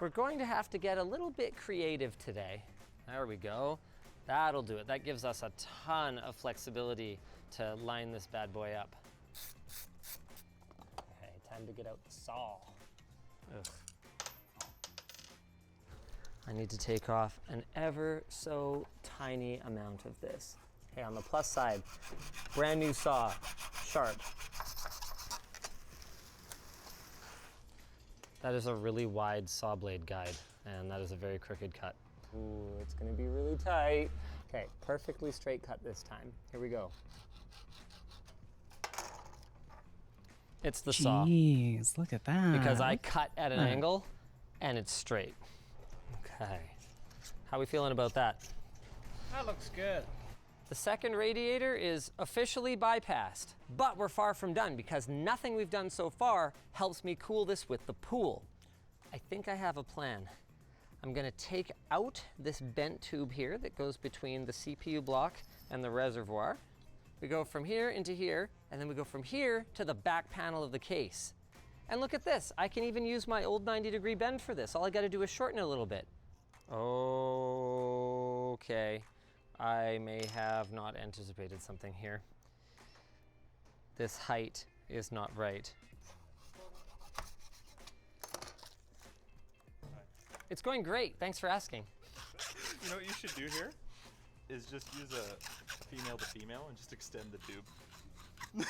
we're going to have to get a little bit creative today. There we go. That'll do it. That gives us a ton of flexibility to line this bad boy up. Okay, time to get out the saw. Ugh. I need to take off an ever so tiny amount of this. Okay, on the plus side, brand new saw, sharp. That is a really wide saw blade guide, and that is a very crooked cut. Ooh, it's gonna be really tight. Okay, perfectly straight cut this time. Here we go. It's the saw. Jeez, look at that. Because I cut at an angle, and it's straight. Okay. How we feeling about that? That looks good. The second radiator is officially bypassed, but we're far from done because nothing we've done so far helps me cool this with the pool. I think I have a plan. I'm gonna take out this bent tube here that goes between the CPU block and the reservoir. We go from here into here, and then we go from here to the back panel of the case. And look at this, I can even use my old 90-degree bend for this. All I gotta do is shorten it a little bit. Okay. I may have not anticipated something here. This height is not right. It's going great, thanks for asking. You know what you should do here? Is just use a female to female and just extend the tube.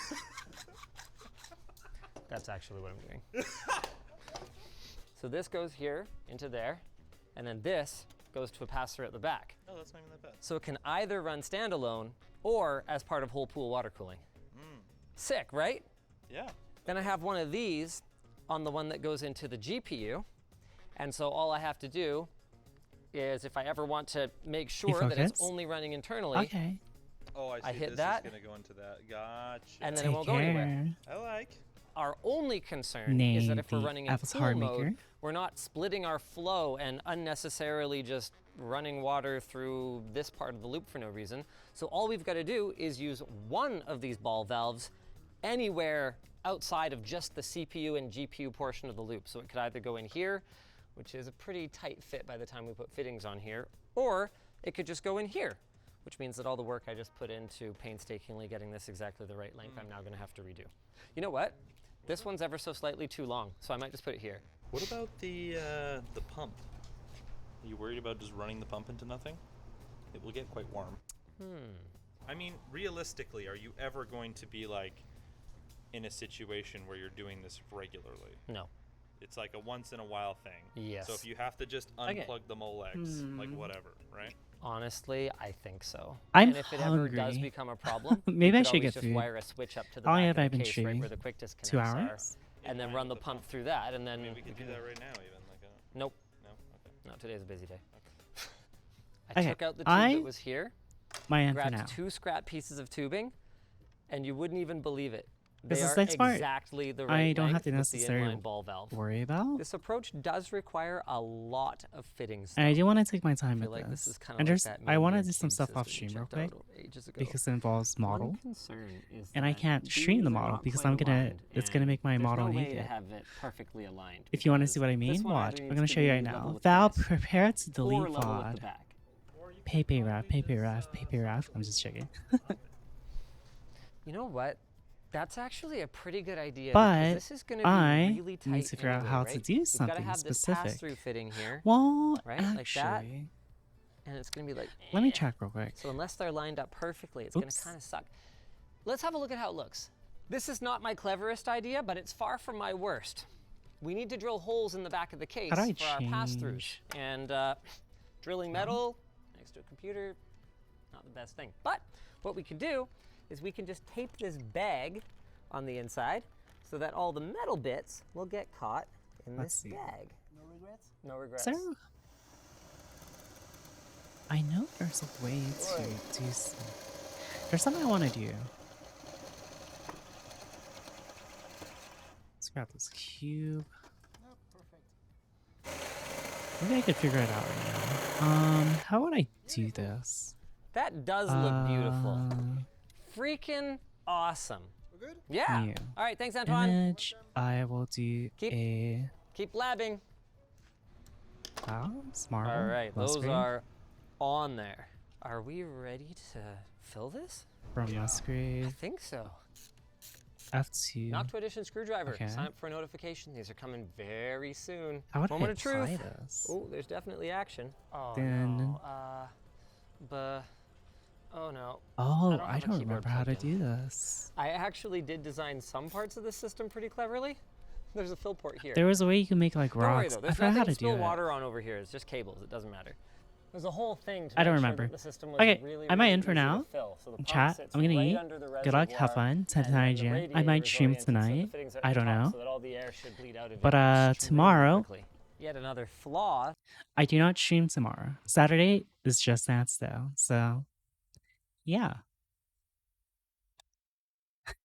That's actually what I'm doing. So this goes here into there, and then this goes to a pass-through at the back. Oh, that's not even that bad. So it can either run standalone or as part of whole pool water cooling. Sick, right? Yeah. Then I have one of these on the one that goes into the GPU. And so all I have to do is if I ever want to make sure that it's only running internally, Okay. Oh, I see. I hit this that. is gonna go into that. Gotcha. And then it won't go anywhere. I like. Our only concern is that if we're Name running the in Apple's pool Hard mode, Maker. we're not splitting our flow and unnecessarily just running water through this part of the loop for no reason. So all we've got to do is use one of these ball valves anywhere outside of just the CPU and GPU portion of the loop. So it could either go in here, which is a pretty tight fit by the time we put fittings on here, or it could just go in here, which means that all the work I just put into painstakingly getting this exactly the right length, I'm now going to have to redo. You know what? This one's ever so slightly too long, so I might just put it here. What about the pump? Are you worried about just running the pump into nothing? It will get quite warm. I mean, realistically, are you ever going to be like in a situation where you're doing this regularly? No. It's like a once in a while thing. Yes. So if you have to just Okay. unplug the Molex, like whatever, right? Honestly, I think so. I'm and if it ever does hungry. become a problem, Maybe you I could should always get just food. wire a switch up to the How long back have I of the been case right streaming? where the quick disconnects 2 are, hours? and then run the pump through that, and then I mean, we could do that right now, even like a. Nope. No. Okay. No, today's a busy day. I Okay, took out the tube I- that was here, my end for grabbed now. 2 scrap pieces of tubing, and you wouldn't even believe it. This They is are like smart. exactly the I right don't have length to with the necessarily inline ball valve. worry about. This approach does require a lot of fittings. And I though. do want to take my time I feel with like this. this is kinda And like there's, that I want to Meteor do some King stuff off system we stream real checked out quick ages ago. because it involves model, One concern is and I that can't stream these the are model not because quite I'm gonna. aligned, It's gonna and make my there's model no way to naked. have it perfectly aligned. If you want to because see what I mean, this one watch. either I'm needs gonna to show you be right level now. with Val, this prepare to delete or level with VOD. the back. Pepe raf. I'm just checking. You know what? That's actually a pretty good idea. But because this is going to be I really tight need to figure out anyway, how right? to do We've got something to have this specific. pass-through fitting here. Well, right? Like that. actually, And it's going to be like. let me check real quick. So unless they're lined up perfectly, it's going to Oops. kind of suck. Let's have a look at how it looks. This is not my cleverest idea, but it's far from my worst. We need to drill holes in the back of the case How do I for our pass-throughs. change? And drilling metal next to a computer, not the best thing. But what we can do is we can just tape this bag on the inside so that all the metal bits will get caught in Let's this see. bag. No regrets? No regrets. Is there? I know there's a way to do some. There's something I want to do. Let's grab this cube. Oh, perfect. Maybe I could figure it out right now. How would I do this? That does look beautiful. Freaking awesome. We're good? Yeah. New. All right, thanks, Antoine. Image. I will do a Keep blabbing. clouds, marble. All right, those Musgrave. are on there. Are we ready to fill this? From Musgrave. I think so. F2. Noctua Edition screwdriver. Okay. Sign up for a notification. These are coming very soon. How would I Moment of apply truth. this? Oh, there's definitely action. Oh Then- no. Oh no. Oh, have I a don't keyboard remember how to plugged in. do this. I actually did design some parts of the system pretty cleverly. There's a fill port here. There was a way you could make like Don't worry rocks. though. I There's forgot nothing how to to do spill it. water on over here. It's just cables. It doesn't matter. There's a whole thing to I don't make sure remember. that the system was Okay, really, I might really end for easy to now. fill. So the pump Chat. sits I'm gonna right eat. under the Good luck. Have reservoir, fun. and 10 then tonight, the Jan. I radiator might is stream oriented so the tonight. fittings are at I the don't top know. So that all the air should bleed out of it But extremely tomorrow, quickly. Yet another flaw. I do not stream tomorrow. Saturday is just that though. So, yeah.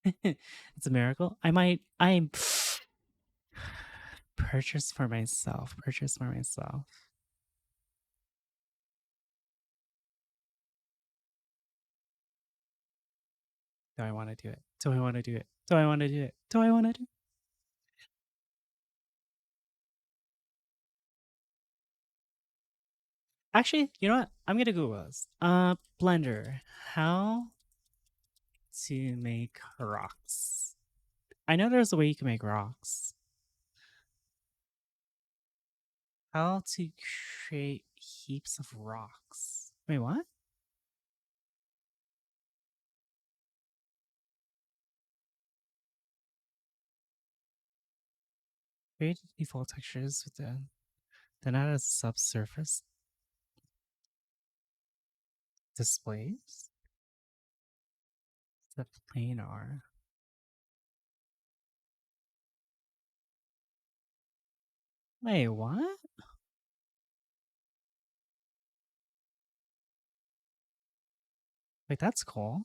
It's a miracle. I'm purchase for myself. Purchase for myself. Do I want to do it? Do I want to do it? Do I want to do it? Do I want to do it? Actually, you know what? I'm gonna Google this. Blender. How to make rocks. I know there's a way you can make rocks. How to create heaps of rocks. Wait, what? Create default textures with then add a subsurface displays. The planar. Wait, what? Wait, that's cool.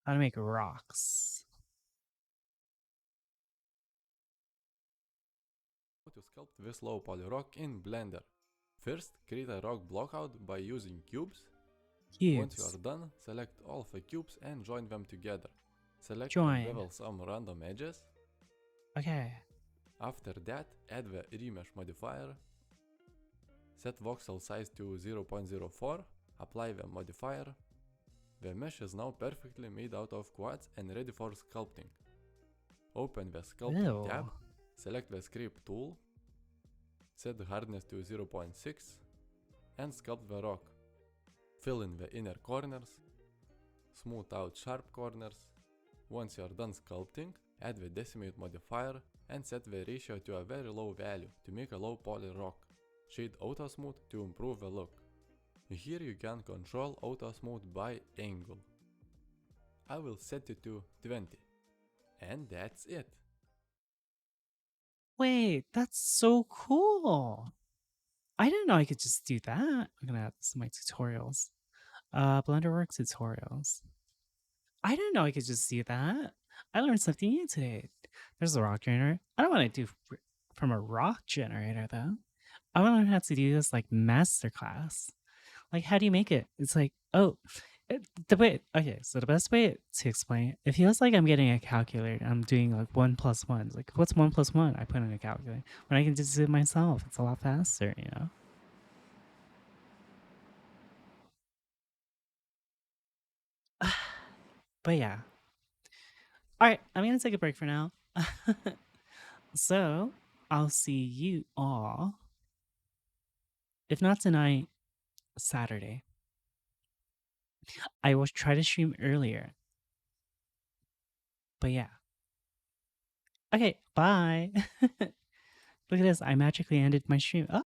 How to make rocks. How to sculpt this low poly rock in Blender. First, create a rock blockout by using cubes. Once you are done, select all of the cubes and join them together. Select Join. and bevel some random edges. Okay. After that, add the remesh modifier. Set voxel size to 0.04. Apply the modifier. The mesh is now perfectly made out of quads and ready for sculpting. Open the sculpting Ew. tab. Select the script tool. Set the hardness to 0.6 and sculpt the rock. Fill in the inner corners. Smooth out sharp corners. Once you are done sculpting, add the decimate modifier and set the ratio to a very low value to make a low poly rock. Shade auto smooth to improve the look. Here you can control auto smooth by angle. I will set it to 20. And that's it. Wait, that's so cool. I didn't know I could just do that. I'm gonna add this to my tutorials. Blenderworks tutorials. I didn't know I could just do that. I learned something new today. There's a rock generator. I don't want to do from a rock generator though. I want to learn how to do this like masterclass. Like, how do you make it? It's like, oh, the way. Okay, so the best way to explain it feels like I'm getting a calculator. I'm doing like 1 + 1. It's like, what's 1 + 1? I put in a calculator. When I can just do it myself, it's a lot faster, you know? But yeah. All right, I'm going to take a break for now. So, I'll see you all, if not tonight, Saturday. I will try to stream earlier. But yeah. Okay, bye. Look at this. I magically ended my stream. Oh.